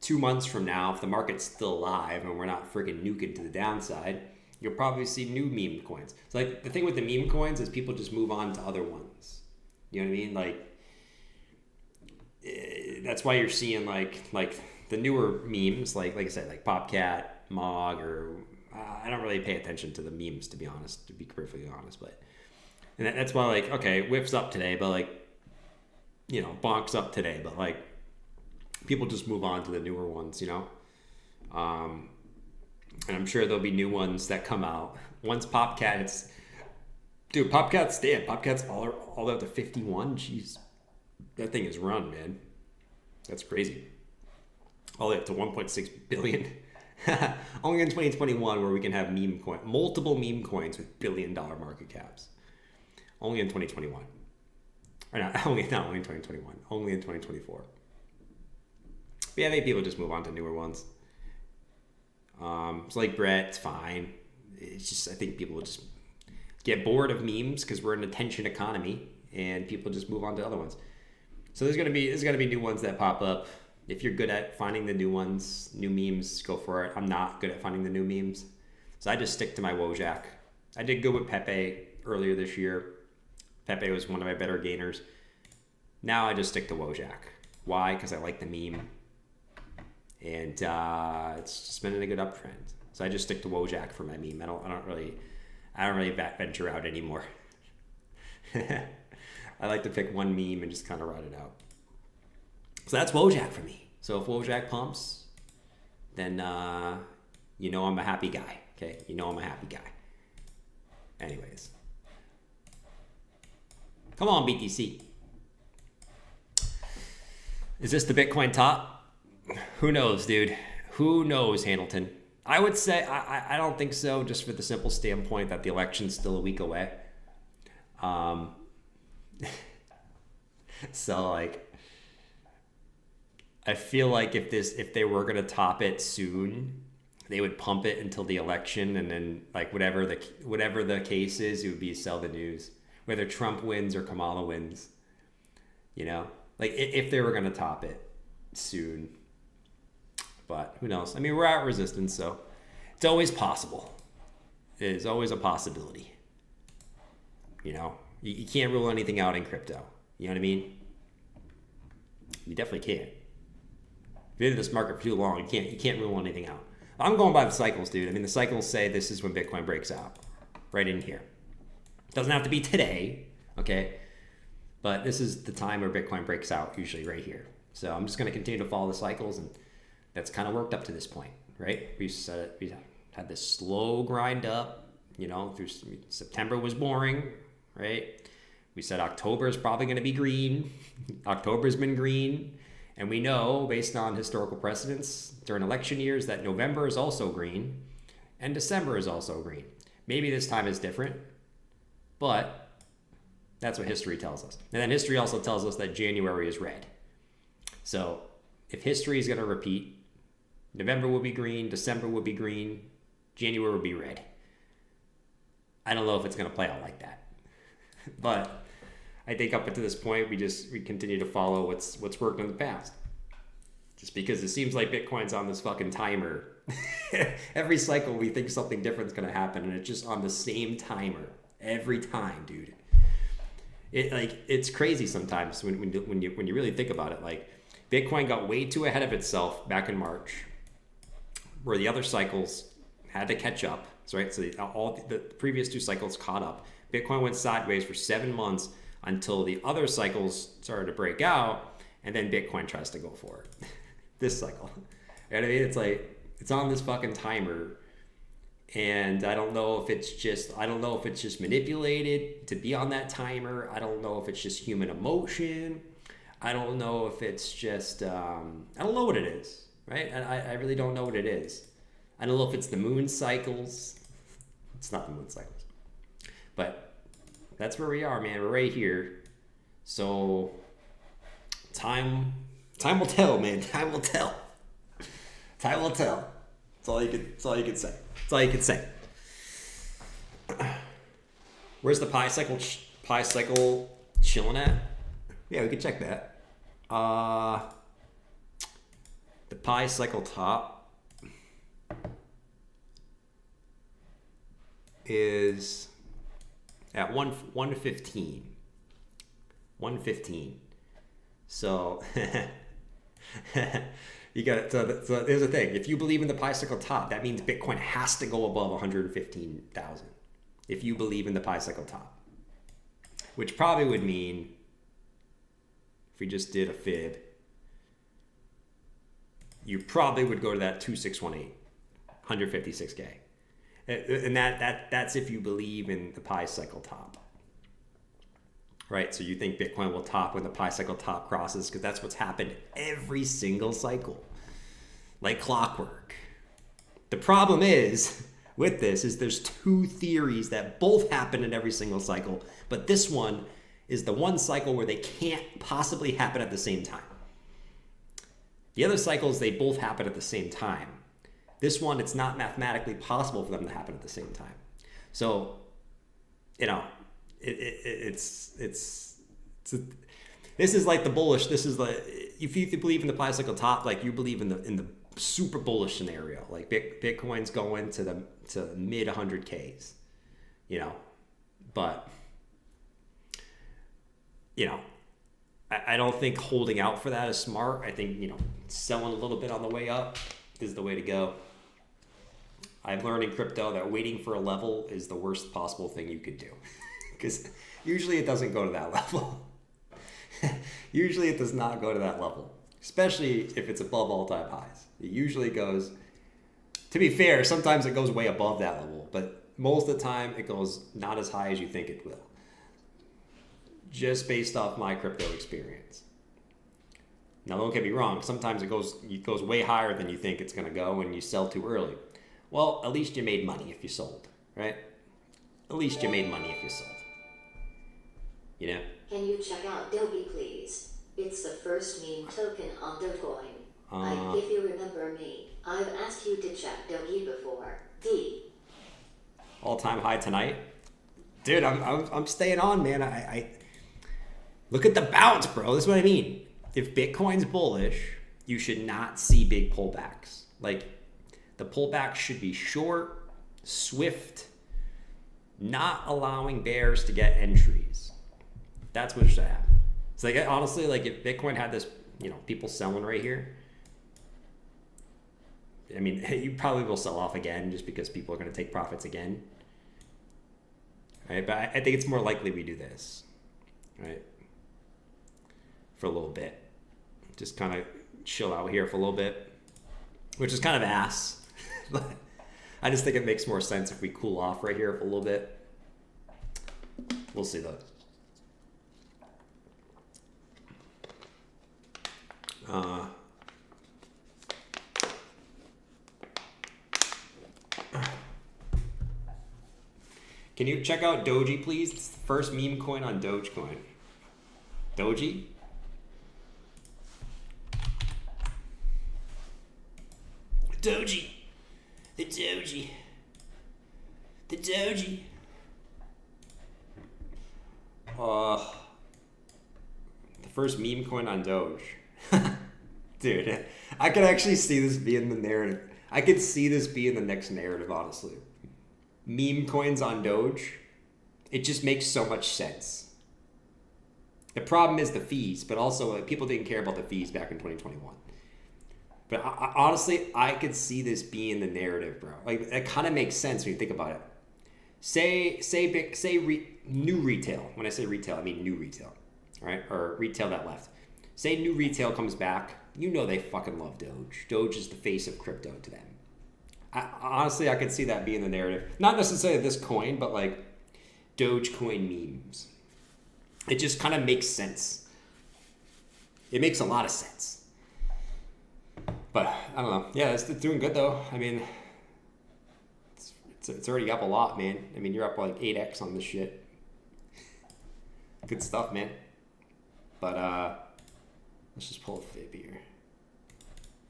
2 months from now, if the market's still alive and we're not freaking nuking to the downside, you'll probably see new meme coins. So like the thing with the meme coins is people just move on to other ones. You know what I mean? Like that's why you're seeing like the newer memes, like I said, like Popcat, Mog, or I don't really pay attention to the memes, to be honest, to be perfectly honest. But and that's why like okay, Whiff's up today, but like Bonk's up today, but like people just move on to the newer ones, and I'm sure there'll be new ones that come out once Popcat hits. Dude, Popcat's dead. Popcat's all the way up to 51. Jeez, that thing is run, man. That's crazy. All the way up to 1.6 billion. Only in 2021 where we can have multiple meme coins with billion-dollar market caps. Only in 2021. Or not only in 2021. Only in 2024. But yeah, I think people just move on to newer ones. So like Brett, it's fine. It's just I think people will just get bored of memes because we're an attention economy, and people just move on to other ones. So there's gonna be new ones that pop up. If you're good at finding the new ones, new memes, go for it. I'm not good at finding the new memes, so I just stick to my Wojak. I did good with Pepe earlier this year. Pepe was one of my better gainers. Now I just stick to Wojak. Why? Because I like the meme, and it's just been in a good uptrend. So I just stick to Wojak for my meme. I don't really venture out anymore. I like to pick one meme and just kind of ride it out. So that's Wojak for me. So if Wojak pumps, then I'm a happy guy. Okay, I'm a happy guy. Anyways, come on, BTC. Is this the Bitcoin top? Who knows, dude? Who knows, Hamilton? I would say I don't think so, just for the simple standpoint that the election's still a week away. So like, I feel like if they were gonna top it soon, they would pump it until the election, and then like whatever the case is, it would be sell the news. Whether Trump wins or Kamala wins, like if they were gonna top it soon. But who knows? I mean, we're at resistance, so it's always possible. It is always a possibility. You can't rule anything out in crypto. You know what I mean? You definitely can't. If you're in this market for too long, you can't rule anything out. I'm going by the cycles, dude. I mean, the cycles say this is when Bitcoin breaks out. Right in here. Doesn't have to be today, okay? But this is the time where Bitcoin breaks out, usually right here. So I'm just going to continue to follow the cycles, and that's kind of worked up to this point, right? We had this slow grind up, through September was boring, right? We said October is probably going to be green. October's been green. And we know, based on historical precedents during election years, that November is also green and December is also green. Maybe this time is different, but that's what history tells us. And then history also tells us that January is red. So if history is going to repeat, November will be green, December will be green, January will be red. I don't know if it's going to play out like that. But I think up until this point, we continue to follow what's worked in the past. Just because it seems like Bitcoin's on this fucking timer. Every cycle we think something different is going to happen, and it's just on the same timer every time, dude. It's crazy sometimes when you really think about it. Like Bitcoin got way too ahead of itself back in March, where the other cycles had to catch up. So, right, so all the previous 2 cycles caught up. Bitcoin went sideways for 7 months until the other cycles started to break out, and then Bitcoin tries to go for it. This cycle, you know what I mean? It's like it's on this fucking timer, and I don't know if it's just manipulated to be on that timer. I don't know if it's just human emotion. I don't know if it's just I don't know what it is, right? I really don't know what it is. I don't know if it's the moon cycles. It's not the moon cycles. But that's where we are, man. We're right here. So time will tell, man. Time will tell. Time will tell. That's all you could say. That's all you could say. Where's the pi cycle chilling at? Yeah, we can check that. The pi cycle top is at 115. 115. So you got so there's the thing. If you believe in the pi cycle top, that means Bitcoin has to go above 115,000. If you believe in the pi cycle top, which probably would mean, if we just did a fib, you probably would go to that 2618, 156K. And that's if you believe in the pi cycle top. Right? So you think Bitcoin will top when the pi cycle top crosses, because that's what's happened every single cycle. Like clockwork. The problem is with this is there's 2 theories that both happen in every single cycle, but this one is the one cycle where they can't possibly happen at the same time. The other cycles, they both happen at the same time. This one, it's not mathematically possible for them to happen at the same time. So, you know, this is like the bullish. This is like, if you believe in the pi cycle top, like you believe in the super bullish scenario, like Bitcoin's going to mid 100Ks, you know, but you know, I don't think holding out for that is smart. I think, you know, selling a little bit on the way up is the way to go. I've learned in crypto that waiting for a level is the worst possible thing you could do, because usually it doesn't go to that level. Usually it does not go to that level, especially if it's above all-time highs. It usually goes, to be fair, sometimes it goes way above that level, but most of the time it goes not as high as you think it will, just based off my crypto experience. Now, don't get me wrong, sometimes it goes way higher than you think it's going to go and you sell too early. Well, at least you made money if you sold, right? At least you made money if you sold. You know? Can you check out Doge, please? It's the first meme token on Dogecoin. If you remember me, I've asked you to check Doge before. D. All-time high tonight? Dude, I'm staying on, man. I look at the bounce, bro. This is what I mean. If Bitcoin's bullish, you should not see big pullbacks. Like, the pullback should be short, swift, not allowing bears to get entries. That's what should happen. It's like, honestly, like if Bitcoin had this, you know, people selling right here, I mean, you probably will sell off again just because people are going to take profits again. Right? But I think it's more likely we do this, right? For a little bit. Just kind of chill out here for a little bit, which is kind of ass. But I just think it makes more sense if we cool off right here for a little bit. We'll see though. Can you check out Doge, please? It's the first meme coin on Dogecoin. Doge? Doge. The Doge. The Doge. The first meme coin on Doge. Dude, I could actually see this being the narrative. I could see this being the next narrative, honestly. Meme coins on Doge. It just makes so much sense. The problem is the fees, but also like, people didn't care about the fees back in 2021. But honestly, I could see this being the narrative, bro. Like it kind of makes sense when you think about it. New retail. When I say retail, I mean new retail, right? Or retail that left. Say new retail comes back. You know they fucking love Doge. Doge is the face of crypto to them. Honestly, I could see that being the narrative. Not necessarily this coin, but like Dogecoin memes. It just kind of makes sense. It makes a lot of sense. But I don't know. Yeah, it's doing good though. I mean, it's already up a lot, man. I mean, you're up like 8x on this shit. Good stuff, man. But let's just pull a fib here.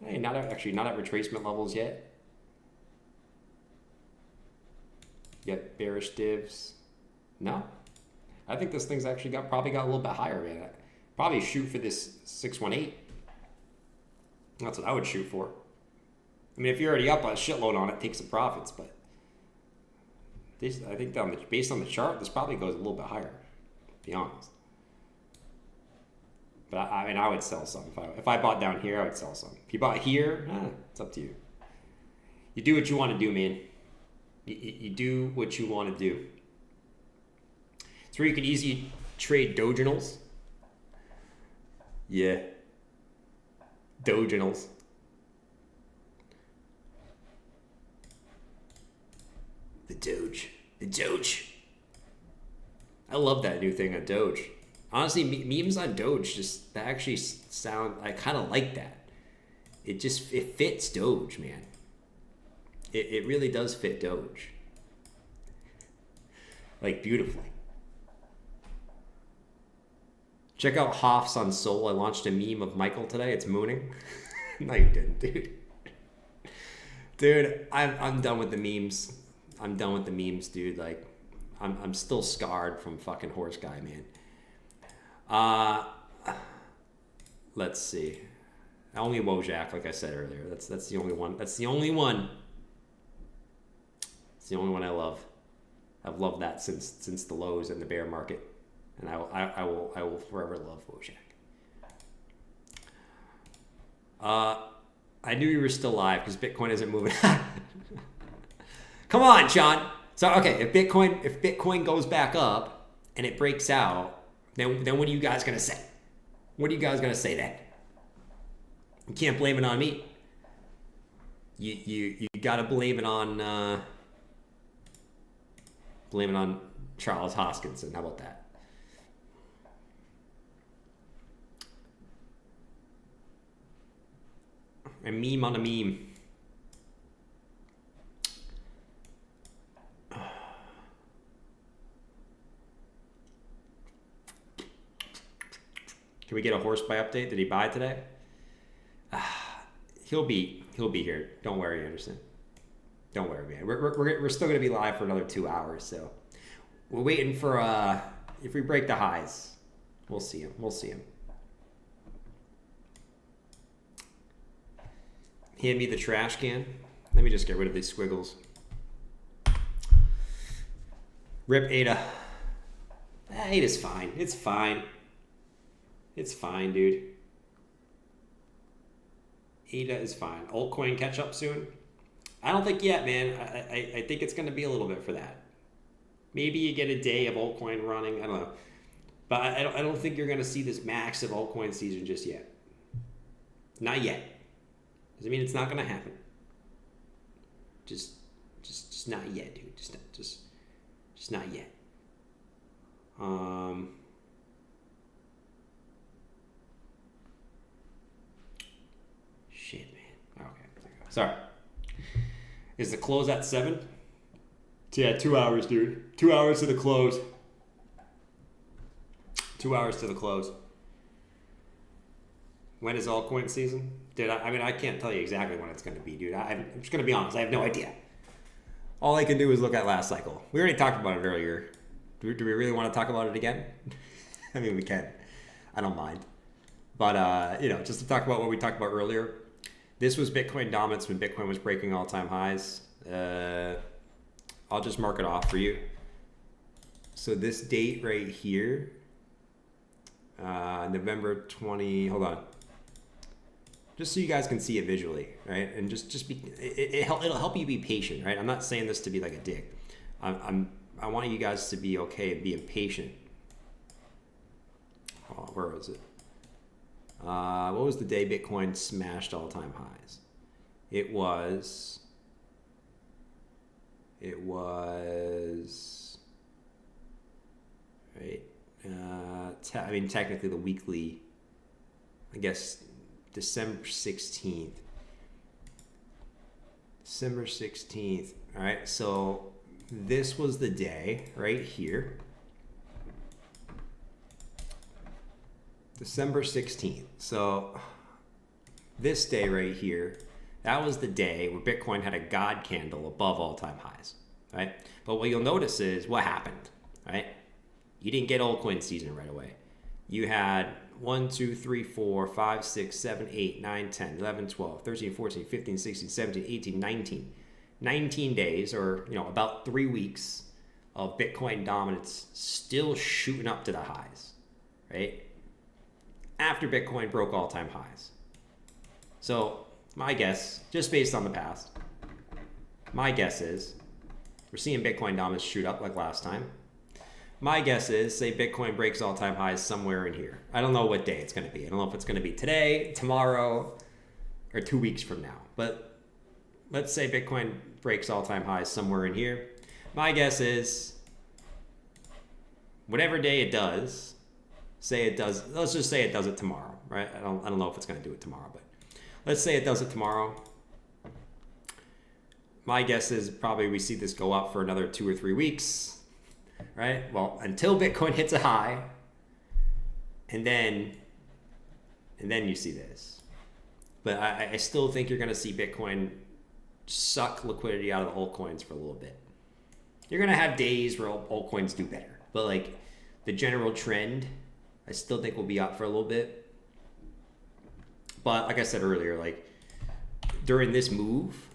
Hey, not at retracement levels yet. Yet bearish divs. No. I think this thing's actually probably got a little bit higher, man. Probably shoot for this 618. That's what I would shoot for. I mean, if you're already up a shitload on it, take some profits. But this, I think based on the chart, this probably goes a little bit higher, to be honest. But I mean, I would sell some. If I bought down here, I would sell some. If you bought here, it's up to you. You do what you want to do, man. You do what you want to do. It's where you can easily trade Doginals. Yeah. Doginals. The Doge. The Doge. I love that new thing on Doge. Honestly, memes on Doge that actually sound, I kind of like that. It fits Doge, man. It really does fit Doge. Like, beautifully. Check out Hoff's on Sol. I launched a meme of Michael today. It's mooning. No, you didn't, dude. Dude, I'm done with the memes. I'm done with the memes, dude. Like, I'm still scarred from fucking Horse Guy, man. Let's see. Only Wojak, like I said earlier. That's the only one. That's the only one. It's the only one I love. I've loved that since the lows in the bear market, and I will forever love Wojak. I knew you were still live because Bitcoin isn't moving. Come on, Sean. So okay, if Bitcoin goes back up and it breaks out, then what are you guys gonna say? What are you guys gonna say then? You can't blame it on me. You gotta blame it on Charles Hoskinson. How about that? A meme on a meme. Can we get a horse buy update? Did he buy today? He'll be here. Don't worry, Anderson. Don't worry, man. We're still gonna be live for another 2 hours, so we're waiting for if we break the highs, we'll see him. We'll see him. Hand me the trash can. Let me just get rid of these squiggles. Rip Ada. Ada's fine. It's fine. It's fine, dude. Ada is fine. Altcoin catch up soon? I don't think yet, man. I think it's going to be a little bit for that. Maybe you get a day of altcoin running. I don't know. But I don't think you're going to see this massive altcoin season just yet. Not yet. Doesn't mean it's not going to happen. Just not yet, dude. Just not yet. Shit, man. Okay, there you go. Sorry. Is the close at 7? Yeah, 2 hours, dude. 2 hours to the close. 2 hours to the close. When is altcoin season? Dude, I mean, I can't tell you exactly when it's going to be, dude. I'm just going to be honest. I have no idea. All I can do is look at last cycle. We already talked about it earlier. Do we really want to talk about it again? I mean, we can. I don't mind. But, just to talk about what we talked about earlier. This was Bitcoin dominance when Bitcoin was breaking all-time highs. I'll just mark it off for you. So this date right here November 20, hold on. Just so you guys can see it visually, right? And just be, it'll help you be patient, right? I'm not saying this to be like a dick. I want you guys to be okay and being patient. Oh, where was it? What was the day Bitcoin smashed all-time highs? It was, right? I mean, technically the weekly, I guess, December 16th. December 16th. All right, so this was the day right here. December 16th. So this day right here, that was the day where Bitcoin had a God candle above all-time highs, right? But what you'll notice is what happened, right? You didn't get altcoin season right away. You had 1, 2, 3, 4, 5, 6, 7, 8, 9, 10, 11, 12, 13, 14, 15, 16, 17, 18, 19. 19 days, or about 3 weeks of Bitcoin dominance still shooting up to the highs, right? After Bitcoin broke all-time highs. So my guess, just based on the past, my guess is we're seeing Bitcoin dominance shoot up like last time. My guess is, say Bitcoin breaks all-time highs somewhere in here. I don't know what day it's going to be. I don't know if it's going to be today, tomorrow, or 2 weeks from now. But let's say Bitcoin breaks all-time highs somewhere in here. My guess is whatever day it does, say it does, let's just say it does it tomorrow, right? I don't know if it's going to do it tomorrow, but let's say it does it tomorrow. My guess is probably we see this go up for another 2 or 3 weeks, right? Well, until Bitcoin hits a high, and then you see this. But I still think you're going to see Bitcoin suck liquidity out of the altcoins for a little bit. You're going to have days where altcoins do better, but like the general trend, I still think will be up for a little bit. But like I said earlier, like during this move,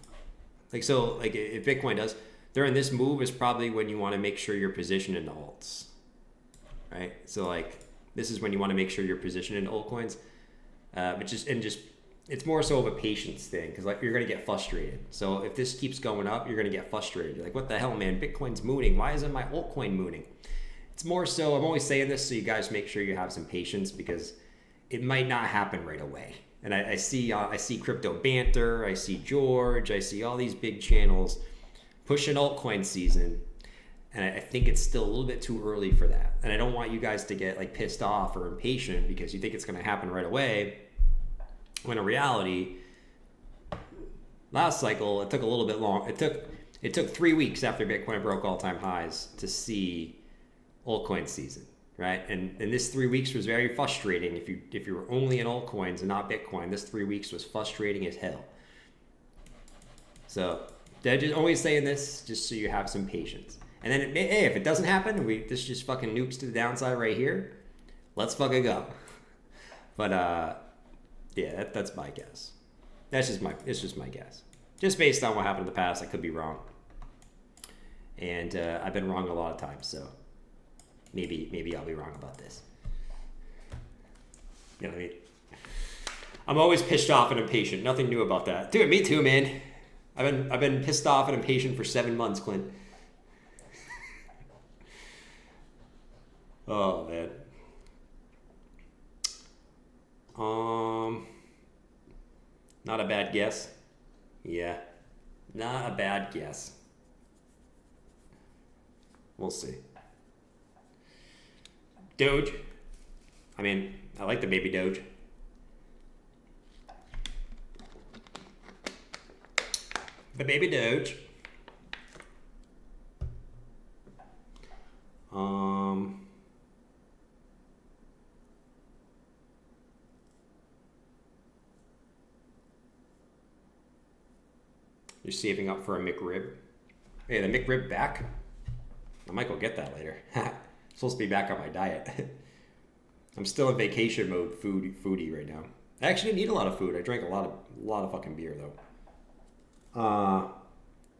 if Bitcoin does, during this move is probably when you want to make sure you're positioned in alts, right? So like this is when you want to make sure you're positioned in altcoins, it's more so of a patience thing, because like you're gonna get frustrated. So if this keeps going up, you're gonna get frustrated. You're like, what the hell, man? Bitcoin's mooning. Why isn't my altcoin mooning? It's more so, I'm always saying this so you guys make sure you have some patience, because it might not happen right away. And I see Crypto Banter, I see George, I see all these big channels pushing altcoin season, and I think it's still a little bit too early for that. And I don't want you guys to get like pissed off or impatient because you think it's going to happen right away, when in reality, last cycle it took a little bit long. It took 3 weeks after Bitcoin broke all-time highs to see altcoin season. Right, and this 3 weeks was very frustrating. If you were only in altcoins and not Bitcoin, this 3 weeks was frustrating as hell. So they're just always saying this just so you have some patience. And then hey, if it doesn't happen, this just fucking nukes to the downside right here, let's fucking go. But yeah, that's my guess. It's just my guess. Just based on what happened in the past, I could be wrong. And I've been wrong a lot of times, so. Maybe I'll be wrong about this. You know what I mean? I'm always pissed off and impatient. Nothing new about that. Dude, me too, man. I've been pissed off and impatient for 7 months, Clint. Oh man. Not a bad guess. Yeah. Not a bad guess. We'll see. Doge. I mean, I like the baby Doge. The baby Doge. You're saving up for a McRib. Hey, the McRib back? I might go get that later. Supposed to be back on my diet. I'm still in vacation mode, foodie right now. I actually didn't eat a lot of food. I drank a lot of fucking beer though.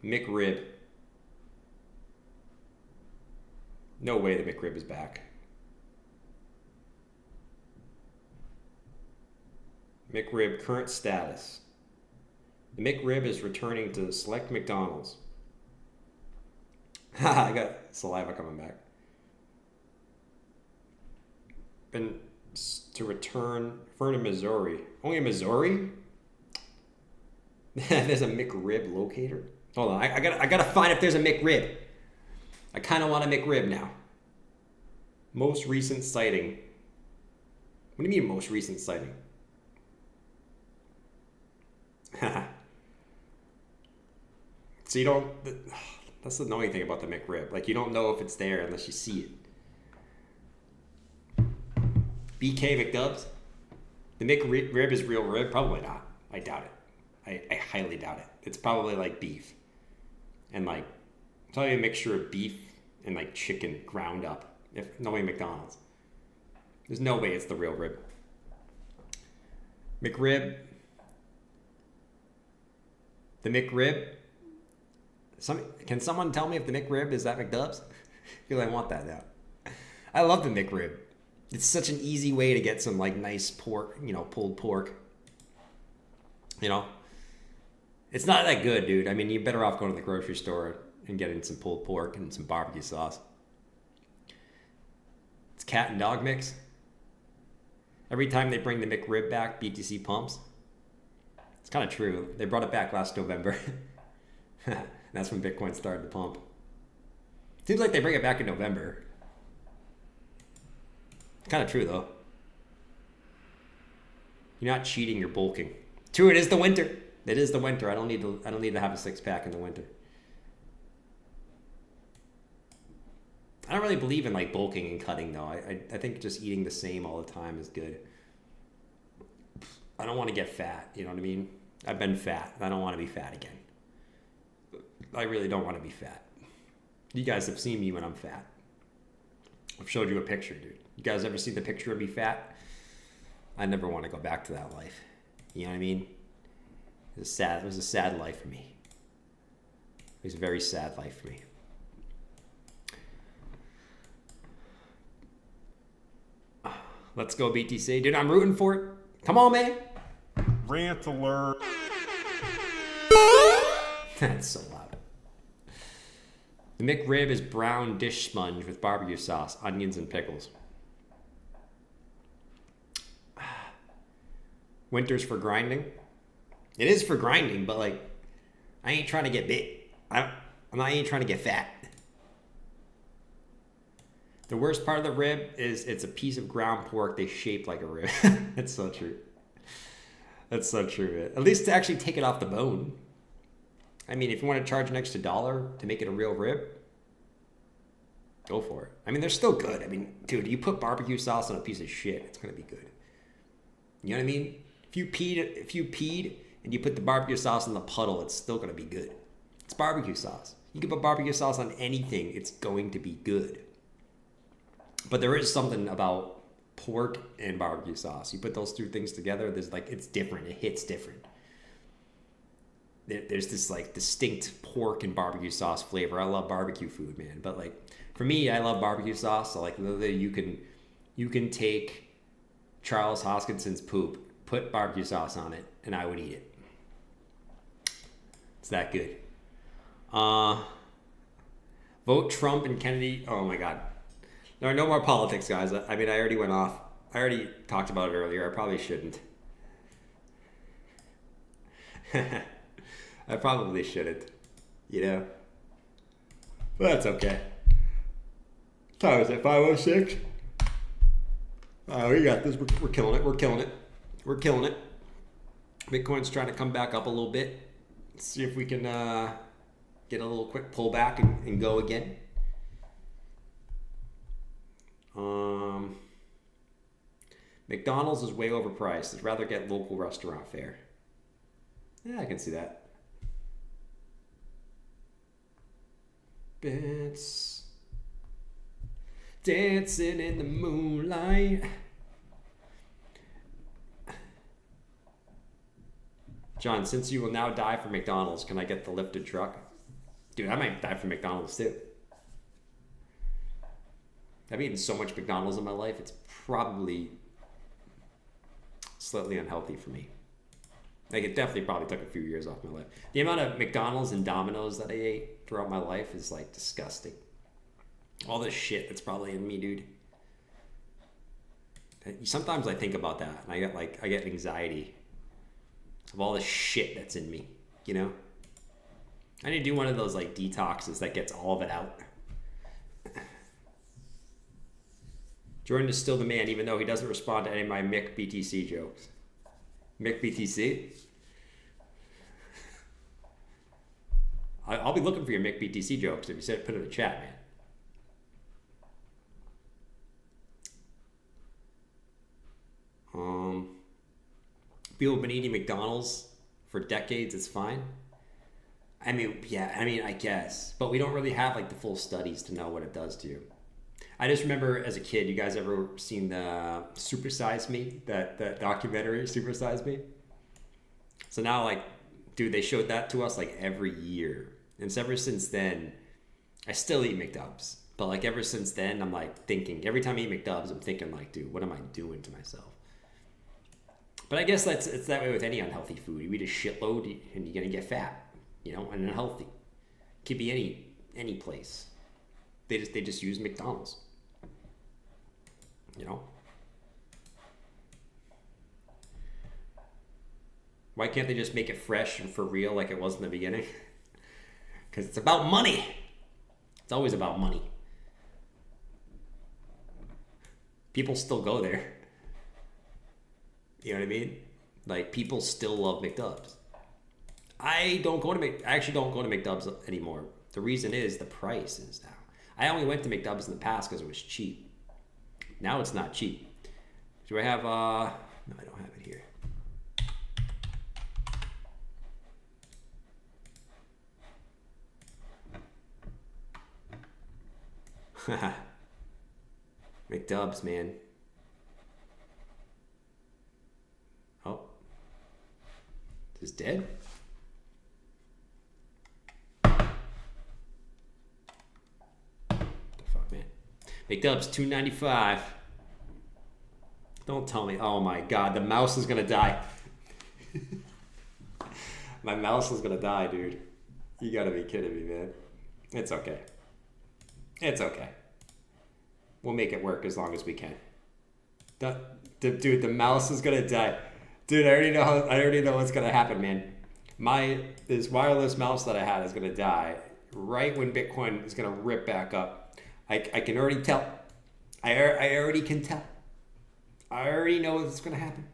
McRib. No way the McRib is back. McRib current status. The McRib is returning to select McDonald's. I got saliva coming back. Been to return for Missouri. Only in Missouri? There's a McRib locator. Hold on, I gotta find if there's a McRib. I kind of want a McRib now. Most recent sighting. What do you mean most recent sighting? So you don't. That's the annoying thing about the McRib. Like, you don't know if it's there unless you see it. BK McDubs? The McRib is real rib? Probably not. I doubt it. I highly doubt it. It's probably like beef. And like, it's probably a mixture of beef and like chicken ground up. If no way McDonald's. There's no way it's the real rib. McRib. The McRib. Can someone tell me if the McRib is at McDubs? Because I want that now. I love the McRib. It's such an easy way to get some like nice pork, you know, pulled pork. You know? It's not that good, dude. I mean, you're better off going to the grocery store and getting some pulled pork and some barbecue sauce. It's cat and dog mix. Every time they bring the McRib back, BTC pumps. It's kind of true. They brought it back last November. That's when Bitcoin started to pump. Seems like they bring it back in November. Kind of true though. You're not cheating, you're bulking. True, it is the winter. It is the winter. I don't need to have a six pack in the winter. I don't really believe in like bulking and cutting though. I think just eating the same all the time is good. I don't want to get fat, you know what I mean? I've been fat. I don't want to be fat again. I really don't want to be fat. You guys have seen me when I'm fat. I've showed you a picture, dude. You guys ever see the picture of me fat? I never want to go back to that life. You know what I mean? It was a sad life for me. It was a very sad life for me. Let's go BTC. Dude, I'm rooting for it. Come on, man. Rant alert. That's so loud. The McRib is brown dish sponge with barbecue sauce, onions, and pickles. Winter's for grinding. It is for grinding, but like, I ain't trying to get big. I ain't trying to get fat. The worst part of the rib is it's a piece of ground pork they shape like a rib. That's so true. That's so true, man. At least to actually take it off the bone. I mean, if you want to charge an extra $1 to make it a real rib, go for it. I mean, they're still good. I mean, dude, you put barbecue sauce on a piece of shit, it's gonna be good. You know what I mean? If you peed and you put the barbecue sauce in the puddle, it's still gonna be good. It's barbecue sauce. You can put barbecue sauce on anything, it's going to be good. But there is something about pork and barbecue sauce. You put those two things together, there's like, it's different. It hits different. There's this like distinct pork and barbecue sauce flavor. I love barbecue food, man. But like, for me, I love barbecue sauce. So like, literally you can take Charles Hoskinson's poop, put barbecue sauce on it, and I would eat it. It's that good. Vote Trump and Kennedy. Oh my God. There are no more politics, guys. I mean, I already went off. I already talked about it earlier. I probably shouldn't. I probably shouldn't. You know? But that's okay. What time is it? 5:06? We got this. We're killing it. We're killing it. We're killing it. Bitcoin's trying to come back up a little bit. Let's see if we can get a little quick pullback and go again. McDonald's is way overpriced. I'd rather get local restaurant fare. Yeah, I can see that. Bits dancing in the moonlight. John, since you will now die for McDonald's, can I get the lifted truck? Dude, I might die for McDonald's too. I've eaten so much McDonald's in my life, it's probably slightly unhealthy for me. Like, it definitely probably took a few years off my life. The amount of McDonald's and Domino's that I ate throughout my life is like disgusting. All this shit that's probably in me, dude. Sometimes I think about that and I get anxiety of all the shit that's in me, you know? I need to do one of those like detoxes that gets all of it out. Jordan is still the man, even though he doesn't respond to any of my Mick BTC jokes. Mick BTC? I'll be looking for your Mick BTC jokes if you said put it in the chat, man. People have been eating McDonald's for decades. It's fine. I mean, yeah, I guess. But we don't really have like the full studies to know what it does to you. I just remember as a kid, you guys ever seen the Super Size Me, that documentary, Super Size Me? So now, like, dude, they showed that to us like every year. And so ever since then, I still eat McDubs. But like ever since then, I'm like thinking, every time I eat McDubs, I'm thinking like, dude, what am I doing to myself? But I guess it's that way with any unhealthy food. You eat a shitload and you're going to get fat, you know, and unhealthy. Could be any place. They just use McDonald's. You know? Why can't they just make it fresh and for real like it was in the beginning? Because it's about money. It's always about money. People still go there. You know what I mean? Like, people still love McDubs. I actually don't go to McDubs anymore. The reason is the prices now. I only went to McDubs in the past because it was cheap. Now it's not cheap. Do I have, no, I don't have it here. McDubs, man. Oh. Is this dead? What the fuck, man? McDubs, $2.95. Don't tell me. Oh my god, the mouse is gonna die. My mouse is gonna die, dude. You gotta be kidding me, man. It's okay. It's okay. We'll make it work as long as we can. Dude, the mouse is gonna die. Dude, I already know what's gonna happen, man. This wireless mouse that I had is gonna die right when Bitcoin is gonna rip back up. I can already tell. I already can tell. I already know what's gonna happen.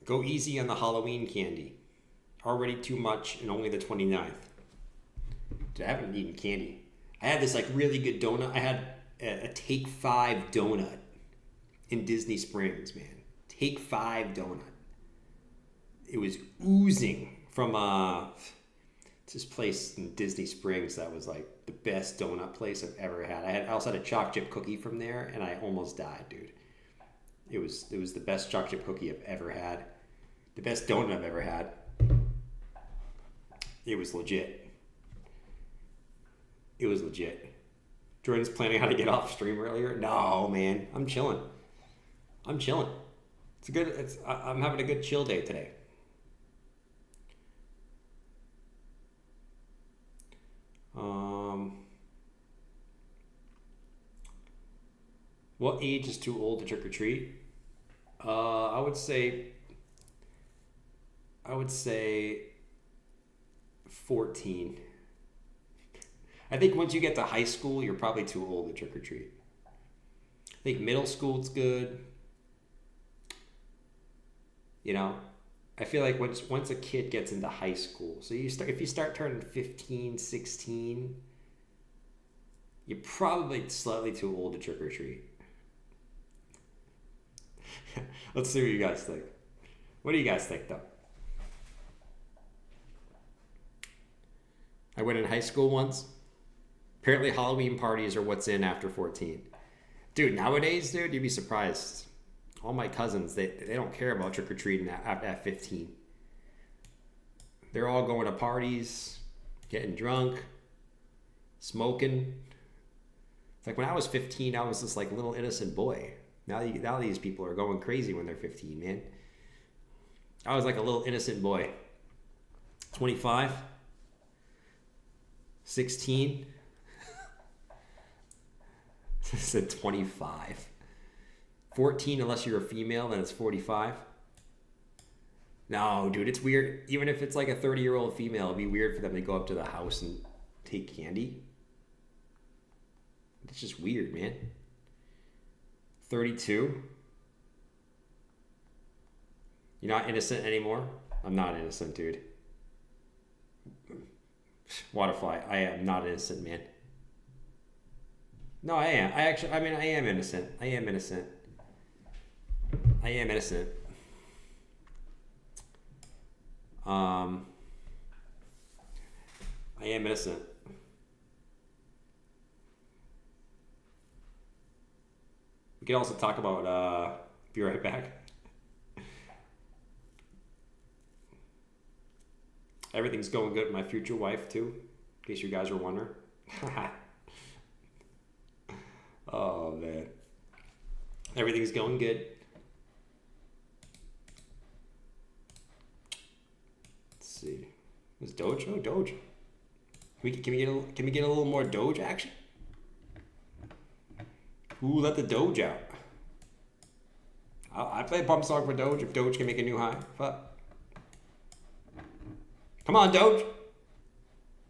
Go easy on the Halloween candy. Already too much and only the 29th. Dude, I haven't eaten candy. I had this like really good donut. I had a Take 5 donut in Disney Springs, man. Take 5 donut. It was oozing from this place in Disney Springs that was like the best donut place I've ever had. I also had a chocolate chip cookie from there, and I almost died, dude. It was the best chocolate chip cookie I've ever had. The best donut I've ever had. It was legit. It was legit. Jordan's planning how to get off stream earlier. No, man. I'm chilling. I'm having a good chill day today. What age is too old to trick or treat? I would say 14. I think once you get to high school, you're probably too old to trick or treat. I think middle school it's good. You know, I feel like once a kid gets into high school, so if you start turning 15, 16, you're probably slightly too old to trick or treat. Let's see what you guys think. What do you guys think, though? I went in high school once. Apparently Halloween parties are what's in after 14. Dude, nowadays, dude, you'd be surprised. All my cousins, they don't care about trick-or-treating at 15. They're all going to parties, getting drunk, smoking. It's like when I was 15, I was this like little innocent boy. Now these people are going crazy when they're 15, man. I was like a little innocent boy. 25, 16. I said 25. 14, unless you're a female, then it's 45. No, dude, it's weird. Even if it's like a 30-year-old female, it'd be weird for them to go up to the house and take candy. It's just weird, man. 32. You're not innocent anymore? I'm not innocent, dude. Waterfly, I am not innocent, man. No, I am. I am innocent. I am innocent. I am innocent. I am innocent. We could also talk about, be right back. Everything's going good with my future wife, too, in case you guys are wondering. Oh, man. Everything's going good. Let's see. Is Doge? Oh, Doge. Can we get a little more Doge action? Ooh, let the Doge out. I play a pump song for Doge if Doge can make a new high. Fuck. Come on, Doge.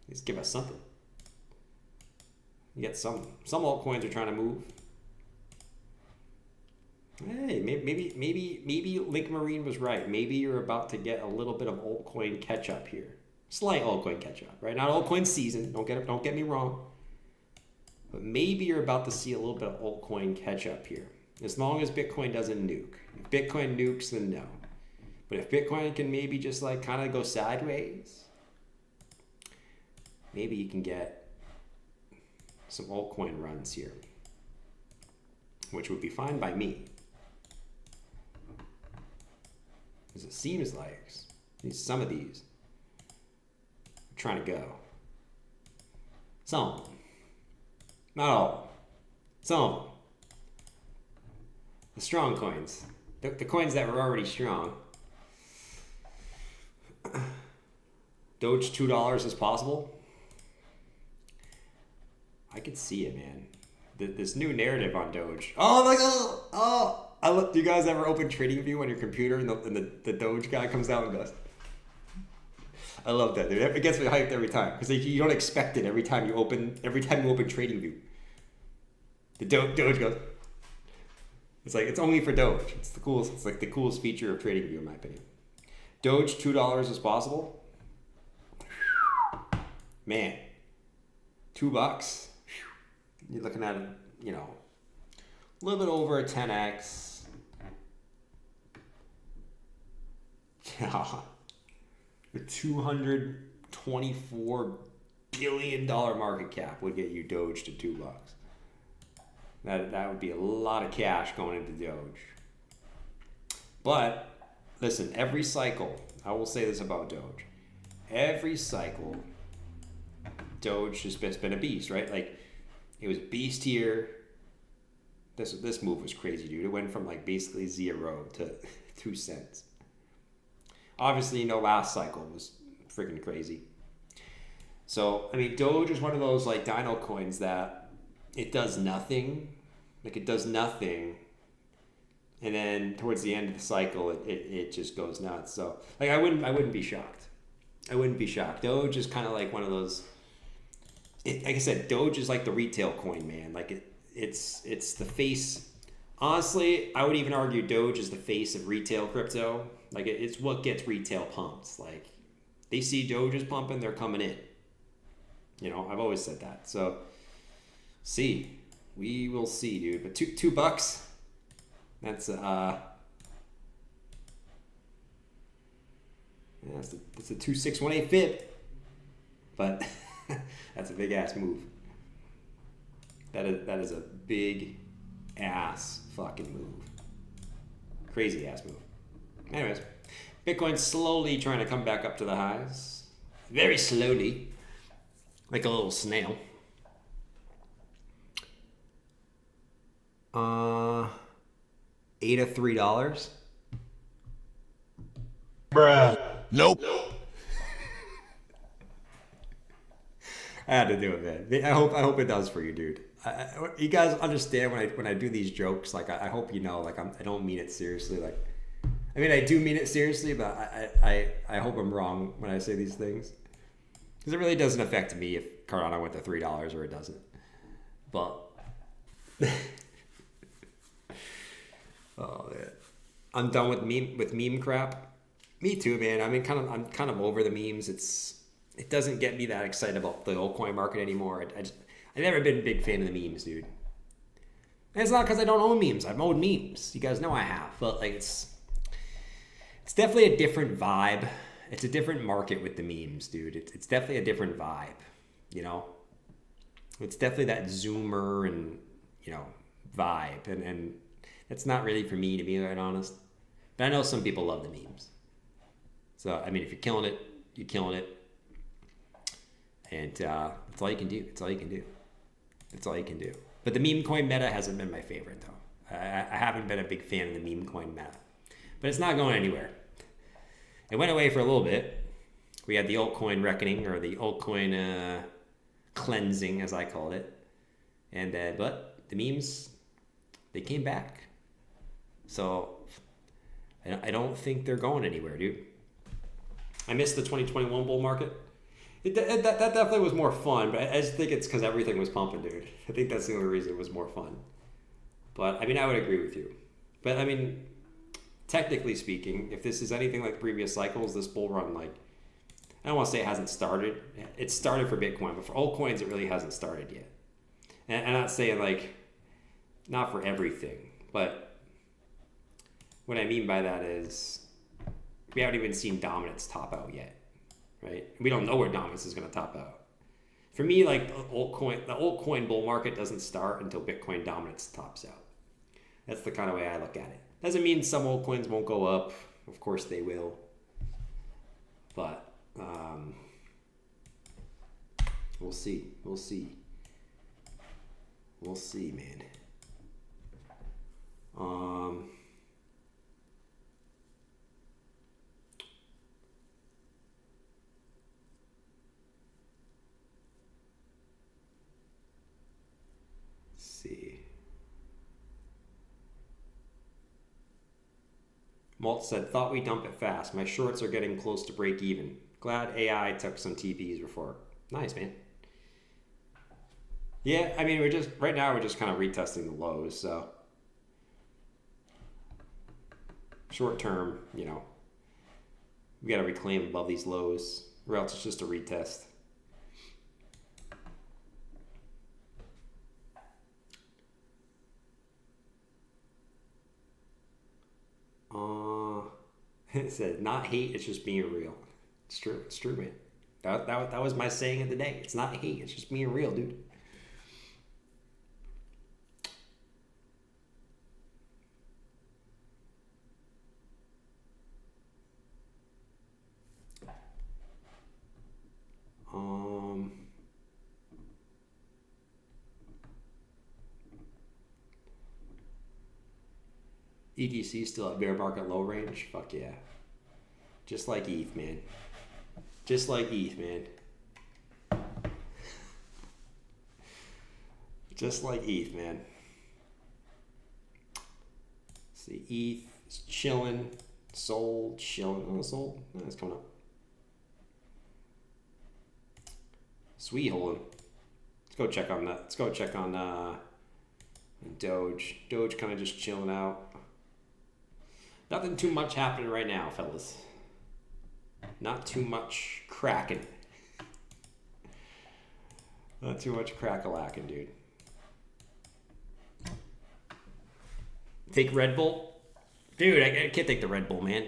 Just give us something. You get some altcoins are trying to move. Hey, maybe Link Marine was right. Maybe you're about to get a little bit of altcoin catch up here. Slight altcoin catch up, right? Not altcoin season. Don't get me wrong. But maybe you're about to see a little bit of altcoin catch up here. As long as Bitcoin doesn't nuke. If Bitcoin nukes, then no. But if Bitcoin can maybe just like kind of go sideways, maybe you can get some altcoin runs here, which would be fine by me. Because it seems like some of these are trying to go. Some of them. Not all. Some of them. The strong coins. The coins that were already strong. Doge $2 is possible. I could see it, man. This new narrative on Doge. Oh my god! Do you guys ever open TradingView on your computer and the Doge guy comes out and goes? I love that, dude. It gets me hyped every time because you don't expect it every time you open TradingView. The Doge goes. It's like it's only for Doge. It's the coolest. It's like the coolest feature of TradingView in my opinion. Doge $2 is possible. Man, $2. You're looking at a little bit over a 10x. Yeah, a $224 billion market cap would get you Doge to $2. That would be a lot of cash going into Doge. But listen, every cycle, I will say this about Doge. Every cycle, Doge has been a beast, right? Like, it was beast here. This move was crazy, dude. It went from like basically 0 to 2 cents. Obviously, last cycle was freaking crazy. So, I mean, Doge is one of those like dino coins that it does nothing. Like, it does nothing. And then towards the end of the cycle, it just goes nuts. So, like, I wouldn't be shocked. I wouldn't be shocked. Doge is kind of like one of those. Like I said, Doge is like the retail coin, man. Like it's the face. Honestly, I would even argue Doge is the face of retail crypto. Like it's what gets retail pumped. Like they see Doge is pumping, they're coming in. I've always said that. So we will see, dude. But $2. That's it's a 2618 fib, but that's a big ass move. That is a big ass fucking move. Crazy ass move. Anyways, Bitcoin's slowly trying to come back up to the highs. Very slowly, like a little snail. 8 of $3. Nope. I had to do it, man. I hope it does for you, dude. You guys understand when I do these jokes? Like, I hope you know, like, I don't mean it seriously. Like, I mean, I do mean it seriously, but I hope I'm wrong when I say these things, because it really doesn't affect me if Cardano went to $3 or it doesn't. But oh man, I'm done with meme crap. Me too, man. I mean, I'm kind of over the memes. It doesn't get me that excited about the altcoin market anymore. I've never been a big fan of the memes, dude. And it's not because I don't own memes. I've owned memes. You guys know I have. But like, it's definitely a different vibe. It's a different market with the memes, dude. It's definitely a different vibe, you know? It's definitely that Zoomer and, you know, vibe. And it's not really for me, to be quite honest. But I know some people love the memes. So, I mean, if you're killing it, you're killing it. And that's all you can do. It's all you can do. That's all you can do. But the meme coin meta hasn't been my favorite, though. I haven't been a big fan of the meme coin meta. But it's not going anywhere. It went away for a little bit. We had the altcoin reckoning, or the altcoin cleansing, as I called it. And but the memes, they came back. So I don't think they're going anywhere, dude. I missed the 2021 bull market. That definitely was more fun, but I just think it's because everything was pumping, dude. I think that's the only reason it was more fun. But, I mean, I would agree with you. But, I mean, technically speaking, if this is anything like previous cycles, this bull run, like, I don't want to say it hasn't started. It started for Bitcoin, but for altcoins, it really hasn't started yet. And I'm not saying, like, not for everything, but what I mean by that is we haven't even seen dominance top out yet. Right? We don't know where dominance is going to top out. For me, like, the altcoin bull market doesn't start until Bitcoin dominance tops out. That's the kind of way I look at it. Doesn't mean some altcoins won't go up. Of course they will. But we'll see. We'll see. We'll see, man. See. Malt said, thought we dump it fast. My shorts are getting close to break even. Glad AI took some TPs before. Nice, man. Yeah, I mean, right now we're just kind of retesting the lows, so short term, you know, we got to reclaim above these lows, or else it's just a retest. It said, not hate, it's just being real. It's true, man. That was my saying of the day. It's not hate, it's just being real, dude. ETC still at bear market low range? Fuck yeah. Just like ETH, man. Just like ETH, man. Just like ETH, man. See, ETH is chilling. Sol chilling. Oh, Sol. Oh, it's coming up. Sweet holding. Let's go check on that. Let's go check on Doge. Doge kind of just chilling out. Nothing too much happening right now, fellas. Not too much cracking. Not too much crack-a-lacking, dude. Take Red Bull? Dude, I can't take the Red Bull, man.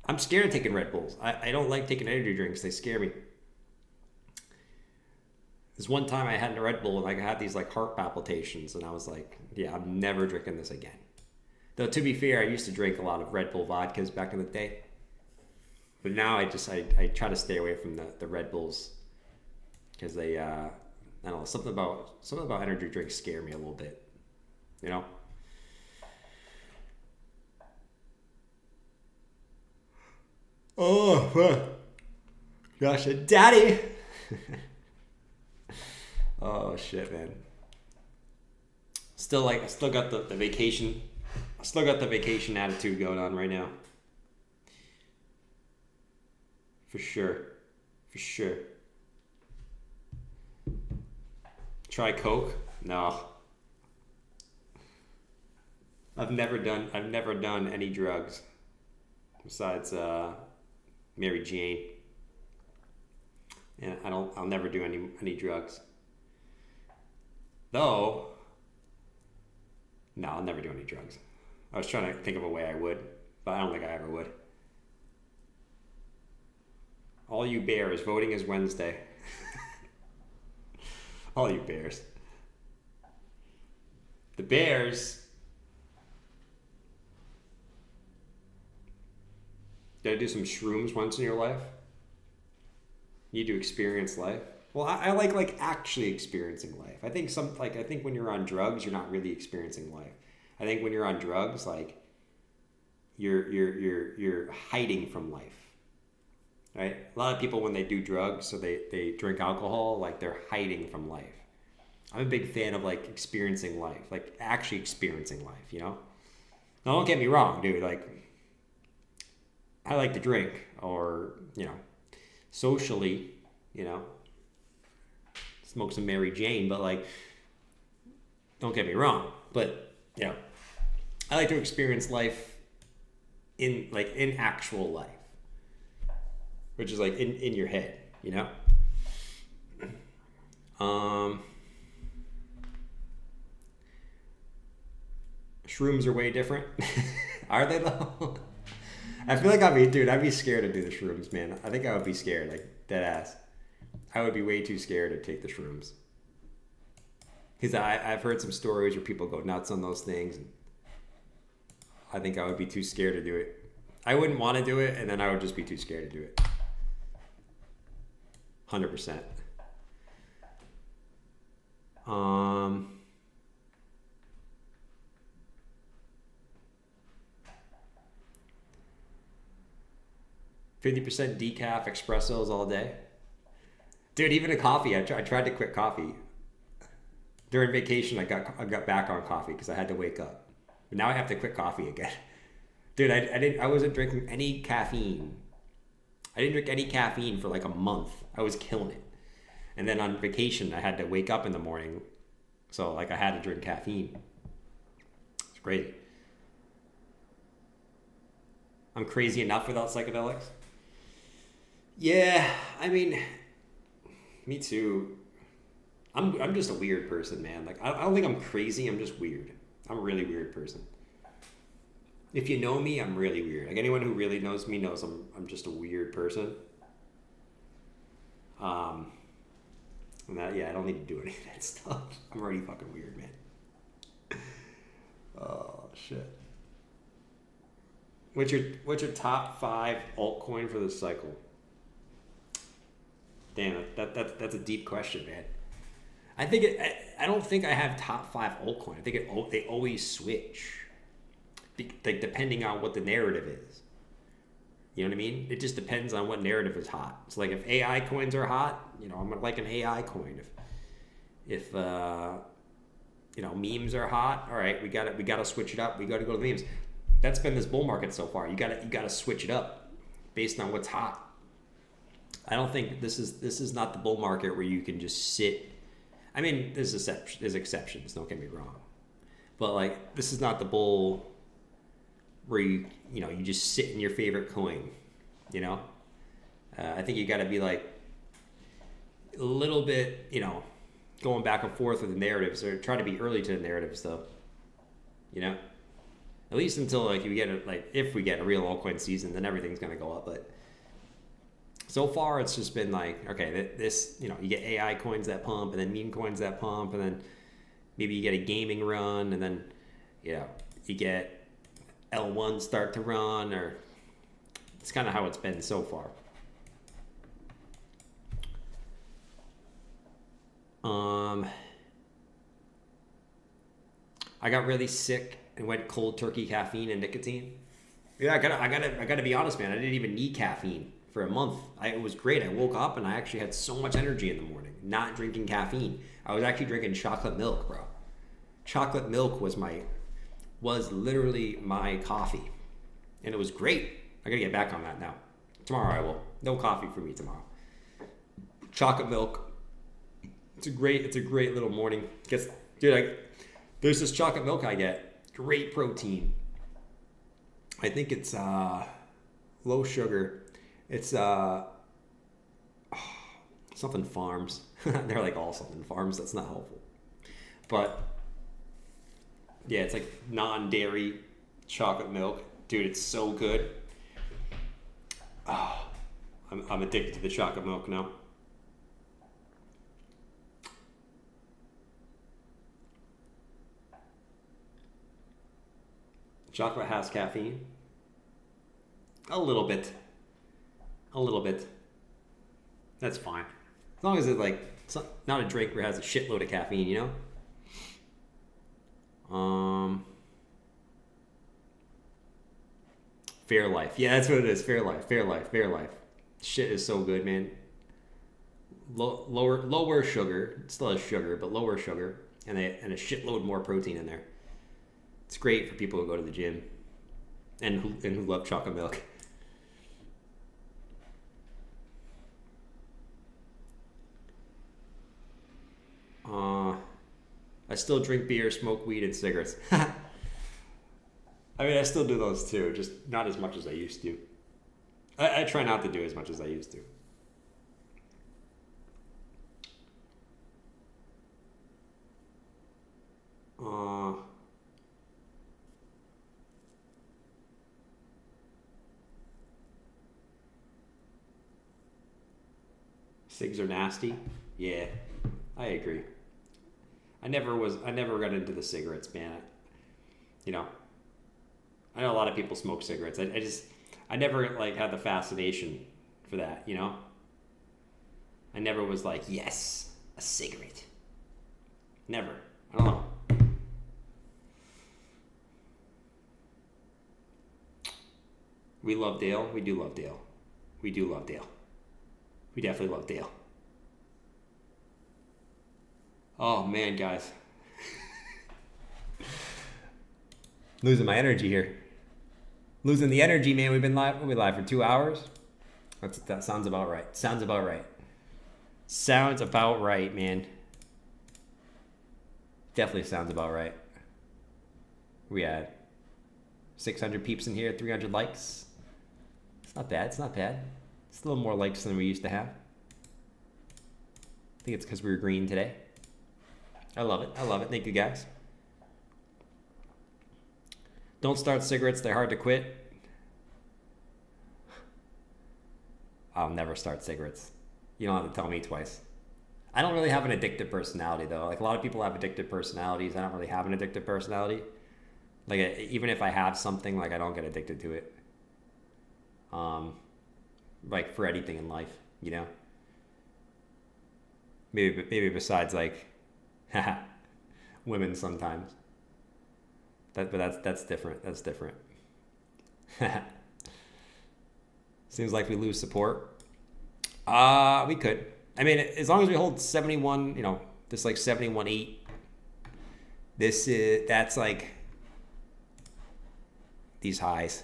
I'm scared of taking Red Bulls. I don't like taking energy drinks. They scare me. There's one time I had a Red Bull and like I had these like heart palpitations and I was like, yeah, I'm never drinking this again. Though to be fair, I used to drink a lot of Red Bull vodkas back in the day. But now I try to stay away from the Red Bulls because they I don't know, something about energy drinks scare me a little bit. You know? Oh, gosh, daddy. Oh shit, man. I still got the vacation. I still got the vacation attitude going on right now. For sure. For sure. Try coke? No. I've never done any drugs besides Mary Jane. And I'll never do any drugs. Though, no, I'll never do any drugs. I was trying to think of a way I would, but I don't think I ever would. All you bears, voting is Wednesday. All you bears. The bears. Gotta do some shrooms once in your life. You need to experience life. Well, I like actually experiencing life. I think when you're on drugs, you're not really experiencing life. I think when you're on drugs, like you're hiding from life. Right? A lot of people when they do drugs, so they drink alcohol, like they're hiding from life. I'm a big fan of like experiencing life, like actually experiencing life, you know? Now don't get me wrong, dude, like I like to drink or, you know, socially, you know, smoke some Mary Jane, but like, don't get me wrong, but you know, I like to experience life in actual life, which is like in your head, you know? Shrooms are way different. Are they though? I feel like I'd be scared to do the shrooms, man. I think I would be scared, like dead ass. I would be way too scared to take the shrooms. Because I've heard some stories where people go nuts on those things. And I think I would be too scared to do it. I wouldn't want to do it, and then I would just be too scared to do it. 100%. 50% decaf espressos all day. Dude, even a coffee. I tried to quit coffee. During vacation, I got back on coffee because I had to wake up. But now I have to quit coffee again. Dude, I wasn't drinking any caffeine. I didn't drink any caffeine for like a month. I was killing it. And then on vacation, I had to wake up in the morning. So like I had to drink caffeine. It's great. I'm crazy enough without psychedelics. Yeah, I mean, me too. I'm just a weird person, man. Like I don't think I'm crazy. I'm just weird. I'm a really weird person. If you know me, I'm really weird. Like anyone who really knows me knows I'm just a weird person. And that, yeah, I don't need to do any of that stuff. I'm already fucking weird, man. Oh shit. What's your top 5 altcoin for this cycle? Damn, that's a deep question, man. I don't think I have top 5 altcoin. I think they always switch, like depending on what the narrative is. You know what I mean? It just depends on what narrative is hot. So like if AI coins are hot, you know, I'm like an AI coin. If you know, memes are hot, all right, we gotta switch it up. We gotta go to the memes. That's been this bull market so far. You gotta switch it up based on what's hot. I don't think this is not the bull market where you can just sit. I mean, there's exceptions. Don't get me wrong, but like this is not the bull where you just sit in your favorite coin. You know, I think you got to be like a little bit, you know, going back and forth with the narratives, or try to be early to the narratives though. You know, at least until like if we get a real altcoin season, then everything's gonna go up, but. So far, it's just been like, okay, this, you know, you get AI coins that pump, and then meme coins that pump, and then maybe you get a gaming run, and then, you know, you get L1 start to run, or it's kind of how it's been so far. I got really sick and went cold turkey caffeine and nicotine. Yeah, I gotta be honest, man. I didn't even need caffeine for a month. It was great. I woke up and I actually had so much energy in the morning. Not drinking caffeine. I was actually drinking chocolate milk, bro. Chocolate milk was literally my coffee, and it was great. I gotta get back on that now. Tomorrow I will. No coffee for me tomorrow. Chocolate milk. It's a great little morning. There's this chocolate milk I get. Great protein. I think it's low sugar. It's something farms. They're like all something farms. That's not helpful. But yeah, it's like non-dairy chocolate milk. Dude, it's so good. Oh, I'm addicted to the chocolate milk now. Chocolate has caffeine. A little bit. That's fine. As long as it's not a drink where it has a shitload of caffeine, you know? Fair Life. Yeah, that's what it is. Fair Life. Shit is so good, man. Lower sugar. It still has sugar, but lower sugar. And a shitload more protein in there. It's great for people who go to the gym and who love chocolate milk. I still drink beer, smoke weed, and cigarettes. I mean, I still do those too, just not as much as I used to. I try not to do as much as I used to. Cigs are nasty. Yeah, I agree. I never got into the cigarettes, man. You know, I know a lot of people smoke cigarettes. I never had the fascination for that, you know? I never was like, yes, a cigarette. Never. I don't know. We love Dale. We do love Dale. We do love Dale. We definitely love Dale. Oh man, guys. Losing my energy here. Losing the energy, man. We've been live for 2 hours. That sounds about right. Sounds about right, man. Definitely sounds about right. We had 600 peeps in here, 300 likes. It's not bad. It's a little more likes than we used to have. I think it's because we were green today. I love it. Thank you, guys. Don't start cigarettes. They're hard to quit. I'll never start cigarettes. You don't have to tell me twice. I don't really have an addictive personality, though. Like, a lot of people have addictive personalities. I don't really have an addictive personality. Like, even if I have something, I don't get addicted to it. For anything in life, you know? Maybe besides, women sometimes. But that's different. That's different. Seems like we lose support. We could. I mean, as long as we hold 71, this 71.8. That's these highs.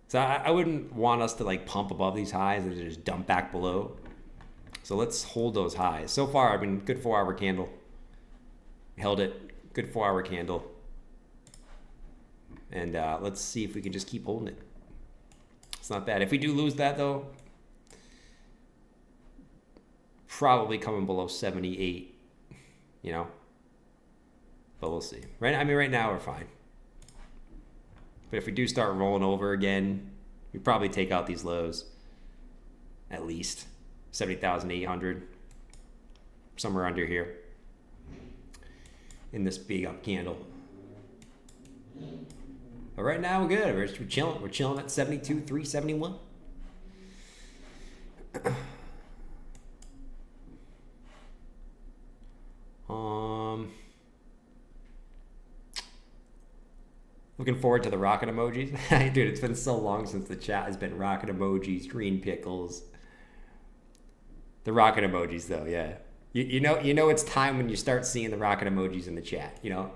So I wouldn't want us to pump above these highs and just dump back below. So let's hold those highs. So far, good 4-hour candle. Held it. Good 4-hour candle. And let's see if we can just keep holding it. It's not bad. If we do lose that, though, probably coming below 78, But we'll see. Right now we're fine. But if we do start rolling over again, we probably take out these lows. At least 70,800. Somewhere under here. In this big up candle. But right now we're good. We're chilling. We're chilling at 72,371. Looking forward to the rocket emojis. Dude, it's been so long since the chat has been rocket emojis, green pickles. The rocket emojis, though, yeah. You know it's time when you start seeing the rocket emojis in the chat, you know?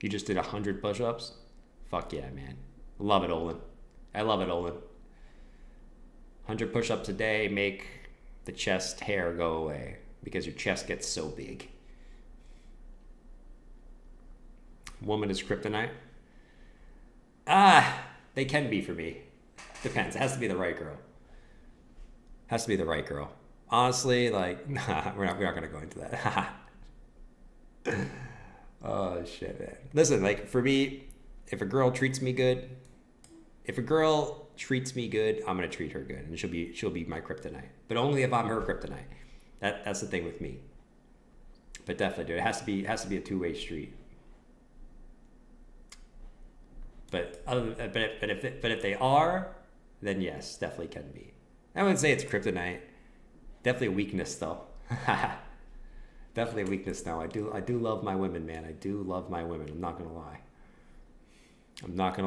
You just did 100 push-ups? Fuck yeah, man. Love it, Olin. I love it, Olin. 100 push-ups a day make the chest hair go away because your chest gets so big. Woman is kryptonite? They can be for me. Depends. It has to be the right girl. Has to be the right girl. Honestly, like, nah, we're not gonna go into that. Oh shit, man. Listen, like for me, if a girl treats me good, I'm gonna treat her good, and she'll be my kryptonite. But only if I'm her kryptonite. That's the thing with me. But definitely, dude, it has to be a two-way street. But if they are, then yes, definitely can be. I wouldn't say it's kryptonite. Definitely a weakness though. Definitely a weakness now. I do love my women, man. I do love my women. I'm not gonna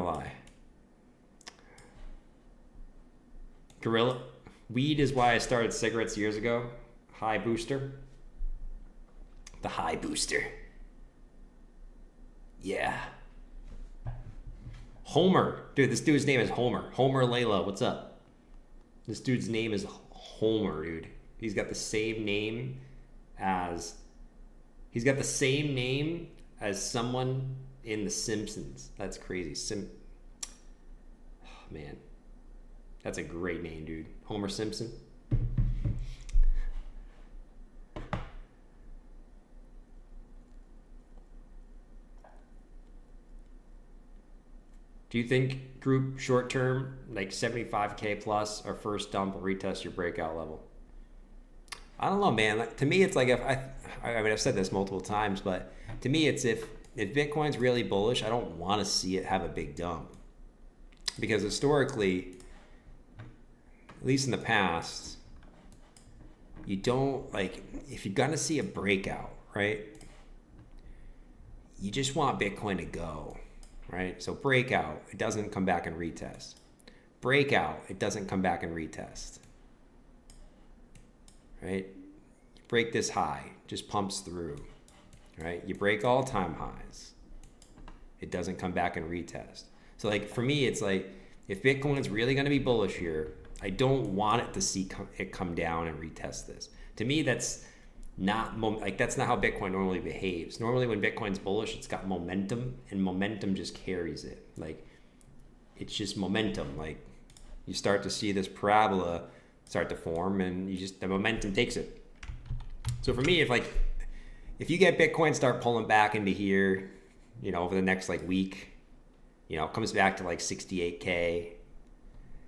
lie. Gorilla. Weed is why I started cigarettes years ago. High booster. The high booster. Yeah. Homer. Dude, this dude's name is Homer. Homer Layla, what's up? This dude's name is Homer, dude. He's got the same name as someone in The Simpsons. That's crazy. Oh, man. That's a great name, dude. Homer Simpson. Do you think group short term, like 75K plus, or first dump will retest your breakout level? I don't know, man. Like, to me, it's like I've said this multiple times, but to me, it's if Bitcoin's really bullish, I don't want to see it have a big dump, because historically, at least in the past, you don't like if you're gonna see a breakout, right? You just want Bitcoin to go, right? So breakout, it doesn't come back and retest. Breakout, it doesn't come back and retest. Right? You break this high, just pumps through, right? You break all-time highs, it doesn't come back and retest. So like for me, it's like if Bitcoin is really going to be bullish here, I don't want it to see it come down and retest this. To me, that's not that's not how Bitcoin normally behaves. Normally, when Bitcoin's bullish, it's got momentum, and momentum just carries it. Like it's just momentum. Like you start to see this parabola start to form, and the momentum takes it. So for me, if you get Bitcoin start pulling back into here, over the next week, it comes back to 68K.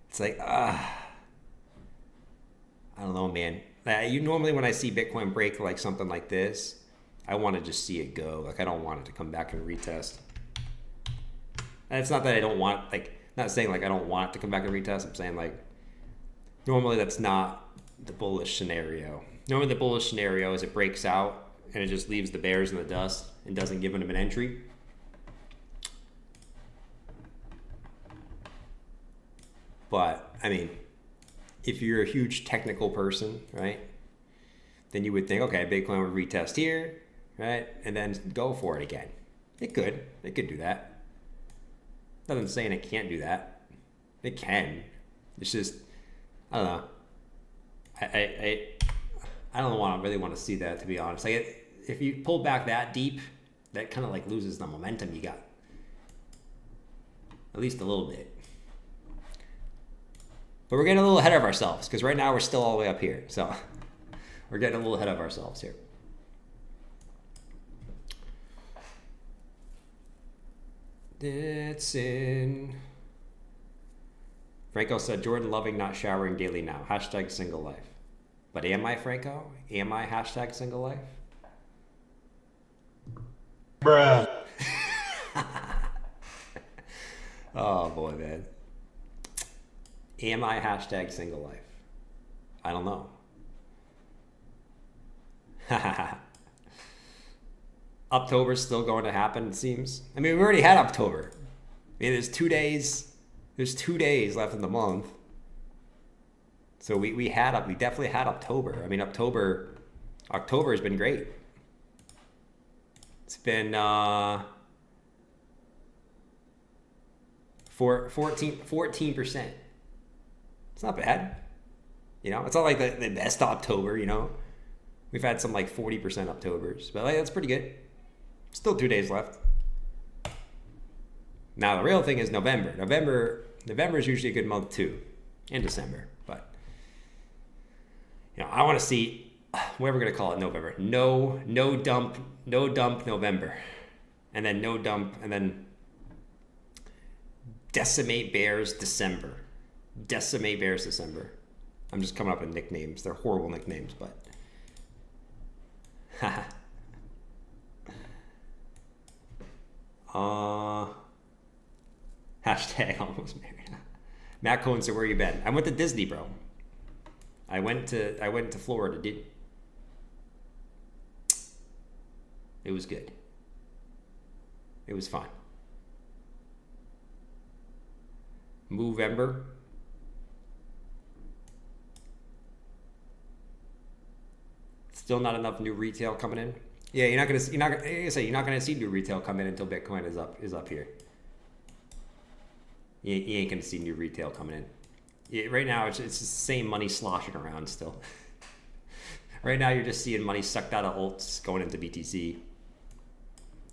It's I don't know, man. Normally when I see Bitcoin break something like this, I want to just see it go. I don't want it to come back and retest. And it's not that I don't want, not saying I don't want it to come back and retest. I'm saying normally that's not the bullish scenario. Normally the bullish scenario is it breaks out and it just leaves the bears in the dust and doesn't give them an entry. But, I mean, if you're a huge technical person, right, then you would think, okay, Bitcoin would retest here, right, and then go for it again. It could do that. Nothing saying it can't do that. It can. It's just, I don't know. I don't really want to see that, to be honest. If you pull back that deep, that kind of loses the momentum you got. At least a little bit. But we're getting a little ahead of ourselves because right now we're still all the way up here. So we're getting a little ahead of ourselves here. It's in. Franco said, Jordan loving not showering daily now. Hashtag single life. But am I, Franco? Am I hashtag single life? Bruh. Oh boy, man. Am I hashtag single life? I don't know. October's still going to happen, it seems. I mean, we already had October. I mean, there's 2 days. There's 2 days left in the month. So we definitely had October. I mean, October has been great. It's been 14%. It's not bad. You know, it's not like the best October, you know. We've had some like 40% Octobers, but like, that's pretty good. Still 2 days left. Now the real thing is November. November is usually a good month too, and December. But you know, I want to see what we're gonna call it November. No dump November, and then no dump, and then decimate bears December. Decimate bears December. I'm just coming up with nicknames. They're horrible nicknames, but. Hashtag almost married. Matt Cohen said, "Where you been?" I went to Disney, bro. I went to Florida. It was good. It was fun. Movember. Still not enough new retail coming in. Yeah, you're not gonna see new retail come in until Bitcoin is up here. You ain't gonna see new retail coming in. Right now, it's the same money sloshing around still. Right now, you're just seeing money sucked out of alts going into BTC.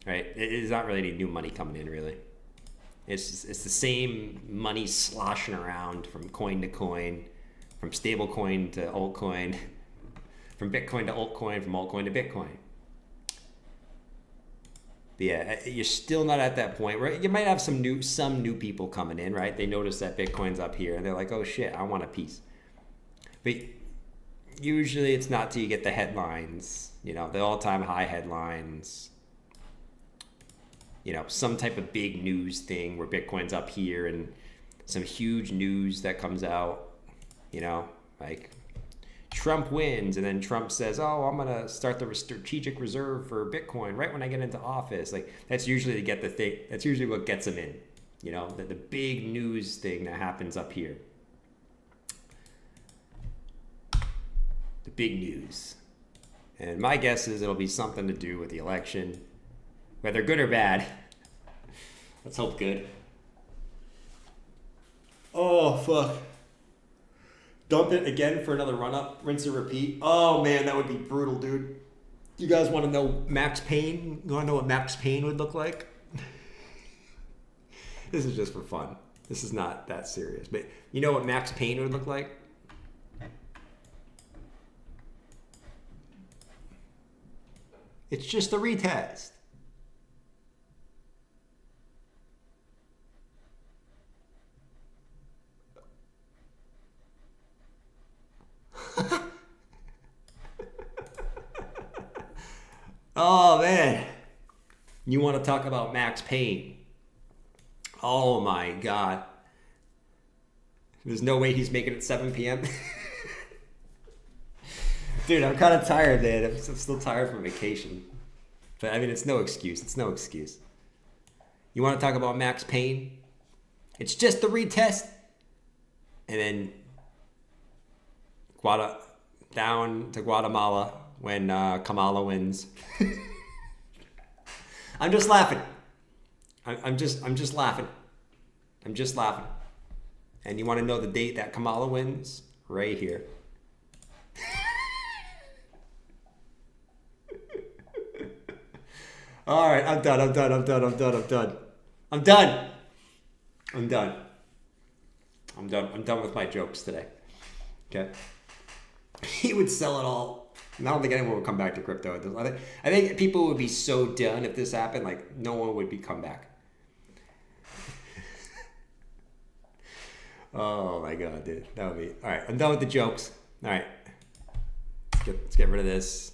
Right? It's not really any new money coming in, really. It's the same money sloshing around from coin to coin, from stable coin to altcoin, from Bitcoin to altcoin, from altcoin to Bitcoin. But yeah, you're still not at that point where you might have some new people coming in, right? They notice that Bitcoin's up here and they're like, oh shit, I want a piece. But usually it's not till you get the headlines, you know, the all-time high headlines, you know, some type of big news thing where Bitcoin's up here and some huge news that comes out, you know, like Trump wins and then Trump says, oh, I'm going to start the strategic reserve for Bitcoin right when I get into office. Like that's usually to get the thing. That's usually what gets them in, you know, the big news thing that happens up here. The big news. And my guess is it'll be something to do with the election, whether good or bad. Let's hope good. Oh, fuck. Dump it again for another run-up, rinse and repeat. Oh, man, that would be brutal, dude. You guys want to know Max Payne? You want to know what Max Payne would look like? This is just for fun. This is not that serious. But you know what Max Payne would look like? It's just a retest. Oh man, you want to talk about Max Payne? Oh my God, there's no way he's making it 7 p.m. Dude, I'm kind of tired, man. I'm still tired from vacation, but I mean, it's no excuse. It's no excuse. You want to talk about Max Payne? It's just a retest, and then down to Guatemala when Kamala wins. I'm just laughing. I'm just laughing. I'm just laughing. And you want to know the date that Kamala wins? Right here. All right, I'm done with my jokes today. Okay. He would sell it all. I don't think anyone would come back to crypto. I think people would be so done if this happened. Like no one would come back. Oh my God, dude, that would be all right. I'm done with the jokes. All right, let's get rid of this.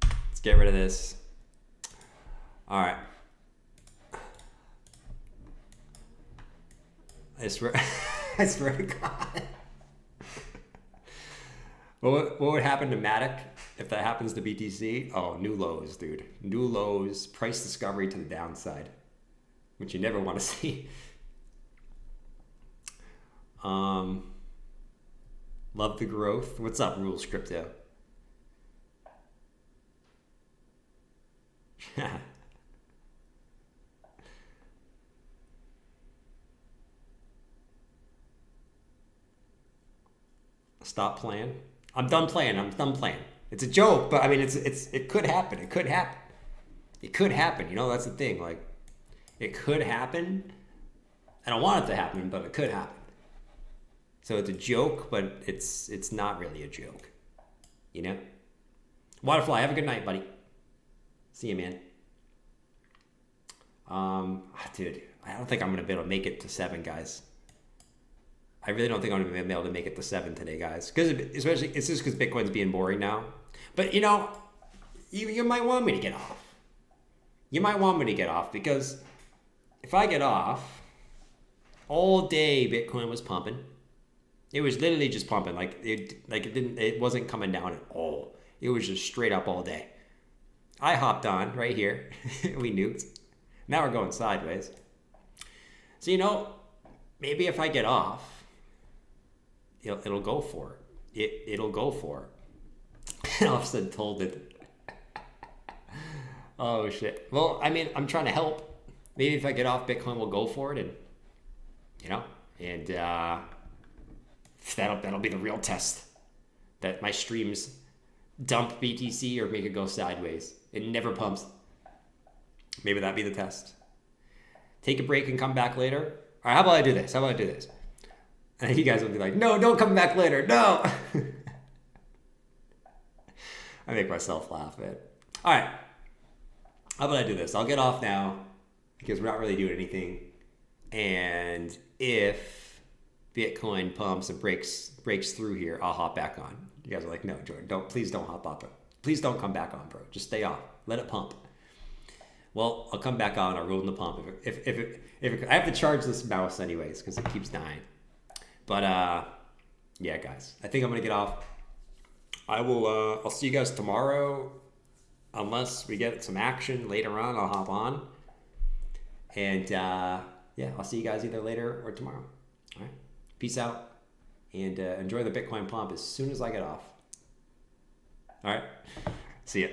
Let's get rid of this. All right. I swear. I swear to God. What would happen to Matic if that happens to BTC? Oh, new lows, dude. New lows, price discovery to the downside, which you never want to see. Love the growth. What's up, Rules Crypto? Stop playing. I'm done playing. I'm done playing. It's a joke, but I mean, it could happen. It could happen. It could happen. You know, that's the thing. Like, it could happen. I don't want it to happen, but it could happen. So it's a joke, but it's not really a joke. You know? Waterfly, have a good night, buddy. See you, man. Dude, I don't think I'm gonna be able to make it to 7, guys. I really don't think I'm gonna be able to make it to 7 today, guys. Because especially it's just because Bitcoin's being boring now. But you know, you might want me to get off. You might want me to get off because if I get off, all day Bitcoin was pumping. It was literally just pumping. It wasn't coming down at all. It was just straight up all day. I hopped on right here. We nuked. Now we're going sideways. So, you know, maybe if I get off, it'll go for it. It'll go for it. Offset told it. Oh, shit. Well, I mean, I'm trying to help. Maybe if I get off, Bitcoin will go for it. And, you know, and that'll be the real test. That my streams dump BTC or make it go sideways. It never pumps. Maybe that'd be the test. Take a break and come back later. All right, how about I do this? And you guys will be like, no, don't come back later. No. I make myself laugh, man. All right. How about I do this? I'll get off now because we're not really doing anything. And if Bitcoin pumps and breaks through here, I'll hop back on. You guys are like, no, Jordan, please don't hop off. Please don't come back on, bro. Just stay off. Let it pump. Well, I'll come back on. I'll roll in the pump. If I have to charge this mouse anyways because it keeps dying. But yeah, guys, I think I'm gonna get off. I'll see you guys tomorrow, unless we get some action later on. I'll hop on, and yeah, I'll see you guys either later or tomorrow. All right, peace out, and enjoy the Bitcoin pump as soon as I get off. All right, see ya.